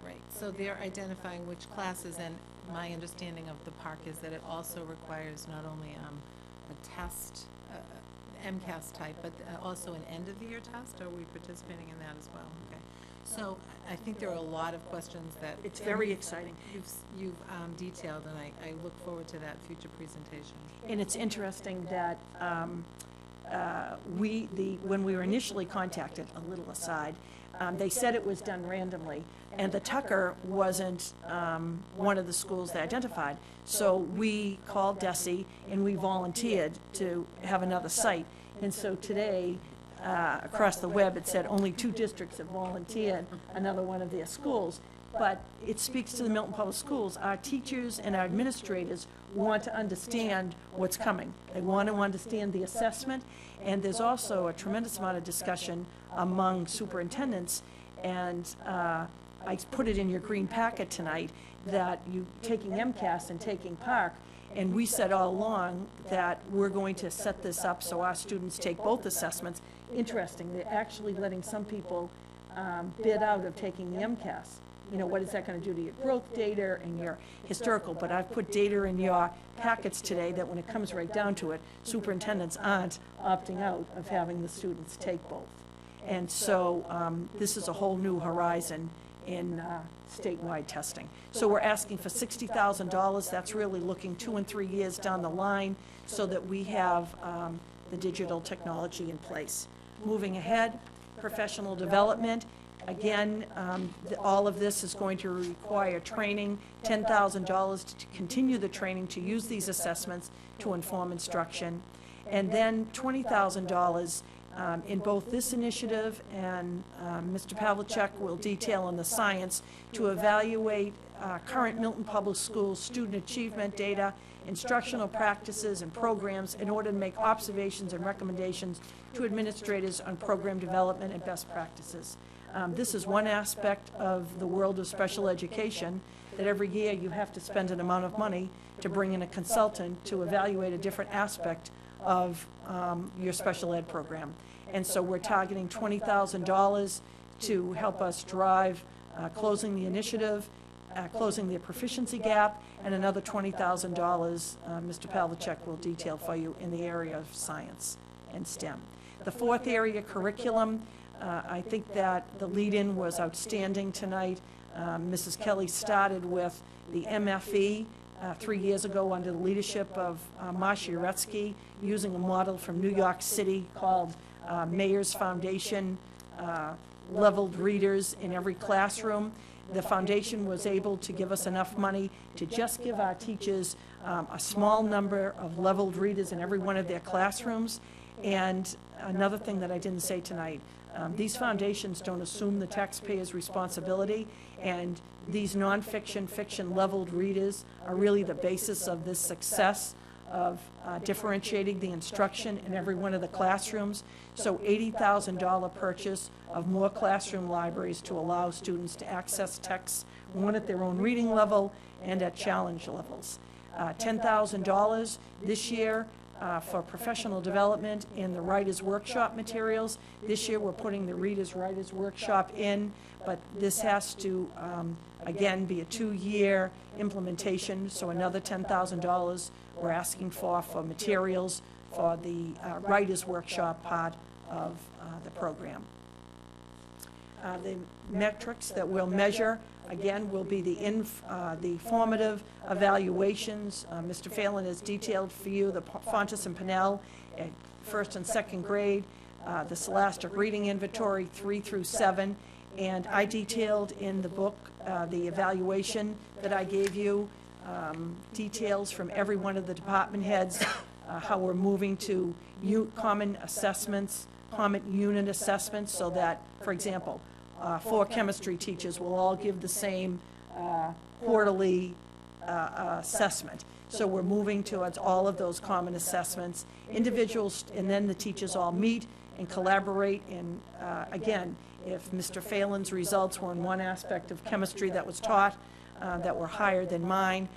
Right, so they're identifying which classes, and my understanding of the park is that it also requires not only a test, MCAS type, but also an end-of-the-year test. Are we participating in that as well? Okay. So I think there are a lot of questions that... It's very exciting. You've detailed, and I look forward to that future presentation. And it's interesting that when we were initially contacted, a little aside, they said it was done randomly, and the Tucker wasn't one of the schools they identified. So we called DESI, and we volunteered to have another site. And so today, across the web, it said only 2 districts have volunteered another one of their schools. But it speaks to the Milton Public Schools. Our teachers and our administrators want to understand what's coming. They want to understand the assessment, and there's also a tremendous amount of discussion among superintendents, and I put it in your green packet tonight, that you taking MCAS and taking Park, and we said all along that we're going to set this up so our students take both assessments. Interesting, they're actually letting some people bid out of taking the MCAS. You know, what is that going to do to your growth data and your historical? But I've put data in your packets today that when it comes right down to it, superintendents aren't opting out of having the students take both. And so this is a whole new horizon in statewide testing. So we're asking for $60,000. That's really looking 2 and 3 years down the line so that we have the digital technology in place. Moving ahead, professional development. Again, all of this is going to require training, $10,000 to continue the training, to use these assessments to inform instruction, and then $20,000 in both this initiative and Mr. Pavlicek will detail in the science to evaluate current Milton Public Schools student achievement data, instructional practices and programs in order to make observations and recommendations to administrators on program development and best practices. This is one aspect of the world of special education, that every year you have to spend an amount of money to bring in a consultant to evaluate a different aspect of your special ed program. And so we're targeting $20,000 to help us drive closing the initiative, closing the proficiency gap, and another $20,000 Mr. Pavlicek will detail for you in the area of science and STEM. The 4th area, curriculum, I think that the lead-in was outstanding tonight. Mrs. Kelly started with the MFE 3 years ago under the leadership of Marcia Uretsky, using a model from New York City called Mayor's Foundation, leveled readers in every classroom. The foundation was able to give us enough money to just give our teachers a small number of leveled readers in every one of their classrooms. And another thing that I didn't say tonight, these foundations don't assume the taxpayer's responsibility, and these nonfiction, fiction leveled readers are really the basis of this success of differentiating the instruction in every one of the classrooms. So $80,000 purchase of more classroom libraries to allow students to access texts, one at their own reading level and at challenge levels. $10,000 this year for professional development in the Writers' Workshop materials. This year we're putting the Readers' Writers' Workshop in, but this has to, again, be a 2-year implementation, so another $10,000 we're asking for materials for the Writers' Workshop part of the program. The metrics that we'll measure, again, will be the formative evaluations. Mr. Phelan has detailed for you the Fontes and Pinnell at 1st and 2nd grade, the Scholastic Reading Inventory 3 through 7, and I detailed in the book the evaluation that I gave you, details from every one of the department heads, how we're moving to common assessments, common unit assessments, so that, for example, 4 chemistry teachers will all give the same quarterly assessment. So we're moving towards all of those common assessments. Individuals, and then the teachers all meet and collaborate. And again, if Mr. Phelan's results were in one aspect of chemistry that was taught that were higher than mine,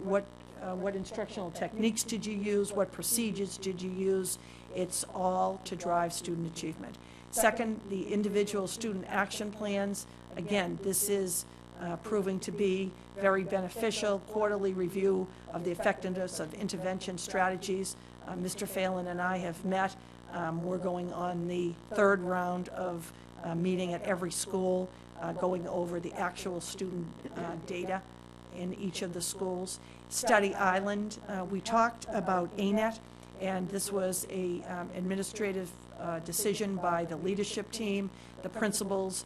what instructional techniques did you use? What procedures did you use? It's all to drive student achievement. Second, the individual student action plans. Again, this is proving to be very beneficial. Quarterly review of the effectiveness of intervention strategies. Mr. Phelan and I have met. We're going on the 3rd round of meeting at every school, going over the actual student data in each of the schools. Study Island, we talked about ANET, and this was a administrative decision by the leadership team, the principals.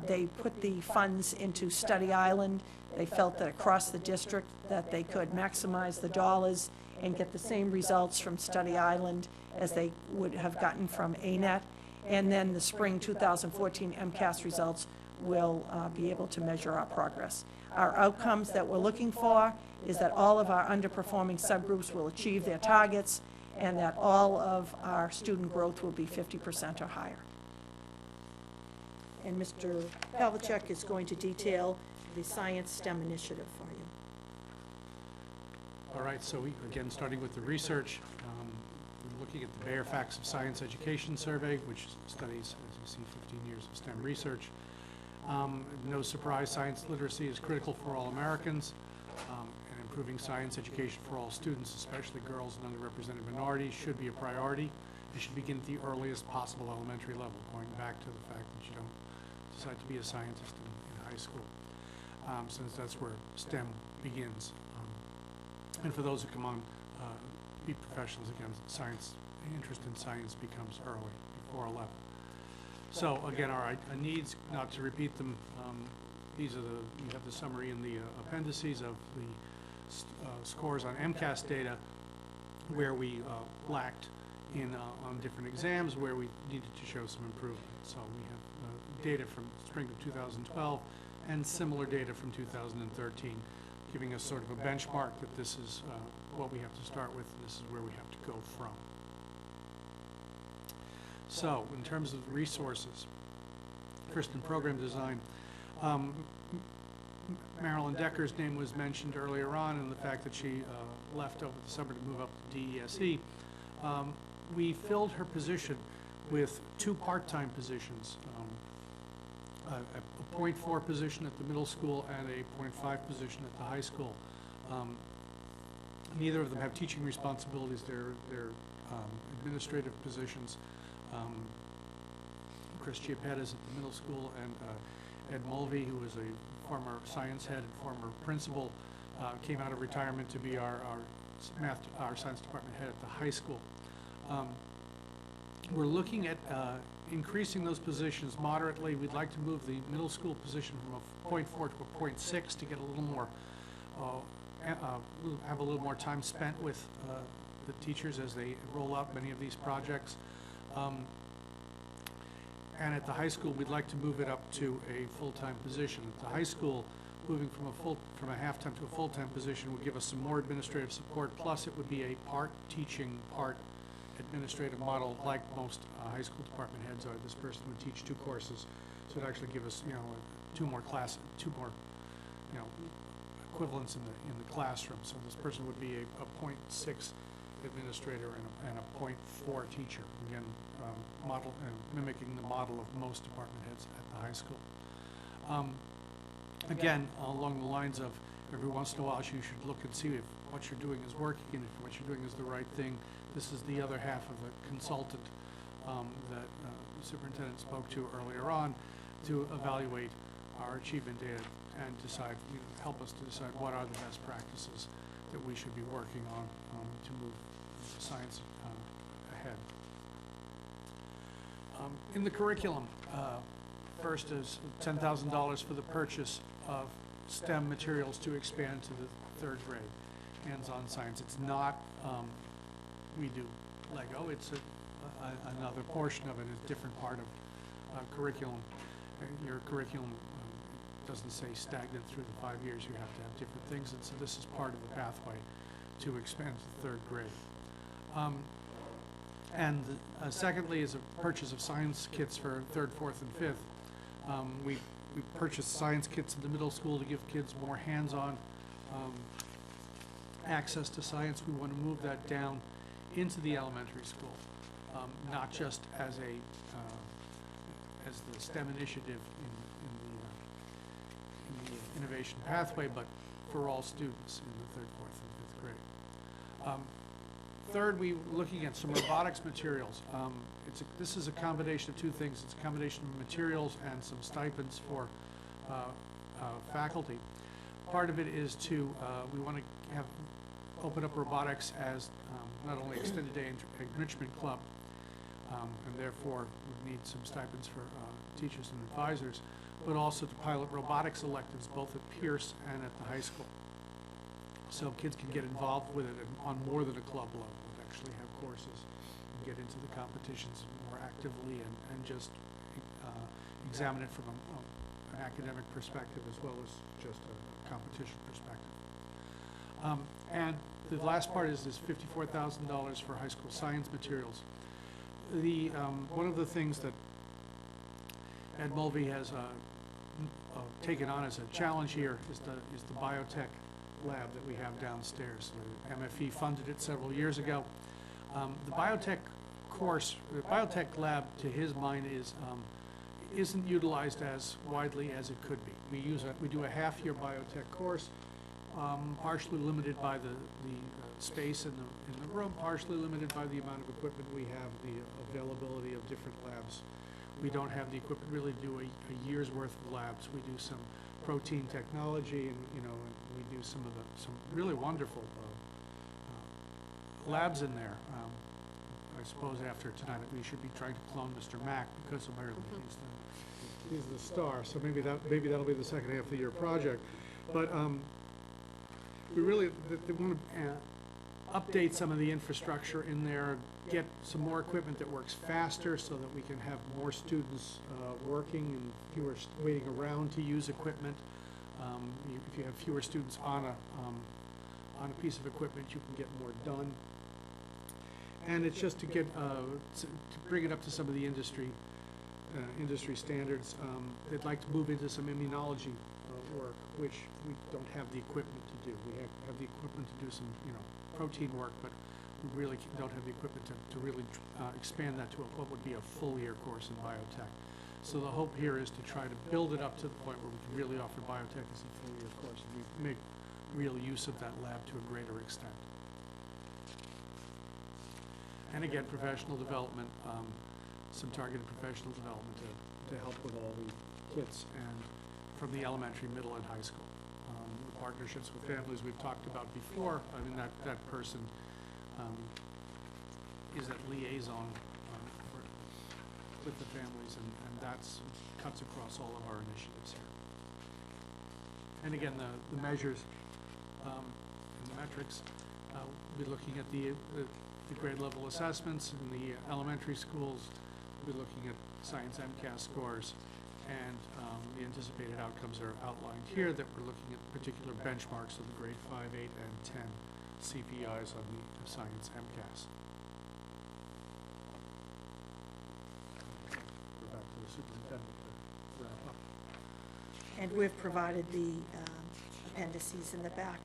They put the funds into Study Island. They felt that across the district that they could maximize the dollars and get the same results from Study Island as they would have gotten from ANET. And then the spring 2014 MCAS results will be able to measure our progress. Our outcomes that we're looking for is that all of our underperforming subgroups will achieve their targets, and that all of our student growth will be 50% or higher. And Mr. Pavlicek is going to detail the Science STEM initiative for you. All right, so again, starting with the research, we're looking at the Bayer Facts of Science Education Survey, which studies, as you see, 15 years of STEM research. No surprise, science literacy is critical for all Americans, and improving science education for all students, especially girls and underrepresented minorities, should be a priority. It should begin at the earliest possible elementary level, going back to the fact that you don't decide to be a scientist in high school, since that's where STEM begins. And for those who come on, be professionals, again, science, interest in science becomes early, before 11. So again, our needs, not to repeat them, these are you have the summary in the appendices of the scores on MCAS data, where we lacked on different exams, where we needed to show some improvement. So we have data from spring of 2012 and similar data from 2013, giving us sort of a benchmark that this is what we have to start with, and this is where we have to go from. So, in terms of resources, first in program design, Marilyn Decker's name was mentioned earlier on, and the fact that she left over the summer to move up to DESE. We filled her position with 2 part-time positions, a .4 position at the middle school and a .5 position at the high school. Neither of them have teaching responsibilities. They're administrative positions. Chris Giapettas at the middle school, and Ed Mulvey, who was a former science head and former principal, came out of retirement to be our science department head at the high school. We're looking at increasing those positions moderately. We'd like to move the middle school position from a 0.4 to a 0.6 to get a little more, have a little more time spent with the teachers as they roll out many of these projects. And at the high school, we'd like to move it up to a full-time position. At the high school, moving from a half-time to a full-time position would give us some more administrative support, plus it would be a part teaching, part administrative model like most high school department heads are. This person would teach 2 courses, so it'd actually give us, 2 more equivalents in the classroom. So this person would be a 0.6 administrator and a 0.4 teacher. Again, mimicking the model of most department heads at the high school. Again, along the lines of every once in a while you should look and see if what you're doing is working and if what you're doing is the right thing. This is the other half of the consultant that the superintendent spoke to earlier on to evaluate our achievement data and decide, help us to decide what are the best practices that we should be working on to move science ahead. In the curriculum, first is $10,000 for the purchase of STEM materials to expand to the 3rd grade, hands-on science. It's not, we do Lego, it's another portion of it, is a different part of curriculum. Your curriculum doesn't say stagnant through the 5 years, you have to have different things, and so this is part of the pathway to expand to the 3rd grade. Secondly is a purchase of science kits for 3rd, 4th, and 5th. We purchased science kits in the middle school to give kids more hands-on access to science. We want to move that down into the elementary school, not just as the STEM initiative in the innovation pathway, but for all students in the 3rd, 4th, and 5th grade. Third, we're looking at some robotics materials. This is a combination of 2 things. It's a combination of materials and some stipends for faculty. Part of it is to, we want to open up robotics as not only extended day enrichment club, and therefore we need some stipends for teachers and advisors, but also to pilot robotics electives both at Pierce and at the high school. So kids can get involved with it on more than a club level, and actually have courses and get into the competitions more actively and just examine it from an academic perspective as well as just a competition perspective. And the last part is this $54,000 for high school science materials. One of the things that Ed Mulvey has taken on as a challenge here is the biotech lab that we have downstairs. The MFE funded it several years ago. The biotech course, the biotech lab, to his mind, isn't utilized as widely as it could be. We do a half-year biotech course, partially limited by the space in the room, partially limited by the amount of equipment we have, the availability of different labs. We don't have the equipment really to do a year's worth of labs. We do some protein technology, and and we do some really wonderful labs in there. I suppose after tonight we should be trying to clone Mr. Mack because apparently he's the star. So maybe that'll be the second half of the year project. But we really want to update some of the infrastructure in there, get some more equipment that works faster so that we can have more students working and fewer waiting around to use equipment. If you have fewer students on a piece of equipment, you can get more done. And it's just to get to bring it up to some of the industry standards. They'd like to move into some immunology work, which we don't have the equipment to do. We have the equipment to do some protein work, but we really don't have the equipment to really expand that to what would be a full year course in biotech. So the hope here is to try to build it up to the point where we can really offer biotech as a full year course, and we make real use of that lab to a greater extent. And again, professional development. some targeted professional development to help with all the kids and from the elementary, middle, and high school. The partnerships with families we've talked about before. I mean, that person is that liaison with the families, and that's cuts across all of our initiatives here. And again, the measures and the metrics, we're looking at the grade level assessments in the elementary schools. We're looking at science MCAS scores, and the anticipated outcomes are outlined here, that we're looking at particular benchmarks of the grade 5, 8, and 10 CPIs on the science MCAS. We're back to the superintendent to wrap up. And we've provided the appendices in the back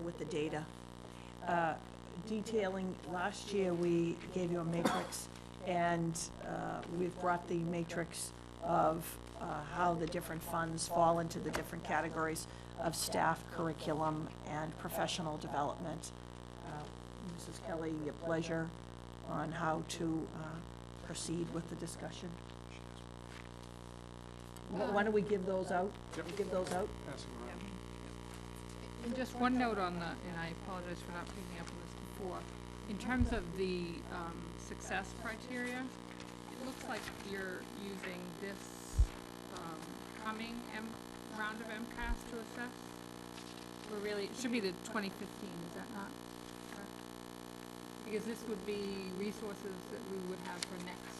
with the data. Detailing, last year we gave you a matrix, and we've brought the matrix of how the different funds fall into the different categories of staff, curriculum, and professional development. Mrs. Kelly, your pleasure on how to proceed with the discussion. Why don't we give those out? Yep. Give those out? Pass them around. And just one note on the, and I apologize for not picking up on this before, in terms of the success criteria, it looks like you're using this coming round of MCAS to assess. We're really, it should be the 2015, is that not correct? Because this would be resources that we would have for next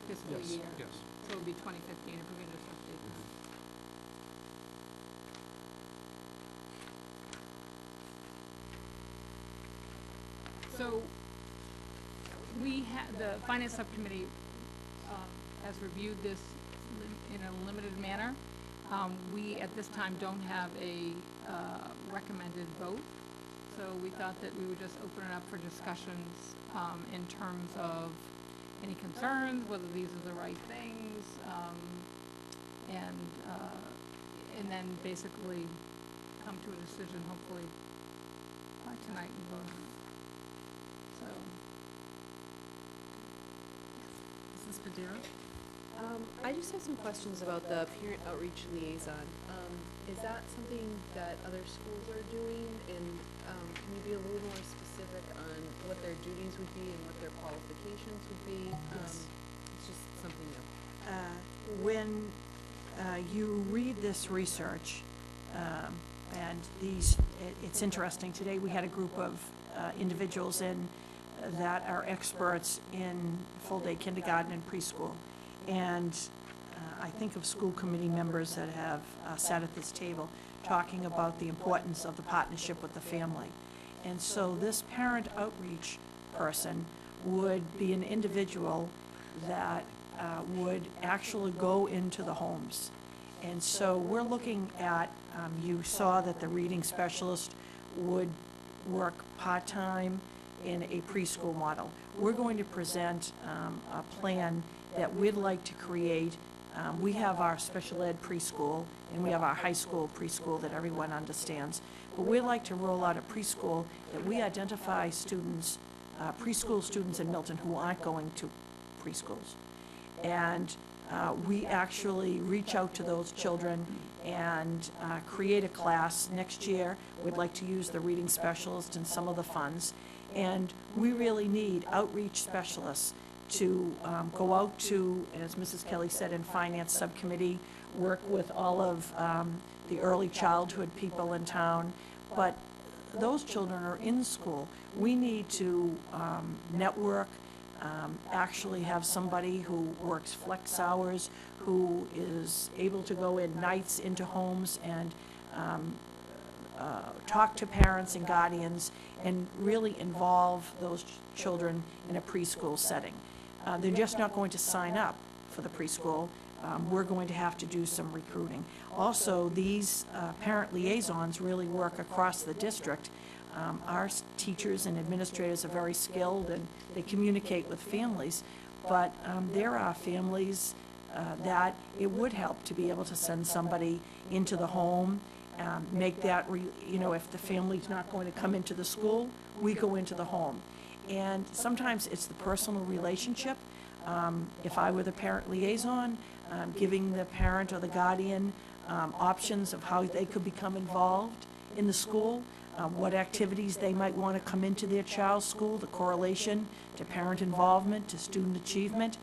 fiscal Yes, year. yes. So it would be 2015 if we could just update that. So we the Finance Subcommittee has reviewed this in a limited manner. We, at this time, don't have a recommended vote, so we thought that we would just open it up for discussions in terms of any concerns, whether these are the right things, and then basically come to a decision, hopefully, by tonight and vote on it. So, Mrs. Padilla? I just have some questions about the parent outreach liaison. Is that something that other schools are doing? And can you be a little more specific on what their duties would be and what their qualifications would be? Yes. It's just something new. When you read this research, and it's interesting. Today we had a group of individuals in that are experts in full-day kindergarten and preschool. And I think of school committee members that have sat at this table talking about the importance of the partnership with the family. And so this parent outreach person would be an individual that would actually go into the homes. And so we're looking at, you saw that the reading specialist would work part-time in a preschool model. We're going to present a plan that we'd like to create. We have our special ed preschool, and we have our high school preschool that everyone understands. But we'd like to roll out a preschool that we identify students, preschool students in Milton who aren't going to preschools. And we actually reach out to those children and create a class. Next year, we'd like to use the reading specialist and some of the funds. And we really need outreach specialists to go out to, as Mrs. Kelly said, in Finance Subcommittee, work with all of the early childhood people in town. But those children are in school. We need to network, actually have somebody who works flex hours, who is able to go in nights into homes and talk to parents and guardians and really involve those children in a preschool setting. They're just not going to sign up for the preschool. We're going to have to do some recruiting. Also, these parent liaisons really work across the district. Our teachers and administrators are very skilled and they communicate with families, but there are families that it would help to be able to send somebody into the home, make that, if the family's not going to come into the school, we go into the home. And sometimes it's the personal relationship. if I were the parent liaison, giving the parent or the guardian options of how they could become involved in the school, what activities they might want to come into their child's school, the correlation to parent involvement, to student achievement,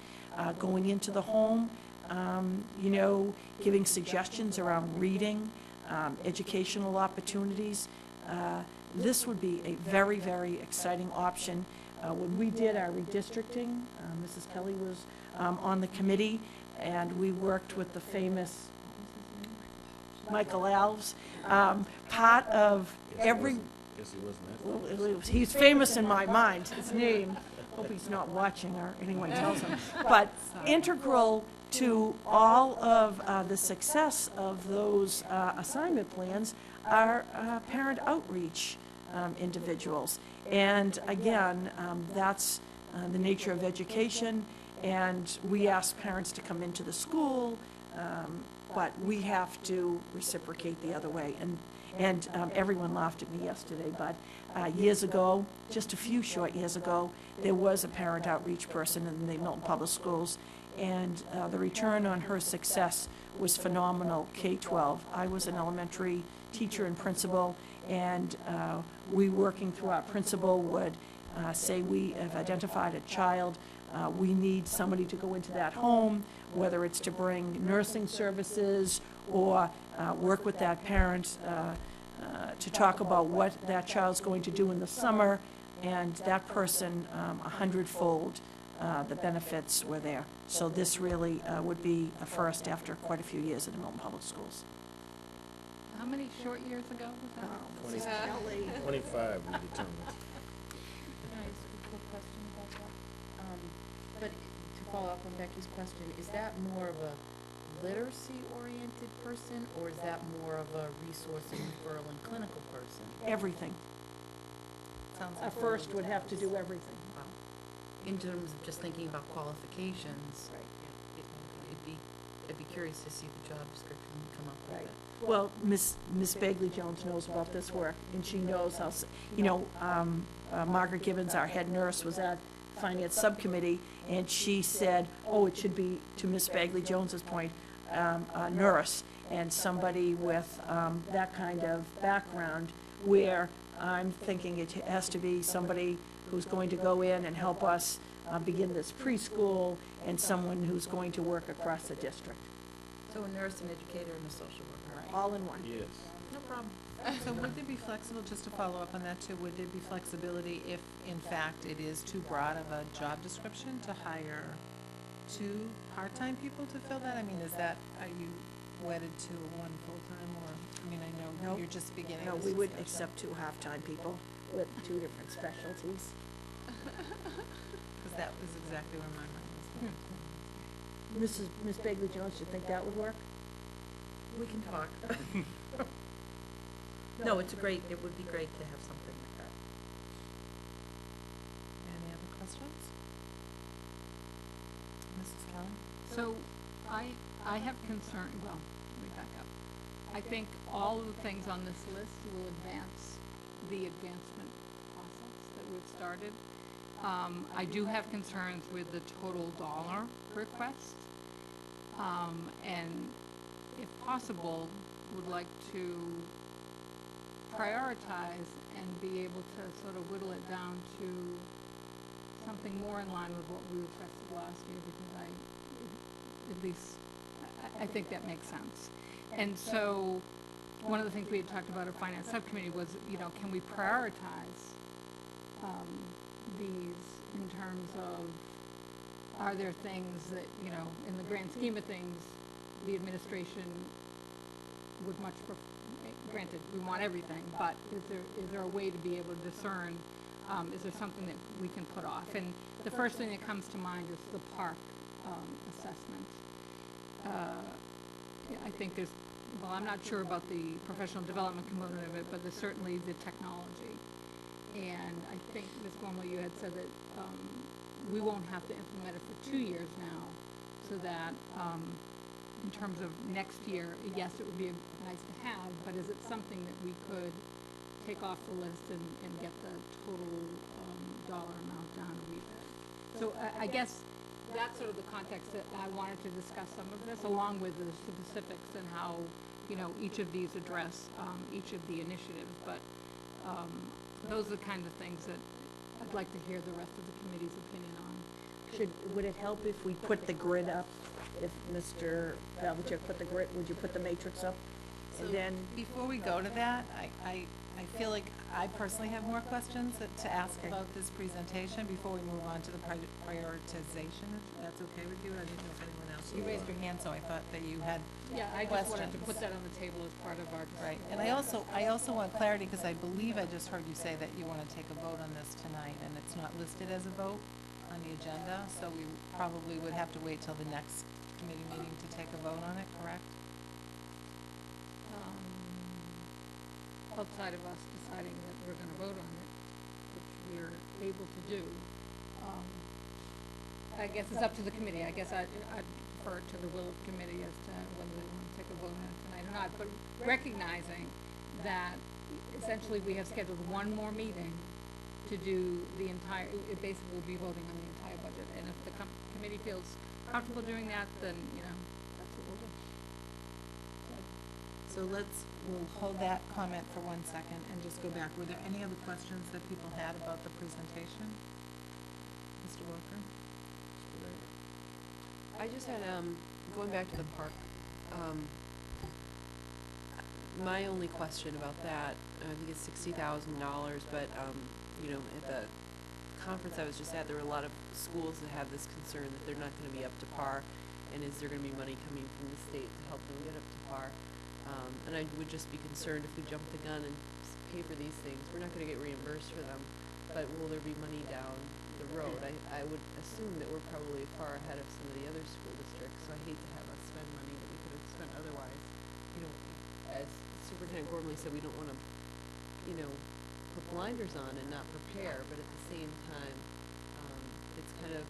going into the home, giving suggestions around reading, educational opportunities. This would be a very, very exciting option. When we did our redistricting, Mrs. Kelly was on the committee, and we worked with the famous Michael Alves. Part of every, Guess he wasn't that. well, he's famous in my mind, his name. Hope he's not watching or anyone tells him. But integral to all of the success of those assignment plans are parent outreach individuals. And again, that's the nature of education, and we ask parents to come into the school, but we have to reciprocate the other way. And everyone laughed at me yesterday, but years ago, just a few short years ago, there was a parent outreach person in the Milton Public Schools, and the return on her success was phenomenal, K-12. I was an elementary teacher and principal, and we, working through our principal, would say we have identified a child, we need somebody to go into that home, whether it's to bring nursing services or work with that parent to talk about what that child's going to do in the summer, and that person, 100-fold, the benefits were there. So this really would be a first after quite a few years in the Milton Public Schools. How many short years ago was that? Mrs. Kelly. 25, we determined. Can I ask a quick question about that? But to follow up on Becky's question, is that more of a literacy-oriented person, or is that more of a resource and referral and clinical person? Everything. Sounds A like first would have to do everything. Wow. In terms of just thinking about qualifications, I'd be curious to see the job description come up with Right. it. Well, Miss Bagley Jones knows about this work, and she knows how, Margaret Gibbons, our head nurse, was at Finance Subcommittee, and she said, oh, it should be, to Miss Bagley Jones's point, a nurse, and somebody with that kind of background, where I'm thinking it has to be somebody who's going to go in and help us begin this preschool, and someone who's going to work across the district, So a nurse, an educator, and a social worker, right? all in one. Yes. No problem. So would there be flexible, just to follow up on that too, would there be flexibility if, in fact, it is too broad of a job description to hire 2 part-time people to fill that? I mean, are you wedded to one full-time, or, I mean, I know Nope. you're just beginning No, this we would discussion. accept 2 half-time people with 2 different specialties. Because that was exactly where my mind was going. Miss Bagley Jones, do you think that would work? We can talk. No, it would be great to have something like that. Any other questions? Mrs. Kelly? So I have concern, well, let me back up. I think all of the things on this list will advance the advancement process that we've started. I do have concerns with the total dollar request. And if possible, would like to prioritize and be able to sort of whittle it down to something more in line with what we requested last year, because I think that makes sense. And so, one of the things we had talked about at Finance Subcommittee was, can we prioritize these in terms of, are there things that, in the grand scheme of things, the administration would much prefer? Granted, we want everything, but is there a way to be able to discern, is there something that we can put off? And the first thing that comes to mind is the park assessment. I think there's, well, I'm not sure about the professional development component of it, but there's certainly the technology. And I think, Ms. Gormley, you had said that we won't have to implement it for 2 years now, so that in terms of next year, yes, it would be nice to have, but is it something that we could take off the list and get the total dollar amount down a wee bit? So I guess that's sort of the context that I wanted to discuss some of this, along with the specifics and how, you know, each of these address each of the initiatives. But those are the kind of things that I'd like to hear the rest of the committee's opinion on. Would it help if we put the grid up? If Mr. Pavlicek put the grid, would you put the matrix up? And then, Before we go to that, I feel like I personally have more questions to ask about this presentation before we move on to the prioritization, if that's okay with you. I didn't know if anyone else, you raised your hand, so I thought that you had Yeah, I just wanted to questions. put that on the table as part of our discussion. Right, and I also want clarity, because I believe I just heard you say that you want to take a vote on this tonight, and it's not listed as a vote on the agenda, so we probably would have to wait till the next committee meeting to take a vote on it, correct? Outside of us deciding that we're going to vote on it, which we're able to do. I guess it's up to the committee. I guess I'd defer to the will of the committee as to whether they want to take a vote on it tonight or not. But recognizing that essentially we have scheduled one more meeting to do the entire, it basically will be voting on the entire budget. And if the committee feels comfortable doing that, then, you know, that's what we'll do. So we'll hold that comment for 1 second and just go back. Were there any other questions that people had about the presentation? Mr. Walker? I just had, going back to the park, my only question about that, I think it's $60,000, but, you know, at the conference I was just at, there were a lot of schools that have this concern that they're not gonna be up to par, and is there gonna be money coming from the state to help them get up to par? And I would just be concerned if we jump the gun and pay for these things, we're not gonna get reimbursed for them, but will there be money down the road? I would assume that we're probably far ahead of some of the other school districts, so I hate to have us spend money that we could have spent otherwise. You know, as Superintendent Gormley said, we don't wanna, you know, put blinders on and not prepare, but at the same time, it's kind of,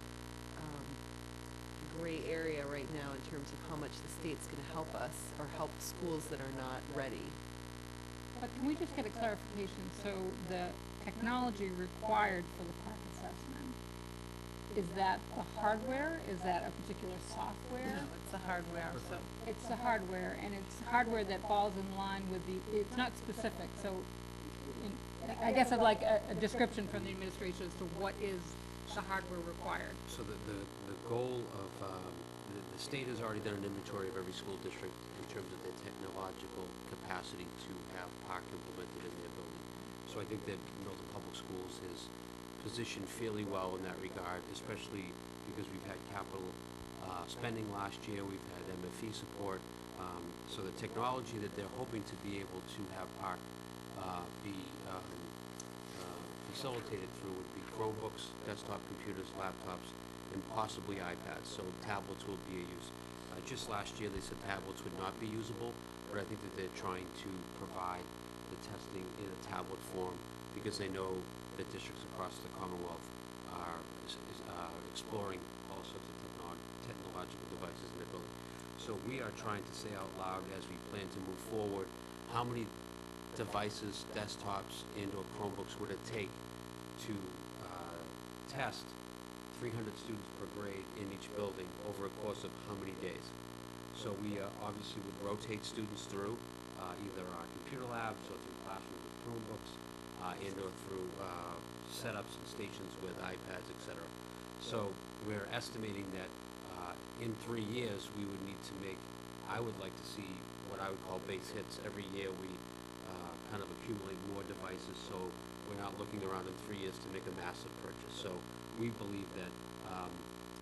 gray area right now in terms of how much the state's gonna help us or help schools that are not ready. But can we just get a clarification? So the technology required for the park assessment, is that the hardware? Is that a particular software? No, it's the hardware, so. It's the hardware, and it's hardware that falls in line with it's not specific, so I guess I'd like a description from the administration as to what is the hardware required. So the goal of, the state has already done an inventory of every school district in terms of their technological capacity to have park implemented in their building. So I think that Milton Public Schools is positioned fairly well in that regard, especially because we've had capital spending last year, we've had MFE support. So the technology that they're hoping to be able to have park be facilitated through would be Chromebooks, desktop computers, laptops, and possibly iPads, so tablets will be used. Just last year, they said tablets would not be usable, but I think that they're trying to provide the testing in a tablet form because they know that districts across the Commonwealth are exploring all sorts of technological devices in their building. So we are trying to say out loud as we plan to move forward, how many devices, desktops, and/or Chromebooks would it take to test 300 students per grade in each building over a course of how many days? So we obviously would rotate students through either our computer labs or through classrooms with Chromebooks and/or through setups and stations with iPads, etc. So we're estimating that in 3 years we would need to make, I would like to see what I would call base hits. Every year we kind of accumulate more devices, so we're not looking around in 3 years to make a massive purchase. So we believe that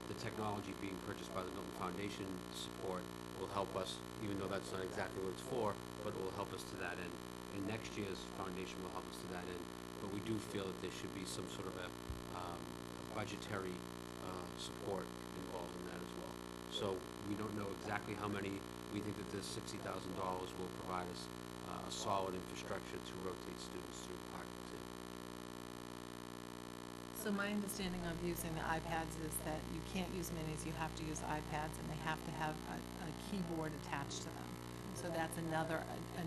the technology being purchased by the Milton Foundation support will help us, even though that's not exactly what it's for, but it will help us to that end. And next year's foundation will help us to that end. But we do feel that there should be some sort of a budgetary support involved in that as well. So we don't know exactly how many. We think that this $60,000 will provide us a solid infrastructure to rotate students through the park. So my understanding of using the iPads is that you can't use minis, you have to use iPads, and they have to have a keyboard attached to them. So that's an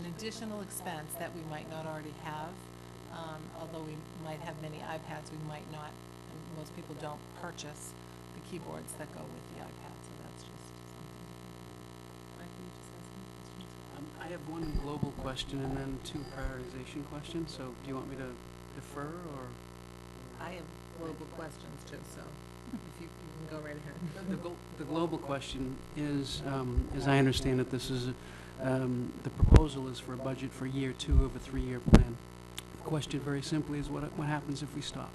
additional expense that we might not already have. Although we might have many iPads, we might not, and most people don't purchase the keyboards that go with the iPad, so that's just something. Mike, will you just ask me questions? I have one global question and then two prioritization questions, so do you want me to defer or? I have global questions too, so if you can go right ahead. The global question is, as I understand it, this is, the proposal is for a budget for year 2 of a 3-year plan. The question very simply is what happens if we stop?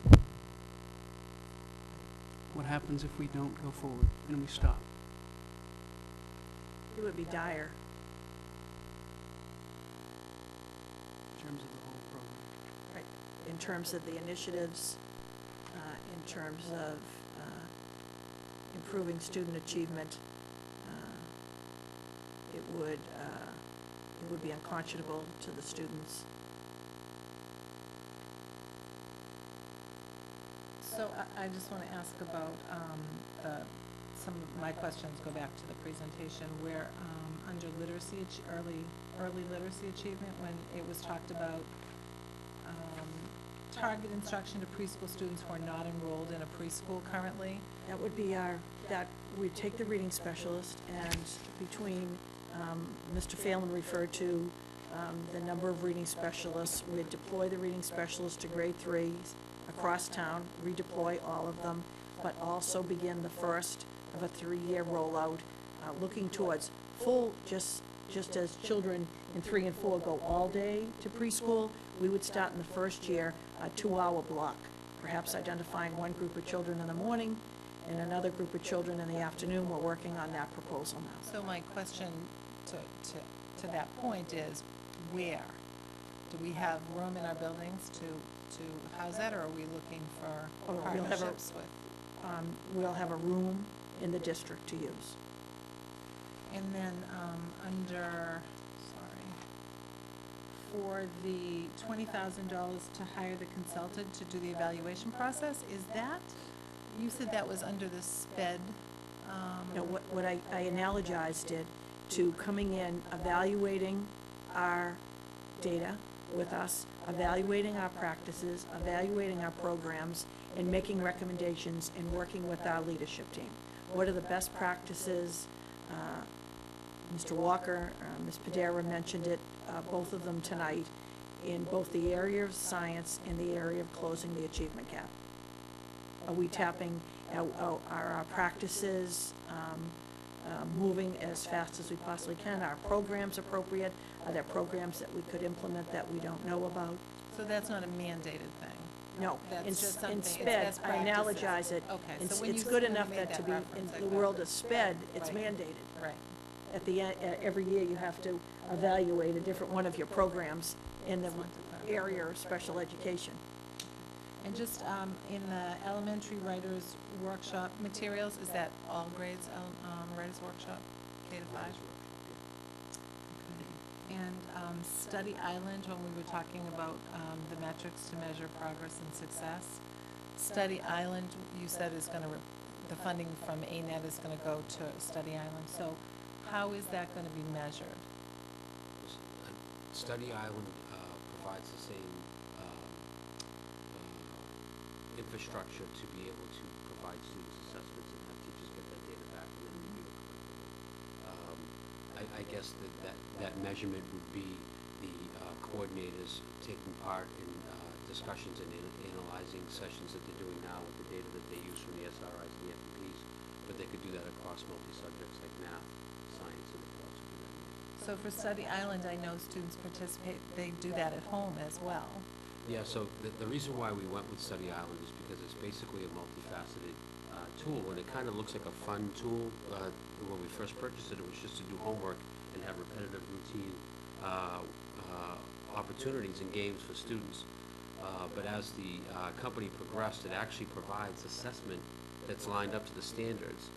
What happens if we don't go forward and we stop? It would be dire. In terms of the whole program. Right. In terms of the initiatives, in terms of improving student achievement, it would be unconscionable to the students. So I just want to ask about some of my questions go back to the presentation where under literacy, early literacy achievement, when it was talked about target instruction to preschool students who are not enrolled in a preschool currently. That would be we'd take the reading specialist, and between, Mr. Phelan referred to the number of reading specialists, we'd deploy the reading specialists to grade 3s across town, redeploy all of them, but also begin the first of a 3-year rollout, looking towards full, just as children in 3 and 4 go all day to preschool, we would start in the first year a 2-hour block, perhaps identifying one group of children in the morning and another group of children in the afternoon. We're working on that proposal now. So my question to that point is, where? Do we have room in our buildings to house that, or are we looking for partnerships with? We'll have a room in the district to use. And then for the $20,000 to hire the consultant to do the evaluation process, is that, you said that was under the SPED? You know, what I analogized it to coming in, evaluating our data with us, evaluating our practices, evaluating our programs, and making recommendations and working with our leadership team. What are the best practices? Mr. Walker, Ms. Padera mentioned it, both of them tonight, in both the area of science and the area of closing the achievement gap. Are we tapping, are our practices moving as fast as we possibly can? Are programs appropriate? Are there programs that we could implement that we don't know about? So that's not a mandated thing? No. That's just something, In it's SPED, best I practices. analogize it. Okay, so when It's you good when you enough made that to be, reference, I in the got world it. of SPED, it's Right. mandated. Right. At the end, every year you have to evaluate a different one of your programs in the area of special education. And just in the elementary writers workshop materials, is that all grades, writers workshop, K to 5? Okay. And Study Island, when we were talking about the metrics to measure progress and success, Study Island, you said is going to, the funding from ANET is going to go to Study Island. So how is that going to be measured? Study Island provides the same infrastructure to be able to provide students assessments and have teachers get that data back and then review it. I guess that measurement would be the coordinators taking part in discussions and analyzing sessions that they're doing now with the data that they use from the SRIs and the FEPs, but they could do that across multi-subjects like math, science, and they could also do that in music. So for Study Island, I know students participate, they do that at home as well. Yeah, so the reason why we went with Study Island is because it's basically a multifaceted tool, and it kind of looks like a fun tool. When we first purchased it, it was just to do homework and have repetitive routine opportunities and games for students. But as the company progressed, it actually provides assessment that's lined up to the standards,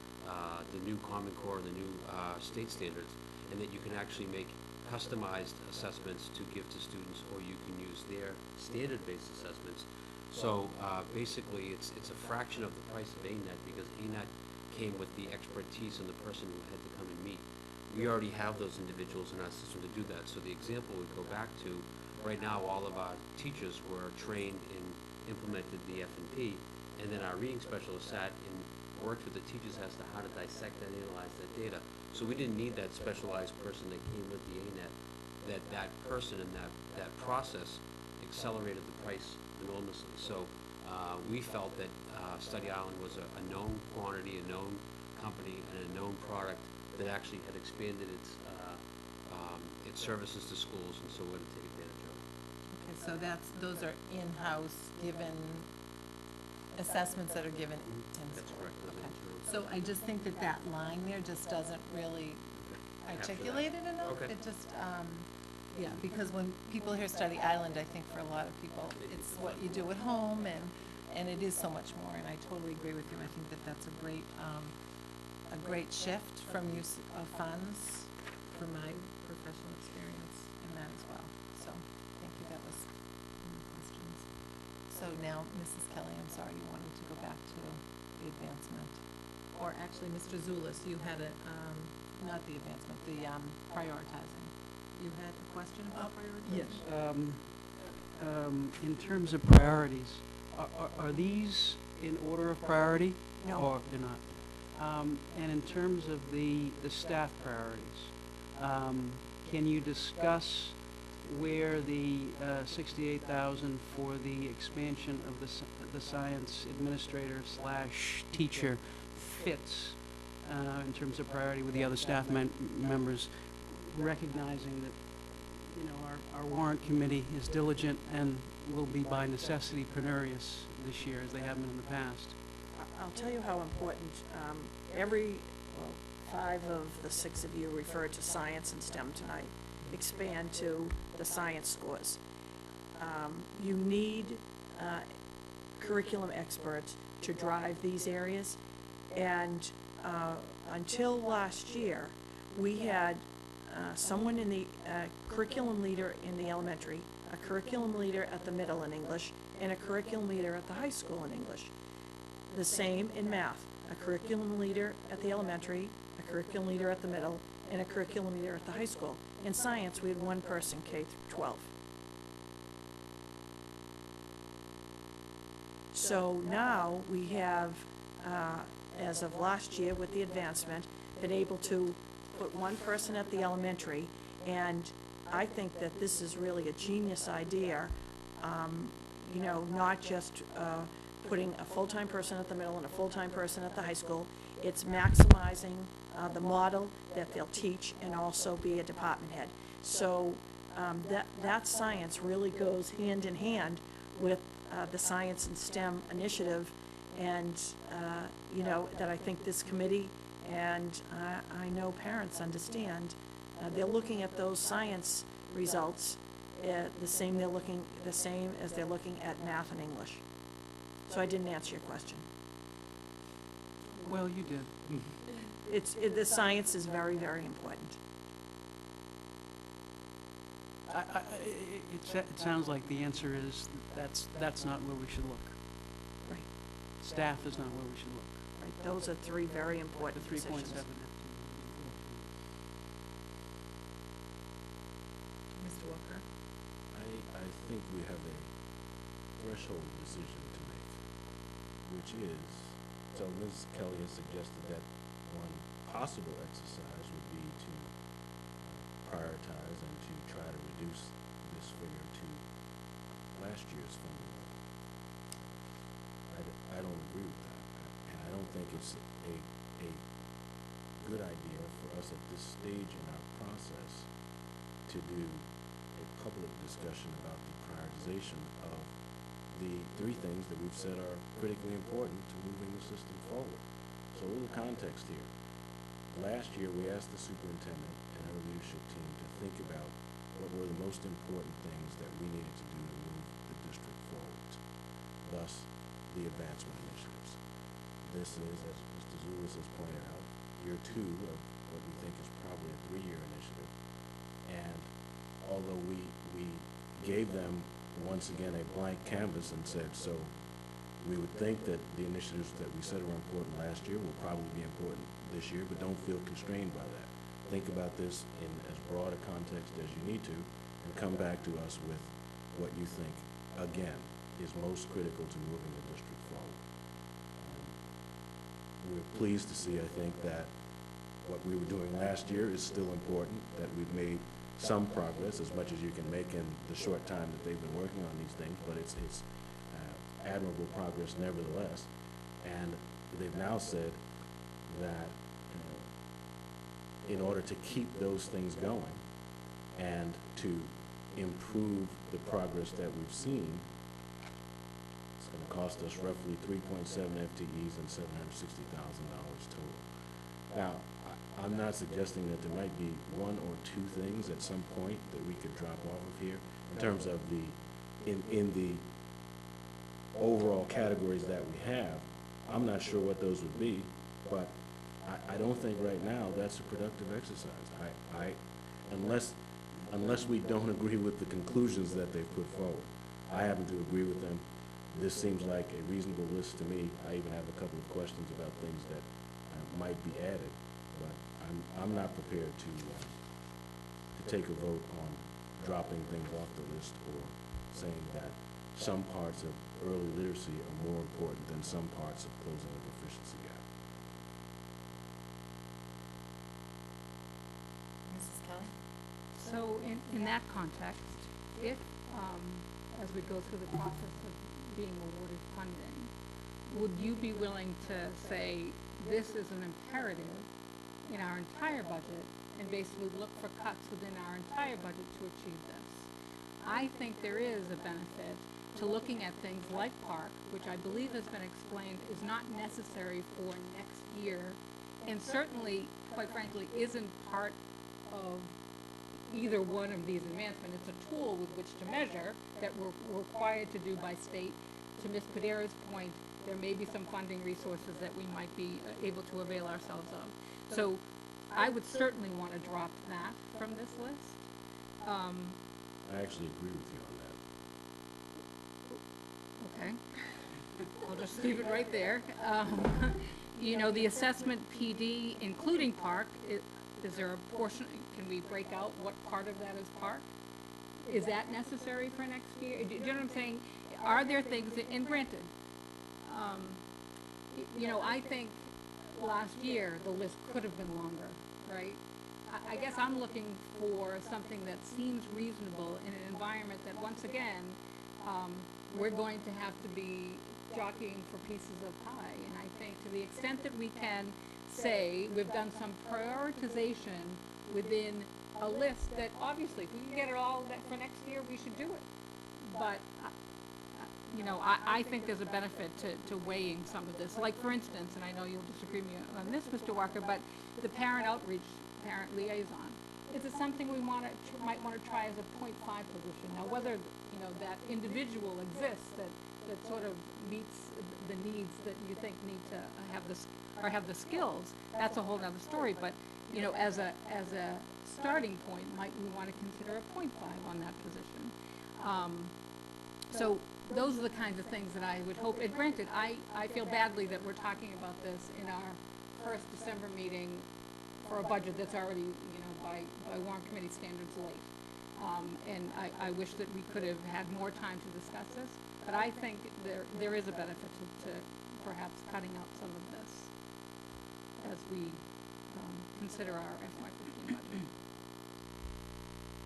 the new Common Core and the new state standards, and that you can actually make customized assessments to give to students, or you can use their standard-based assessments. So basically, it's a fraction of the price of ANET, because ANET came with the expertise and the person who had to come and meet. We already have those individuals in our system to do that. So the example we go back to, right now, all of our teachers were trained and implemented the F&P, and then our reading specialists sat and worked with the teachers as to how to dissect and analyze that data. So we didn't need that specialized person that came with the ANET. That person and that process accelerated the price enormously. So we felt that Study Island was a known quantity, a known company, and a known product that actually had expanded its services to schools, and so we're going to take advantage of it. Okay, so those are in-house given assessments that are given in That's school. correct. Those are internal. So I just think that line there just doesn't really articulate it enough. Okay. It just, yeah, because when people hear Study Island, I think for a lot of people, it's what you do at home, and it is so much more, and I totally agree with you. I think that that's a great shift from use of funds from my professional experience in that as well. So, thank you, that was one of the questions. So now, Mrs. Kelly, I'm sorry, you wanted to go back to the advancement. Or actually, Mr. Zulus, you had a, not the advancement, the prioritizing. You had a question about prioritizing? Yes. In terms of priorities, are these in order of priority? No. Or they're not? And in terms of the staff priorities, can you discuss where the $68,000 for the expansion of the science administrator / teacher fits in terms of priority with the other staff members, recognizing that, you know, our warrant committee is diligent and will be by necessity penurious this year as they have been in the past? I'll tell you how important, well, 5 of the 6 of you referred to science and STEM tonight. Expand to the science scores. You need curriculum experts to drive these areas, and until last year, we had someone in the curriculum leader in the elementary, a curriculum leader at the middle in English, and a curriculum leader at the high school in English. The same in math, a curriculum leader at the elementary, a curriculum leader at the middle, and a curriculum leader at the high school. In science, we had one person K through 12. So now we have, as of last year with the advancement, been able to put one person at the elementary, and I think that this is really a genius idea, you know, not just putting a full-time person at the middle and a full-time person at the high school. It's maximizing the model that they'll teach and also be a department head. So that science really goes hand in hand with the science and STEM initiative, and you know, that I think this committee and I know parents understand. They're looking at those science results the same as they're looking at math and English. So I didn't answer your question. Well, you did. The science is very, very important. It sounds like the answer is that's not where we should look. Right. Staff is not where we should look. Right. Those are 3 very important The 3.7. decisions. Mr. Walker? I think we have a threshold decision to make, which is, so Ms. Kelly has suggested that one possible exercise would be to prioritize and to try to reduce this figure to last year's funding level. I don't agree with that, and I don't think it's a good idea for us at this stage in our process to do a public discussion about the prioritization of the 3 things that we've said are critically important to moving the system forward. So a little context here. Last year, we asked the superintendent and her leadership team to think about what were the most important things that we needed to do to move the district forward, thus the advancement initiatives. This is, as Mr. Zulus has pointed out, year 2 of what we think is probably a 3-year initiative. And although we gave them, once again, a blank canvas and said, so we would think that the initiatives that we said were important last year will probably be important this year, but don't feel constrained by that. Think about this in as broad a context as you need to, and come back to us with what you think, again, is most critical to moving the district forward. we're pleased to see, I think, that what we were doing last year is still important, that we've made some progress, as much as you can make in the short time that they've been working on these things, but it's admirable progress nevertheless. And they've now said that in order to keep those things going and to improve the progress that we've seen, it's going to cost us roughly 3.7 FTEs and $760,000 total. Now, I'm not suggesting that there might be one or two things at some point that we could drop off of here in terms of in the overall categories that we have. I'm not sure what those would be, but I don't think right now that's a productive exercise. Unless we don't agree with the conclusions that they've put forward. I happen to agree with them. This seems like a reasonable list to me. I even have a couple of questions about things that might be added, but I'm not prepared to take a vote on dropping things off the list or saying that some parts of early literacy are more important than some parts of closing the proficiency gap. Mrs. Kelly? So in that context, if, as we go through the process of being awarded funding, would you be willing to say this is an imperative in our entire budget and basically look for cuts within our entire budget to achieve this? I think there is a benefit to looking at things like park, which I believe has been explained is not necessary for next year, and certainly, quite frankly, isn't part of either one of these advancements. It's a tool with which to measure that we're required to do by state. To Ms. Padera's point, there may be some funding resources that we might be able to avail ourselves of. So I would certainly want to drop that from this list. I actually agree with you on that. Okay. I'll just leave it right there. You know, the assessment PD, including park, is there a portion, can we break out what part of that is park? Is that necessary for next year? Do you know what I'm saying? Are there things, and granted, you know, I think last year the list could have been longer, right? I guess I'm looking for something that seems reasonable in an environment that, once again, we're going to have to be jockeying for pieces of pie. And I think to the extent that we can say we've done some prioritization within a list that obviously, if we can get it all for next year, we should do it. But, you know, I think there's a benefit to weighing some of this. Like, for instance, and I know you'll disagree with me on this, Mr. Walker, but the parent outreach, parent liaison, is it something we might want to try as a .5 position? Now, whether, you know, that individual exists that sort of meets the needs that you think need to have this, or have the skills, that's a whole other story. But, you know, as a starting point, might we want to consider a .5 on that position? So those are the kinds of things that I would hope. And granted, I feel badly that we're talking about this in our first December meeting for a budget that's already, you know, by warrant committee standards late. And I wish that we could have had more time to discuss this. But I think there is a benefit to perhaps cutting out some of this as we consider our FY15 budget.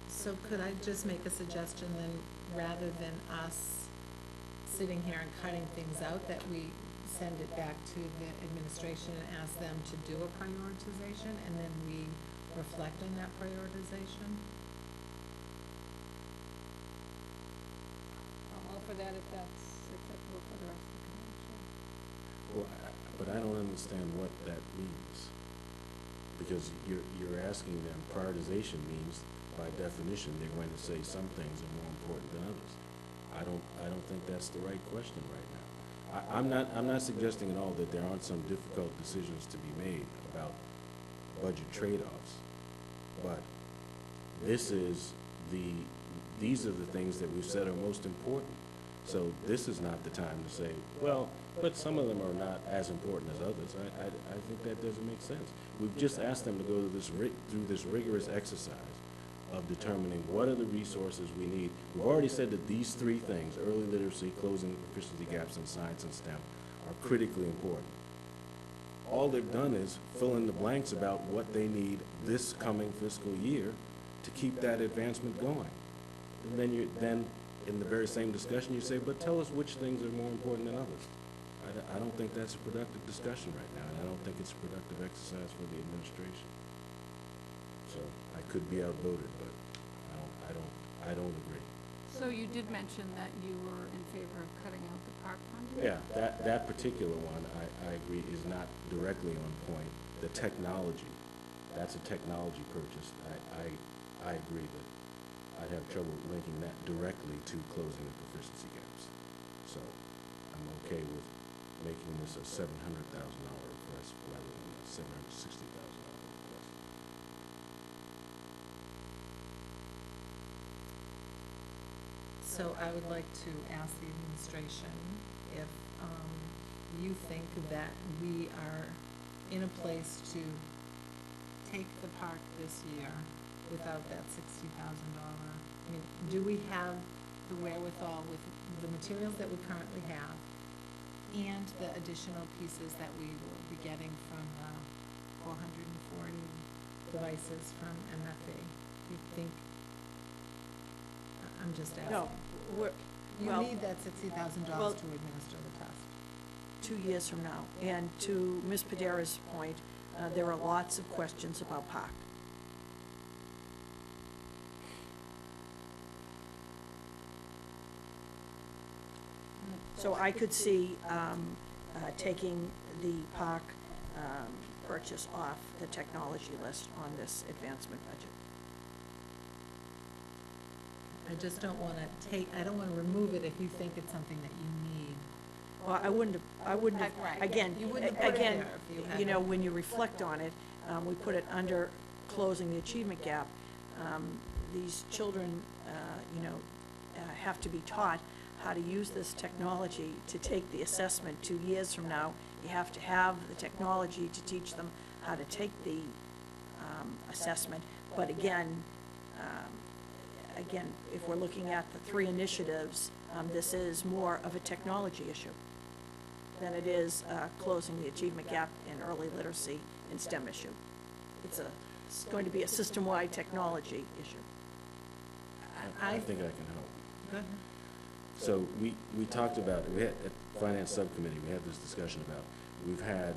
So could I just make a suggestion then, rather than us sitting here and cutting things out, that we send it back to the administration and ask them to do a prioritization, and then we reflect on that prioritization? I'm all for that if that's acceptable for the rest of the community. Well, but I don't understand what that means. Because you're asking them, prioritization means, by definition, they're going to say some things are more important than others. I don't think that's the right question right now. I'm not suggesting at all that there aren't some difficult decisions to be made about budget trade-offs, but these are the things that we've said are most important. So this is not the time to say, well, but some of them are not as important as others. I think that doesn't make sense. We've just asked them to go through this rigorous exercise of determining what are the resources we need. We've already said that these three things, early literacy, closing proficiency gaps in science and STEM, are critically important. all they've done is fill in the blanks about what they need this coming fiscal year to keep that advancement going. And then in the very same discussion, you say, but tell us which things are more important than others. I don't think that's a productive discussion right now, and I don't think it's a productive exercise for the administration. So I could be outvoted, but I don't agree. So you did mention that you were in favor of cutting out the park fund? Yeah, that particular one, I agree, is not directly on point. The technology, that's a technology purchase. I agree that I'd have trouble linking that directly to closing the proficiency gaps. So I'm okay with making this a $700,000 request rather than a $760,000 request. So I would like to ask the administration if you think that we are in a place to take the park this year without that $60,000. I mean, do we have the wherewithal with the materials that we currently have and the additional pieces that we will be getting from the 440 devices from MFA? You think, I'm just asking. No, You well, need that $60,000 well, to administer the test. 2 years from now. And to Ms. Padera's point, there are lots of questions about park. So I could see taking the park purchase off the technology list on this advancement budget. I just don't want to I don't want to remove it if you think it's something that you need. Well, I wouldn't have, Right. again, You wouldn't have put it again, there if you had you know, it. when you reflect on it, we put it under closing the achievement gap. These children, have to be taught how to use this technology to take the assessment 2 years from now. You have to have the technology to teach them how to take the assessment. But again, if we're looking at the 3 initiatives, this is more of a technology issue than it is closing the achievement gap in early literacy and STEM issue. It's going to be a system-wide technology issue. I think I can help. Go ahead. So we talked about, we had, at Finance Subcommittee, we had this discussion about, we've had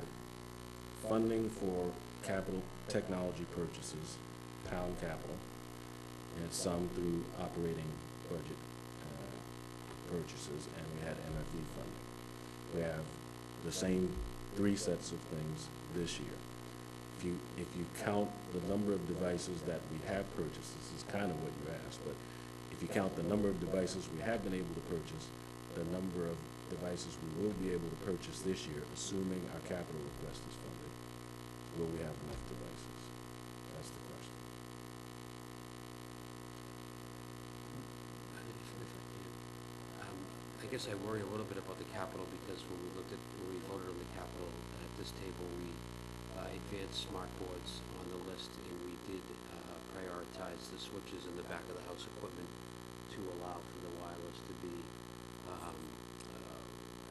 funding for capital technology purchases, pound capital, and some through operating budget purchases, and we had MFD funding. We have the same 3 sets of things this year. If you count the number of devices that we have purchased, this is kind of what you asked, but if you count the number of devices we have been able to purchase, the number of devices we will be able to purchase this year, assuming our capital request is funded, will we have enough devices? That's the question. I guess I worry a little bit about the capital because when we voted on the capital at this table, we advanced smart boards on the list, and we did prioritize the switches in the back of the house equipment to allow for the wireless to be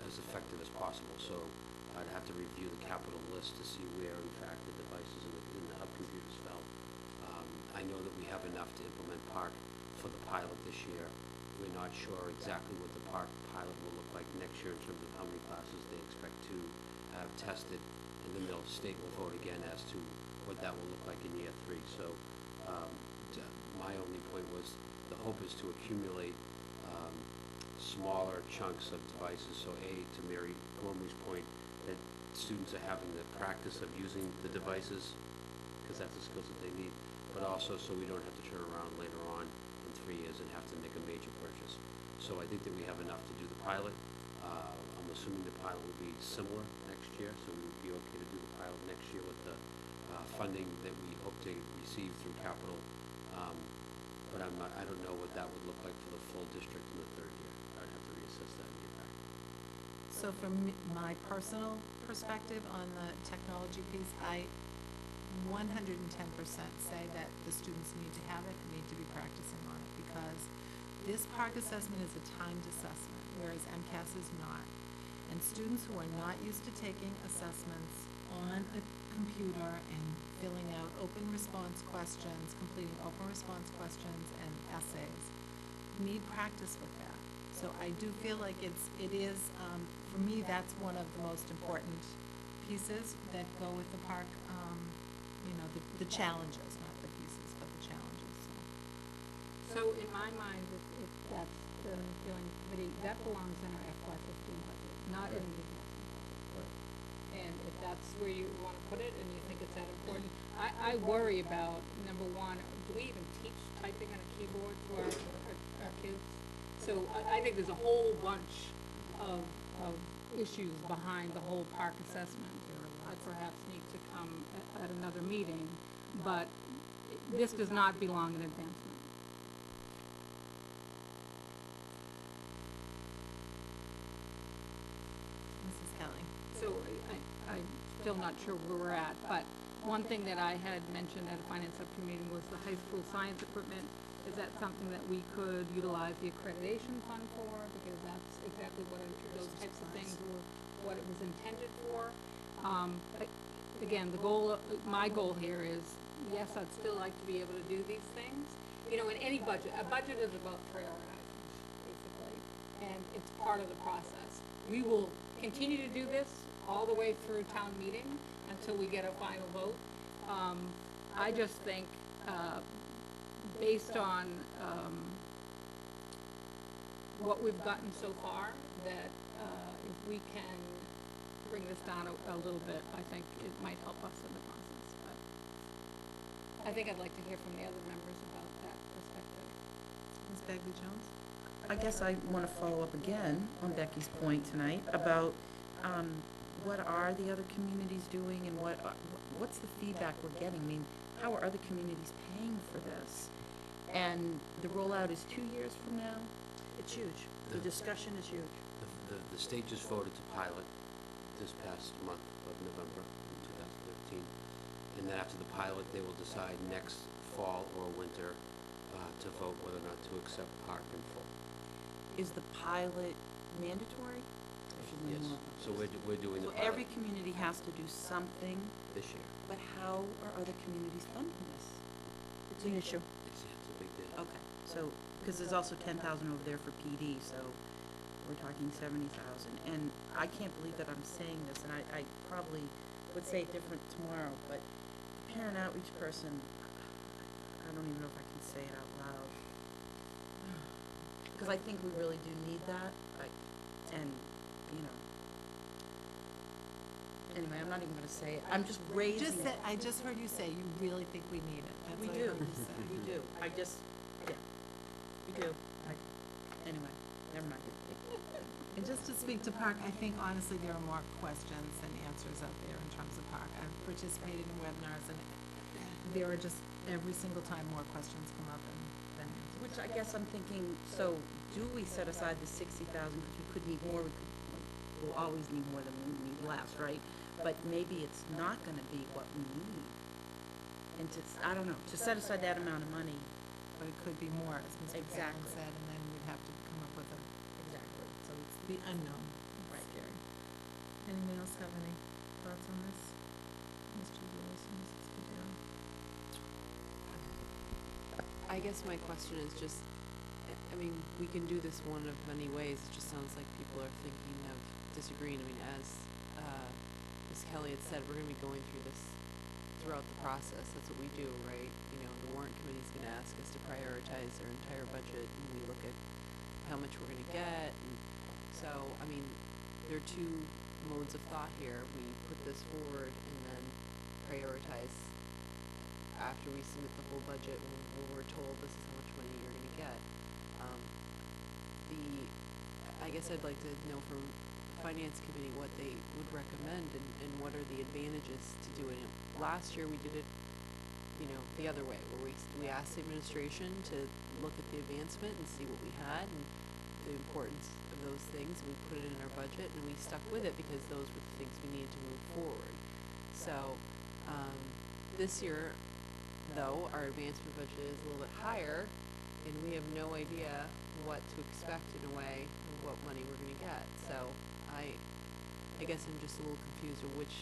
as effective as possible. So I'd have to review the capital list to see where, in fact, the devices in the hub computers fell. I know that we have enough to implement Park for the pilot this year. We're not sure exactly what the Park pilot will look like next year in terms of how many classes they expect to have tested, and then the state will vote again as to what that will look like in year 3. So my only point was the hope is to accumulate smaller chunks of devices. So to Mary Gormley's point, that students are having the practice of using the devices because that's the skills that they need, but also so we don't have to turn around later on in 3 years and have to make a major purchase. So I think that we have enough to do the pilot. I'm assuming the pilot will be similar next year, so we would be okay to do the pilot next year with the funding that we hope to receive through capital. But I don't know what that would look like for the full district in the 3rd year. I'd have to reassess that and get back. So from my personal perspective on the technology piece, I 110% say that the students need to have it and need to be practicing on it, because this Park assessment is a timed assessment, whereas MCAS is not. And students who are not used to taking assessments on a computer and filling out open response questions, completing open response questions and essays. Need practice with that. So I do feel like it is, for me, that's one of the most important pieces that go with the park, the challenges, not the pieces, but the challenges, so. So in my mind, if that's the feeling committee, that belongs in our FY15 budget, not in the advancement budget. And if that's where you want to put it and you think it's that important, I worry about, number one, do we even teach typing on a keyboard to our kids? So I think there's a whole bunch of issues behind the whole park assessment. I perhaps need to come at another meeting, but this does not belong in advancement. Mrs. Kelly? So I'm still not sure where we're at, but one thing that I had mentioned at a finance subcommittee meeting was the high school science equipment. Is that something that we could utilize the accreditation fund for? Because that's exactly what those types of things were, what it was intended for. Again, my goal here is, yes, I'd still like to be able to do these things. You know, in any budget, a budget is about prioritizing, basically, and it's part of the process. We will continue to do this all the way through town meeting until we get a final vote. I just think, based on what we've gotten so far, that if we can bring this down a little bit, I think it might help us in the process. But I think I'd like to hear from the other members about that perspective. Ms. Bagley-Jones? I guess I want to follow up again on Becky's point tonight about what are the other communities doing and what's the feedback we're getting? I mean, how are other communities paying for this? And the rollout is 2 years from now? It's huge. The discussion is huge. The state just voted to pilot this past month of November in 2013. And then after the pilot, they will decide next fall or winter to vote whether or not to accept park in full. Is the pilot mandatory? Yes, so we're doing the So pilot every community has to do something, this year. but how are other communities funding this? It's an issue. It's a big deal. Okay, so, because there's also 10,000 over there for PD, so we're talking 70,000. And I can't believe that I'm saying this, and I probably would say it different tomorrow, but the parent outreach person, I don't even know if I can say it out loud. Because I think we really do need that, and, you know. Anyway, I'm not even gonna say it. I'm just raising it. I just heard you say you really think we need it. That's We what I do, heard you say. we do. We do. Anyway, never mind. And just to speak to park, I think honestly there are more questions than answers out there in terms of park. I've participated in webinars and there are just every single time more questions come up than answers. Which I guess I'm thinking, so do we set aside the 60,000, because we could need more, we'll always need more than we need less, right? But maybe it's not gonna be what we need. And I don't know, to set aside that amount of money. But it could be more, as Ms. McFarland Exactly. said, and then we'd have to come up with Exactly. so it's the unknown. It's scary. Anyone else have any thoughts on this? Mr. Lewis, Mrs. Goodell? I guess my question is just, I mean, we can do this one of many ways. It just sounds like people are thinking of disagreeing. I mean, as Ms. Kelly had said, we're going to be going through this throughout the process. That's what we do, right? You know, the warrant committee's going to ask us to prioritize their entire budget, and we look at how much we're going to get. And so, I mean, there are two modes of thought here. We put this forward and then prioritize after we submit the whole budget when we're told this is how much money you're going to get. I guess I'd like to know from the finance committee what they would recommend and what are the advantages to doing it. Last year we did it, you know, the other way, where we asked the administration to look at the advancement and see what we had and the importance of those things, and we put it in our budget and we stuck with it because those were the things we needed to move forward. So this year, though, our advancement budget is a little bit higher, and we have no idea what to expect in a way, what money we're going to get. So I guess I'm just a little confused of which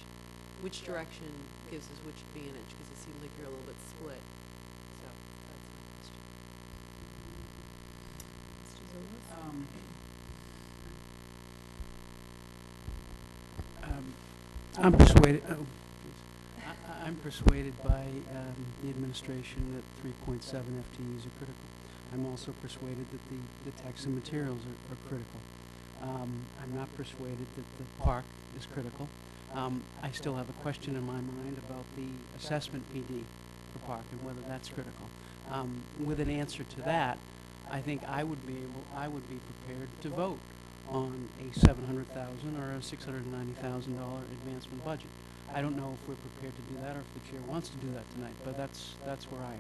which direction gives us which advantage, because it seems like you're a little bit split. So that's my question. Mr. Zulus? I'm persuaded, I'm persuaded by the administration that 3.7 FTEs are critical. I'm also persuaded that the text and materials are critical. I'm not persuaded that the park is critical. I still have a question in my mind about the assessment PD for park and whether that's critical. With an answer to that, I think I would be prepared to vote on a $700,000 or a $690,000 advancement budget. I don't know if we're prepared to do that or if the chair wants to do that tonight, but that's where I am.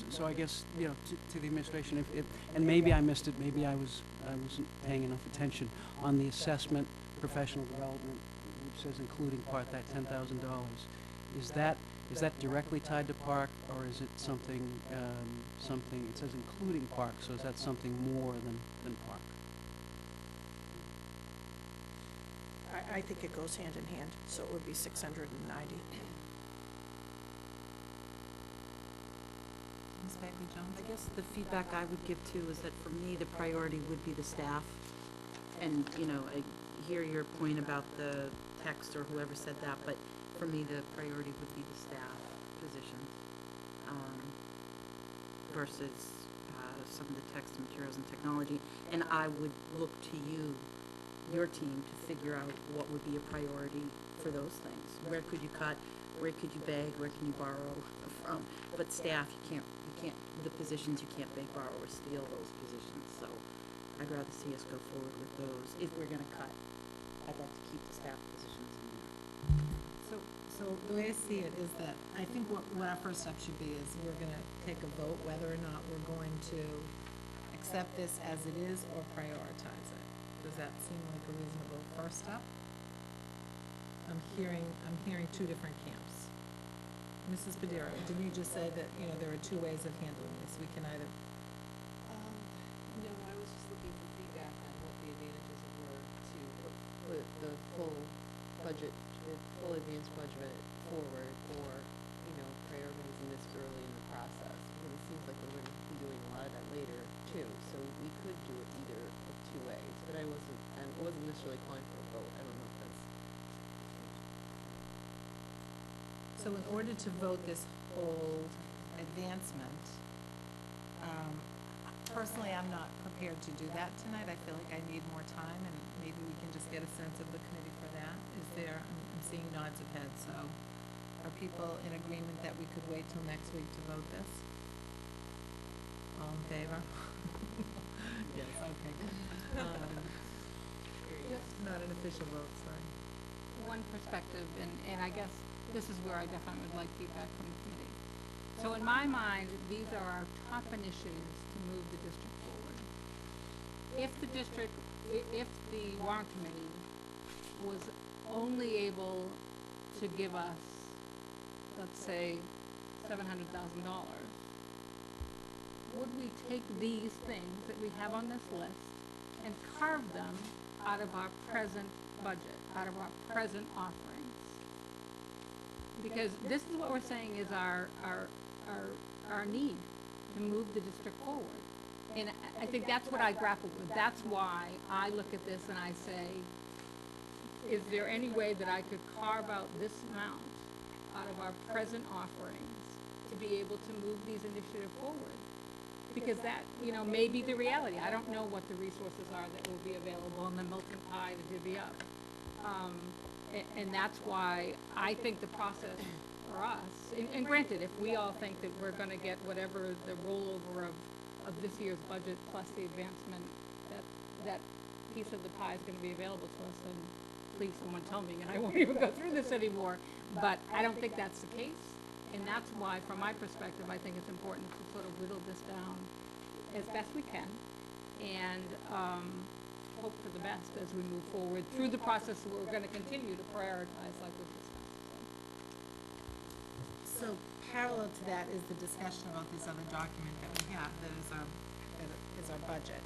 So I guess, you know, to the administration, if and maybe I missed it, maybe I wasn't paying enough attention on the assessment, professional development, which says including part, that $10,000. Is that directly tied to park, or is it something it says including park, so is that something more than park? I think it goes hand in hand, so it would be 690. Ms. Bagley-Jones? I guess the feedback I would give too is that for me, the priority would be the staff. And, you know, I hear your point about the text or whoever said that, but for me, the priority would be the staff positions versus some of the text and materials and technology. And I would look to you, your team, to figure out what would be a priority for those things. Where could you cut? Where could you beg? Where can you borrow from? But staff, you can't, the positions, you can't beg, borrow, or steal those positions. So I'd rather see us go forward with those. If we're gonna cut, I'd like to keep the staff positions in there. So the way I see it is that, I think what our first step should be is we're gonna take a vote whether or not we're going to accept this as it is or prioritize it. Does that seem like a reasonable first step? I'm hearing two different camps. Mrs. Padilla, didn't you just say that, you know, there are two ways of handling this? We can either, No, I was just looking for feedback on what the advantages were to put the full budget, or full advanced budget forward, or, you know, prioritizing this early in the process. Because it seems like we're going to be doing a lot of that later too, so we could do it either of two ways. But I wasn't necessarily calling for a vote. I don't know if that's. so in order to vote this whole advancement, personally, I'm not prepared to do that tonight. I feel like I need more time, and maybe we can just get a sense of the committee for that. Is there, I'm seeing nods of heads, so are people in agreement that we could wait till next week to vote this? All in favor? Yes, okay, good. Not an official vote, sorry. One perspective, and I guess this is where I definitely would like feedback from the committee. So in my mind, these are our top initiatives to move the district forward. If the warrant committee was only able to give us, let's say, $700,000, would we take these things that we have on this list and carve them out of our present budget, out of our present offerings? Because this is what we're saying is our need to move the district forward. And I think that's what I grapple with. That's why I look at this and I say, is there any way that I could carve out this amount out of our present offerings to be able to move these initiatives forward? Because that, you know, may be the reality. I don't know what the resources are that will be available in the Milton pie to divvy up. And that's why I think the process for us, and granted, if we all think that we're going to get whatever the rollover of this year's budget plus the advancement, that piece of the pie is going to be available to us, then please someone tell me, and I won't even go through this anymore. But I don't think that's the case, and that's why, from my perspective, I think it's important to sort of whittle this down as best we can, and hope for the best as we move forward through the process that we're going to continue to prioritize like we've discussed. So parallel to that is the discussion about this other document that we have, that is our budget.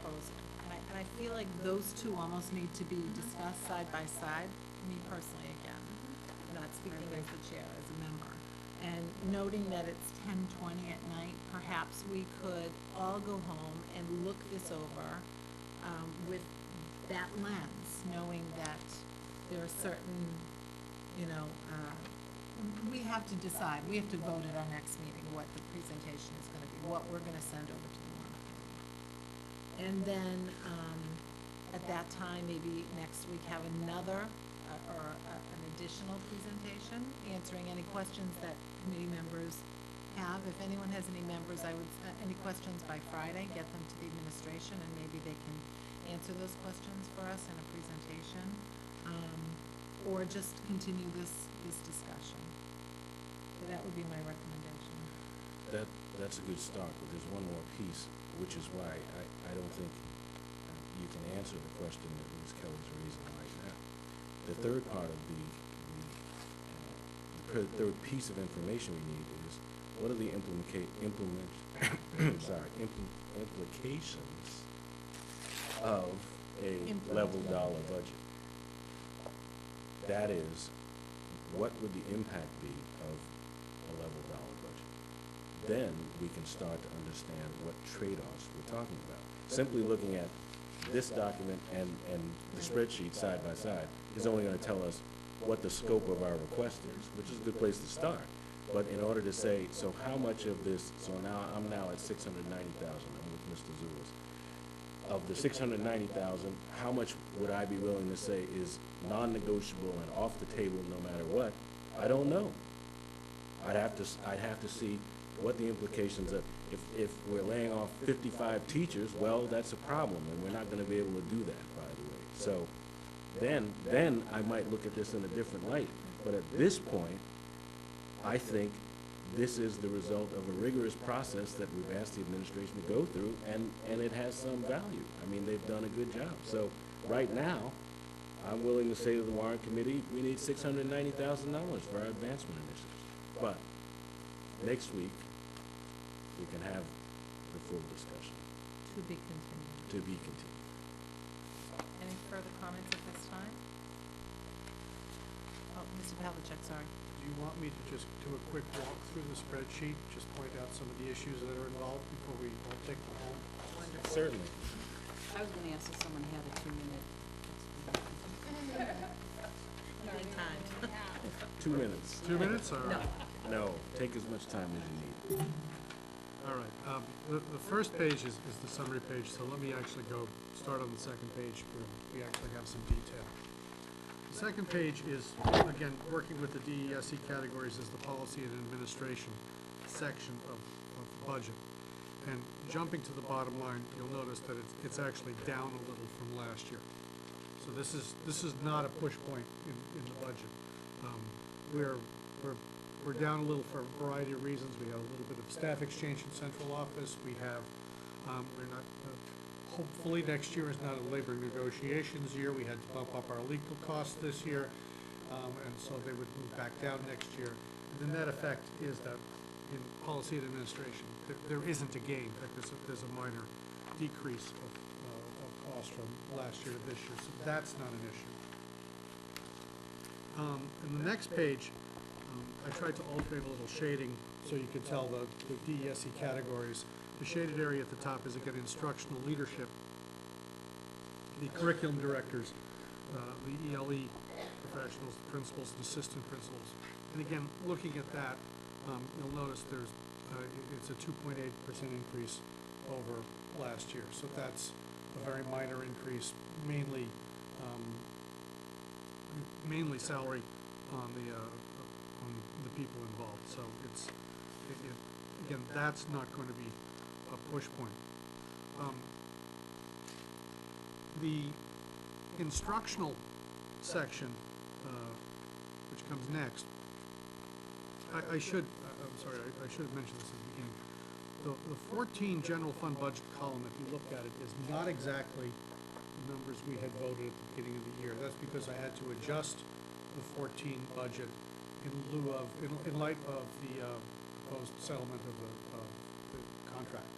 proposing. And I feel like those two almost need to be discussed side by side, me personally again. I'm not speaking as the chair, as a member. And noting that it's 10:20 at night, perhaps we could all go home and look this over with that lens, knowing that there are certain, we have to decide, we have to vote at our next meeting what the presentation is gonna be, what we're gonna send over to the warrant committee. And then, at that time, maybe next week have another, an additional presentation, answering any questions that committee members have. If anyone has any members, any questions by Friday, get them to the administration, and maybe they can answer those questions for us in a presentation, or just continue this discussion. So that would be my recommendation. That's a good start, but there's one more piece, which is why I don't think you can answer the question that Ms. Kelly's raising right now. The third part of the third piece of information we need is, what are the implications of a level dollar budget? That is, what would the impact be of a level dollar budget? Then we can start to understand what trade-offs we're talking about. Simply looking at this document and the spreadsheet side by side is only going to tell us what the scope of our request is, which is a good place to start. But in order to say, so how much of this, so now I'm now at 690,000, I'm with Mr. Zulus. Of the 690,000, how much would I be willing to say is non-negotiable and off the table no matter what? I don't know. I'd have to see what the implications of, if we're laying off 55 teachers, well, that's a problem, and we're not going to be able to do that, by the way. So then I might look at this in a different light. But at this point, I think this is the result of a rigorous process that we've asked the administration to go through, and it has some value. I mean, they've done a good job. So right now, I'm willing to say to the warrant committee, we need $690,000 for our advancement initiatives. But next week, we can have the full discussion. To be continued. To be continued. Any further comments at this time? Oh, Mr. Pavlicek, sorry. Do you want me to just do a quick walk through the spreadsheet, just point out some of the issues that are involved before we all take them home? Wonderful. Certainly. I was gonna ask if someone had a 2-minute. Anytime. 2 minutes. 2 minutes, or? No. No, take as much time as you need. All right, the first page is the summary page, so let me actually start on the second page where we actually have some detail. The second page is, again, working with the DESE categories is the policy and administration section of the budget. And jumping to the bottom line, you'll notice that it's actually down a little from last year. So this is not a push point in the budget. We're down a little for a variety of reasons. We have a little bit of staff exchange in central office. We have, we're not, hopefully next year is not a labor negotiations year. We had to bump up our legal costs this year, and so they would move back down next year. And the net effect is that in policy and administration, there isn't a gain. In fact, there's a minor decrease of cost from last year to this year, so that's not an issue. In the next page, I tried to alternate a little shading so you could tell the DESE categories. The shaded area at the top is, again, instructional leadership. The curriculum directors, the ELE professionals, the principals, and assistant principals. And again, looking at that, you'll notice it's a 2.8% increase over last year. So that's a very minor increase, mainly salary on the people involved. So again, that's not going to be a push point. The instructional section, which comes next, I should have mentioned this at the beginning. The 14 general fund budget column, if you look at it, is not exactly the numbers we had voted at the beginning of the year. That's because I had to adjust the 14 budget in light of the proposed settlement of the contract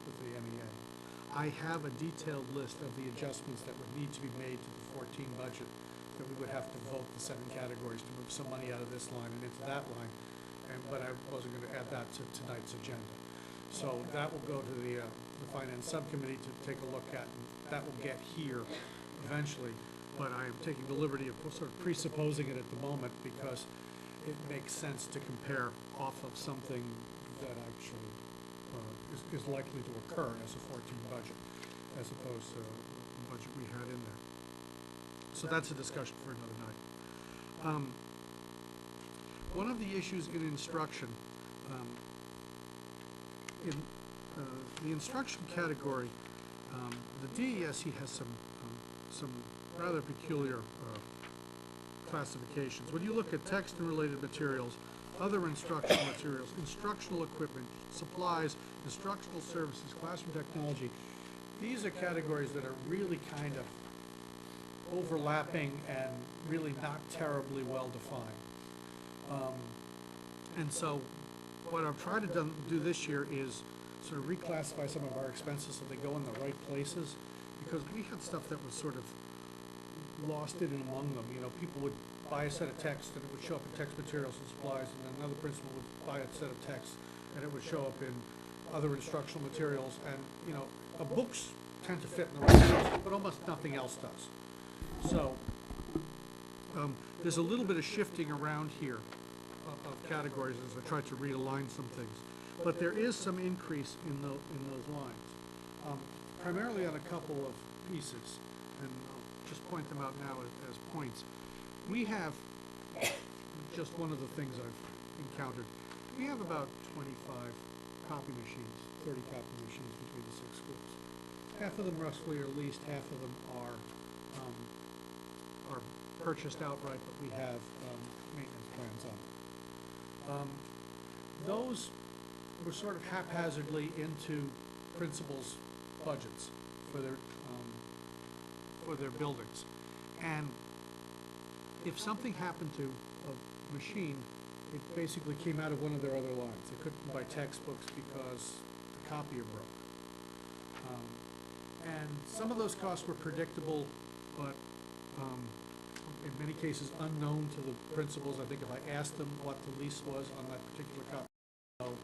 with the MEA. I have a detailed list of the adjustments that would need to be made to the 14 budget, that we would have to vote the 7 categories to move some money out of this line and into that line, but I wasn't going to add that to tonight's agenda. So that will go to the Finance Subcommittee to take a look at, and that will get here eventually, but I am taking the liberty of sort of presupposing it at the moment because it makes sense to compare off of something that actually is likely to occur as a 14 budget, as opposed to the budget we had in there. So that's a discussion for another night. One of the issues in instruction, in the instruction category, the DESE has some rather peculiar classifications. When you look at text and related materials, other instructional materials, instructional equipment, supplies, instructional services, classroom technology, these are categories that are really kind of overlapping and really not terribly well defined. And so what I've tried to do this year is sort of reclassify some of our expenses so they go in the right places, because we had stuff that was sort of lost in and among them. You know, people would buy a set of text and it would show up in text materials and supplies, and then another principal would buy a set of text and it would show up in other instructional materials. And, you know, books tend to fit in the right place, but almost nothing else does. So there's a little bit of shifting around here of categories as I try to realign some things. But there is some increase in those lines, primarily on a couple of pieces, and I'll just point them out now as points. We have, just one of the things I've encountered, we have about 25 copy machines, 30 copy machines between the 6 schools. Half of them roughly are leased, half of them are purchased outright, but we have maintenance plans on them. Those were sort of haphazardly into principals' budgets for their buildings. And if something happened to a machine, it basically came out of one of their other lines. They couldn't buy textbooks because the copier broke. And some of those costs were predictable, but in many cases unknown to the principals. I think if I asked them what the lease was on that particular copy, no,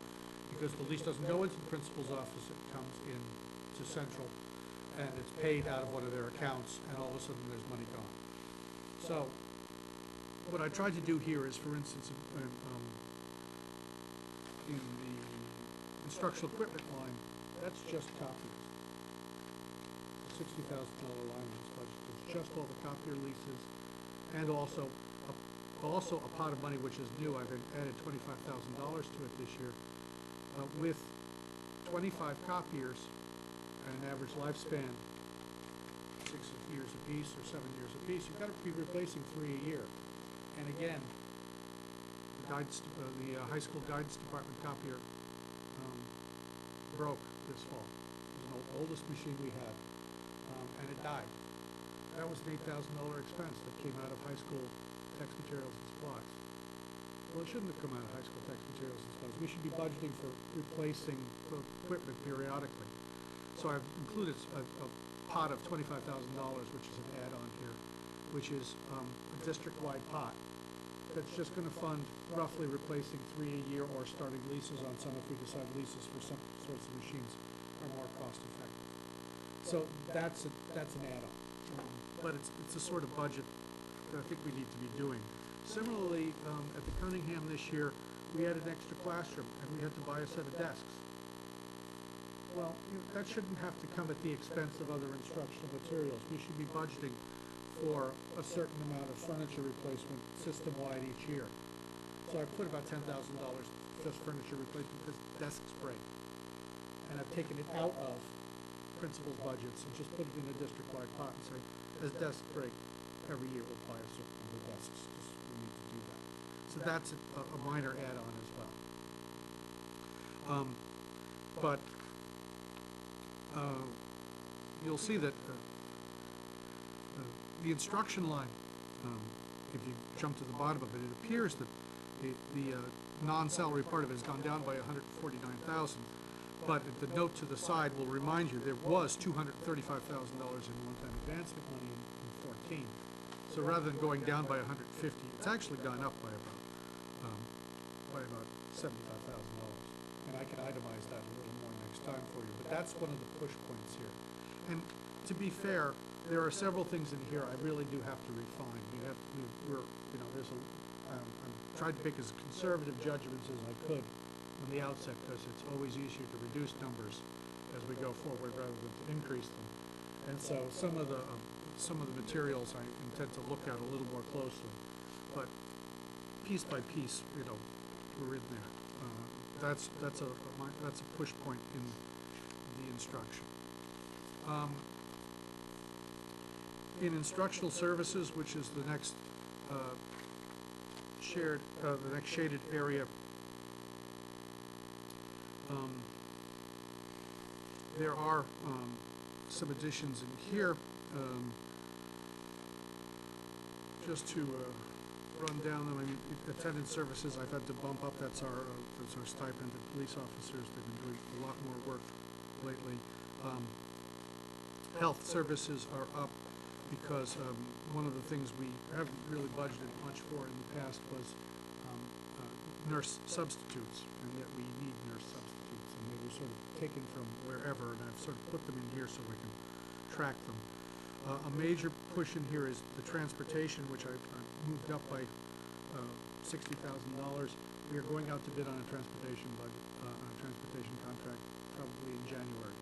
because the lease doesn't go into the principal's office, it comes in to central, and it's paid out of one of their accounts, and all of a sudden there's money gone. So what I tried to do here is, for instance, in the instructional equipment line, that's just copiers. The $60,000 line in this budget is just all the copier leases, and also a pot of money which is new. I've added $25,000 to it this year. With 25 copiers and an average lifespan 6 years apiece or 7 years apiece, you've got to be replacing 3 a year. And again, the high school guidance department copier broke this fall. It was the oldest machine we had, and it died. That was an $8,000 expense that came out of high school text materials and supplies. Well, it shouldn't have come out of high school text materials and supplies. We should be budgeting for replacing the equipment periodically. So I've included a pot of $25,000, which is an add-on here, which is a district-wide pot that's just going to fund roughly replacing 3 a year or starting leases on some if we decide leases for some sorts of machines are more cost-effective. So that's an add-on. But it's a sort of budget that I think we need to be doing. Similarly, at the Cunningham this year, we had an extra classroom and we had to buy a set of desks. Well, that shouldn't have to come at the expense of other instructional materials. We should be budgeting for a certain amount of furniture replacement system-wide each year. So I put about $10,000 just furniture replacement because desks break. And I've taken it out of principals' budgets and just put it in a district-wide pot and say, as desks break, every year we'll buy a certain number of desks, because we need to do that. So that's a minor add-on as well. But you'll see that the instruction line, if you jump to the bottom of it, it appears that the non-salary part of it has gone down by $149,000, But the note to the side will remind you, there was $235,000 in one-time advancement money in 14. So rather than going down by 150, it's actually gone up by about $75,000. And I can itemize that a little more next time for you, but that's one of the push points here. And to be fair, there are several things in here I really do have to refine. I'm trying to make as conservative judgments as I could on the outset, because it's always easier to reduce numbers as we go forward rather than to increase them. And so some of the materials I intend to look at a little more closely, but piece by piece, we're in there. That's a push point in the instruction. In instructional services, which is the next the next shaded area, there are some additions in here. Just to run down them, I mean, attendance services I've had to bump up. That's our stipend to police officers. They've been doing a lot more work lately. Health services are up because one of the things we haven't really budgeted much for in the past was nurse substitutes, and yet we need nurse substitutes, and they were sort of taken from wherever, and I've sort of put them in here so we can track them. A major push in here is the transportation, which I've moved up by $60,000. We are going out to bid on a transportation budget, on a transportation contract, probably in January.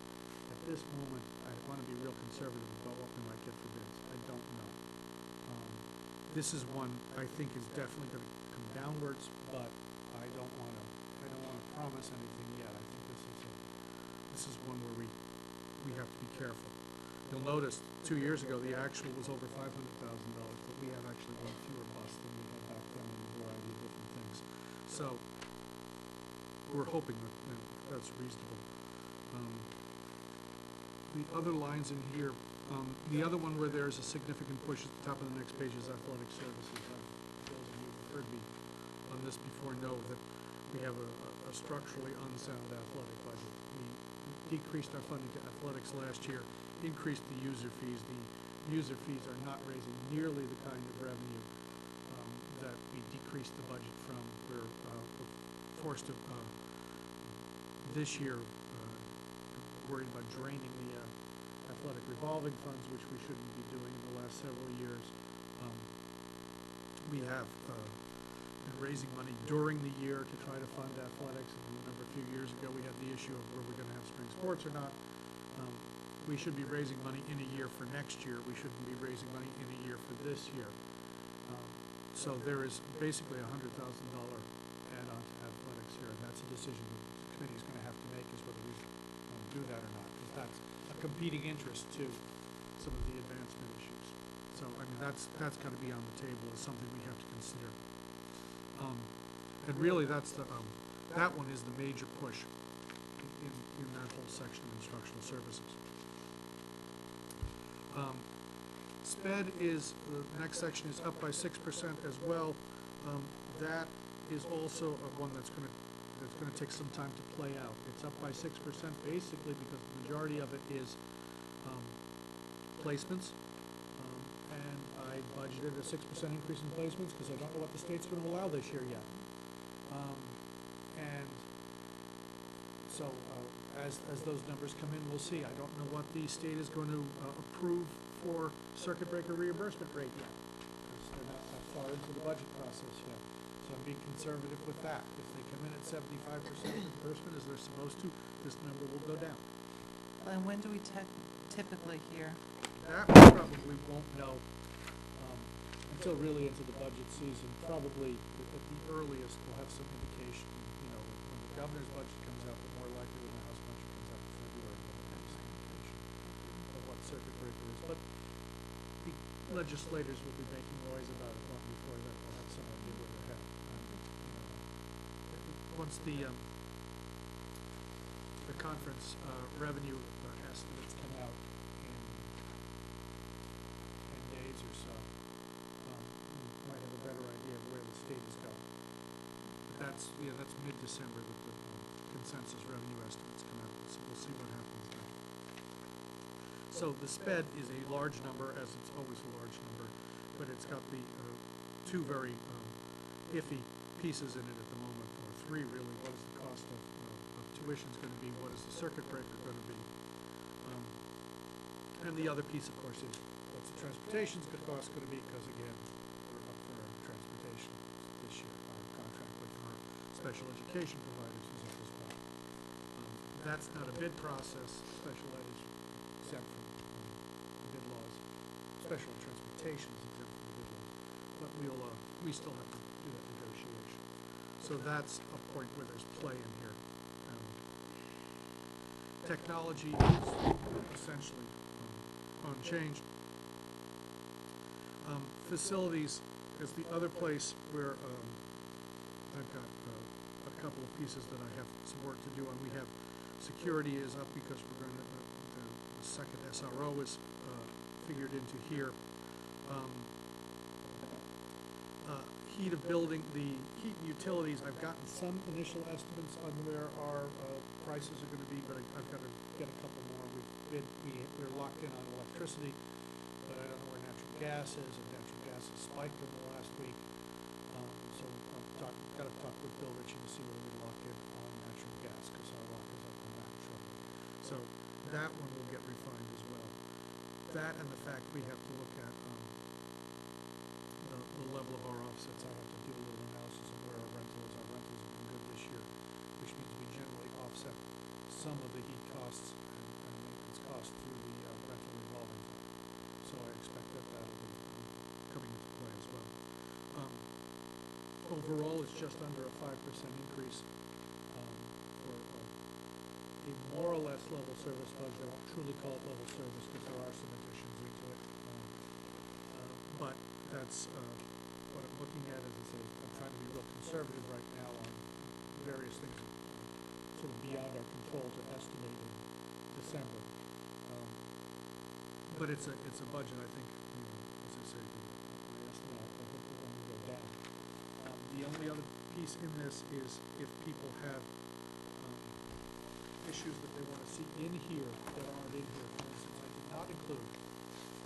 At this moment, I want to be real conservative about what we might get for bids. I don't know. This is one I think is definitely going to come downwards, but I don't want to promise anything yet. I think this is one where we have to be careful. You'll notice 2 years ago the actual was over $500,000, but we have actually won fewer busts than we had back then in a variety of different things. So we're hoping that that's reasonable. The other lines in here, the other one where there's a significant push at the top of the next page is athletic services. Those of you who've heard me on this before know that we have a structurally unsound athletic budget. We decreased our funding to athletics last year, increased the user fees. The user fees are not raising nearly the kind of revenue that we decreased the budget from. We're forced to, this year, worried about draining the athletic revolving funds, which we shouldn't be doing in the last several years. We have been raising money during the year to try to fund athletics. And remember, a few years ago, we had the issue of were we going to have spring sports or not. We should be raising money in a year for next year. We shouldn't be raising money in a year for this year. So there is basically a $100,000 add-on to athletics here, and that's a decision the committee is going to have to make, is whether we do that or not, because that's a competing interest to some of the advancement issues. So I mean, that's got to be on the table as something we have to consider. And really, that's that one is the major push in that whole section of instructional services. SPED is, the next section is up by 6% as well. That is also one that's going to take some time to play out. It's up by 6% basically because the majority of it is placements. And I budgeted a 6% increase in placements because I don't know what the state's going to allow this year yet. And so as those numbers come in, we'll see. I don't know what the state is going to approve for circuit breaker reimbursement rate yet. They're not that far into the budget process yet. So I'm being conservative with that. If they come in at 75% reimbursement, as they're supposed to, this number will go down. And when do we typically hear? That we probably won't know until really into the budget season. Probably at the earliest, we'll have some indication. When the governor's budget comes out, but more likely when the House budget comes out in February, we'll have some indication of what circuit breaker is. But the legislators will be making noise about it long before that. We'll have some idea where they're headed. Once the conference revenue estimates come out in 10 days or so, we might have a better idea of where the state is going. But that's mid-December that the consensus revenue estimates come out, so we'll see what happens there. So the sped is a large number, as it's always a large number, but it's got the two very iffy pieces in it at the moment, or three really. What is the cost of tuition's going to be? What is the circuit breaker going to be? And the other piece, of course, is what's the transportation's cost going to be? Because again, we're up for transportation this year. Our contract with our special education providers is up as well. That's not a bid process. Special ed is exempt from the bid laws. Special ed transportation is exempt from the bid laws. But we still have to do that negotiation. So that's a point where there's play in here. Technology is essentially unchanged. Facilities is the other place where I've got a couple of pieces that I have some work to do on. We have security is up because we're going to, the second SRO is figured into here. Heat of building, the heat and utilities, I've gotten some initial estimates on where our prices are going to be, but I've got to get a couple more. We're locked in on electricity, but I don't know where natural gas is, and natural gas has spiked in the last week. So I've got to talk with Bill Ritchie to see whether we lock in on natural gas, because our lock is up on that shortly. So that one will get refined as well. That and the fact we have to look at the level of our offsets. I have to do a little analysis of where our rental is. Our rentals have been good this year, which means we generally offset some of the heat costs and maintenance costs through the rental revolving fund. So I expect that that'll be coming into play as well. Overall, it's just under a 5% increase for a more or less level service budget. I won't truly call it level service because there are some additions into it. But that's what I'm looking at is I'm trying to be real conservative right now on various things sort of beyond our control to estimate in December. But it's a budget, I think, as I say, my estimate, I hope we're going to go down. The only other piece in this is if people have issues that they want to see in here that aren't in here. For instance, I did not include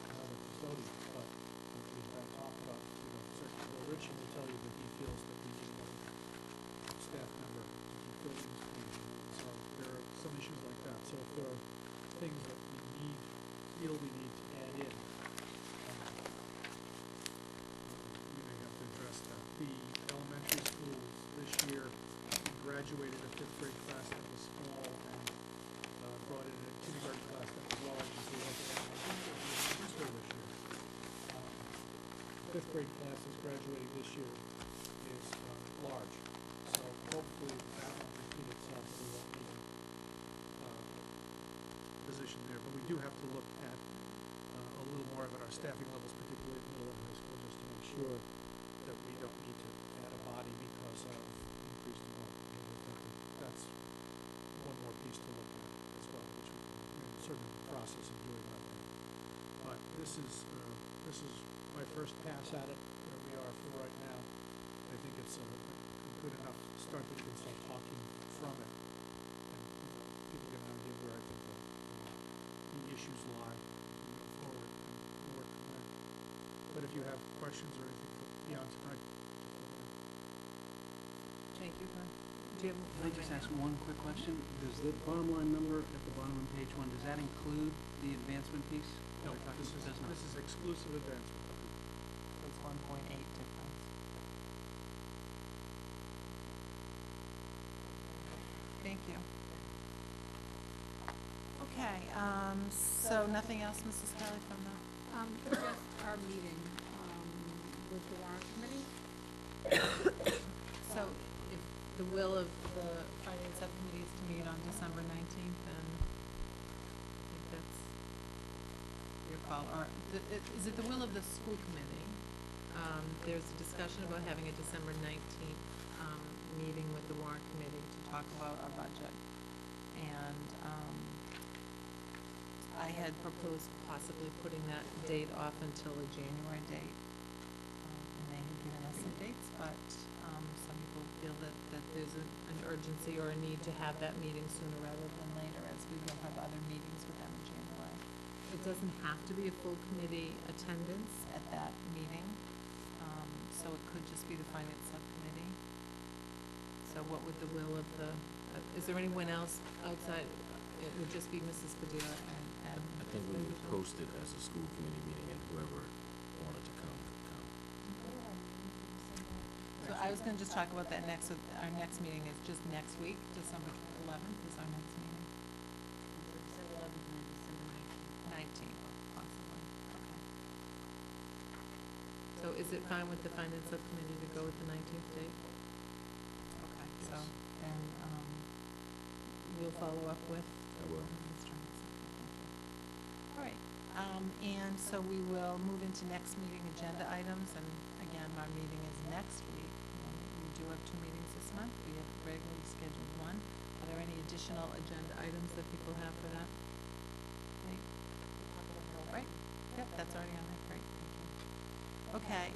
another custodian, but we've been talking about, certainly Bill Ritchie will tell you that he feels that we need another staff member to keep buildings clean. So there are some issues like that. So if there are things that we feel we need to add in, we may have to address that. The elementary schools this year graduated a fifth grade class that was small and brought in a kindergarten class that was large, and so we had to add more teachers this year. Fifth grade class that's graduating this year is large, so hopefully that won't repeat itself, so we won't need a position there. But we do have to look at a little more of our staffing levels, particularly at middle and high school, just to make sure that we don't need to add a body because of increased enrollment. That's one more piece to look at as well, which we're sort of in the process of doing right now. But this is my first pass at it, where we are for right now. I think it's a good enough start that we can start talking from it, and people get an idea where I think the issues lie moving forward, and we'll work from there. But if you have questions or anything beyond tonight, Thank you, Glenn. Do you have? Can I just ask one quick question? Does the bottom line number at the bottom of page 1, does that include the advancement piece? no, We're talking- this does not. is exclusive advancement. It's 1.8 difference. Thank you. Okay, so nothing else, Mrs. Kelly, from the? Just our meeting with the warrant committee. So if the will of the finance subcommittee is to meet on December 19th, then I think that's your call. Or is it the will of the school committee? There's a discussion about having a December 19th meeting with the warrant committee to talk about our budget. And I had proposed possibly putting that date off until a January date. And they had given us some dates, but some people feel that there's an urgency or a need to have that meeting sooner rather than later, as we will have other meetings with them in January. It doesn't have to be a full committee attendance at that meeting, so it could just be the finance subcommittee. So what would the will of the, is there anyone else outside? It would just be Mrs. Padilla and. I think we would post it as a school committee meeting, and whoever wanted to come could come. So I was gonna just talk about that next, our next meeting is just next week, December 11th is our next meeting. December 11th and December 19th, possibly, okay. So is it fine with the finance subcommittee to go with the 19th date? Okay, so Yes. then, we'll follow up with. I will. All right, and so we will move into next meeting agenda items, and again, our meeting is next week. We do have 2 meetings this month, we have regularly scheduled 1. Are there any additional agenda items that people have for that? Right, yep, that's already on there, great, thank you. Okay,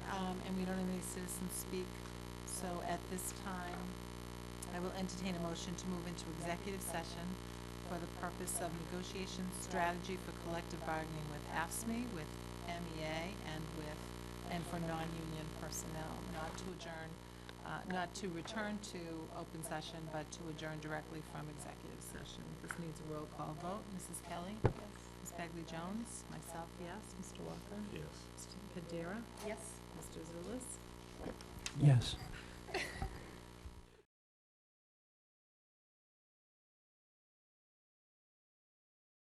and we don't have any citizens speak, so at this time, I will entertain a motion to move into executive session for the purpose of negotiation strategy for collective bargaining with AFSCME, with MEA, and for non-union personnel, not to adjourn, not to return to open session, but to adjourn directly from executive session. This needs a roll call vote. Mrs. Kelly? Yes. Ms. Bagley Jones? Myself, yes. Mr. Walker? Yes. Mr. Padilla? Yes. Mr. Zulus? Yes.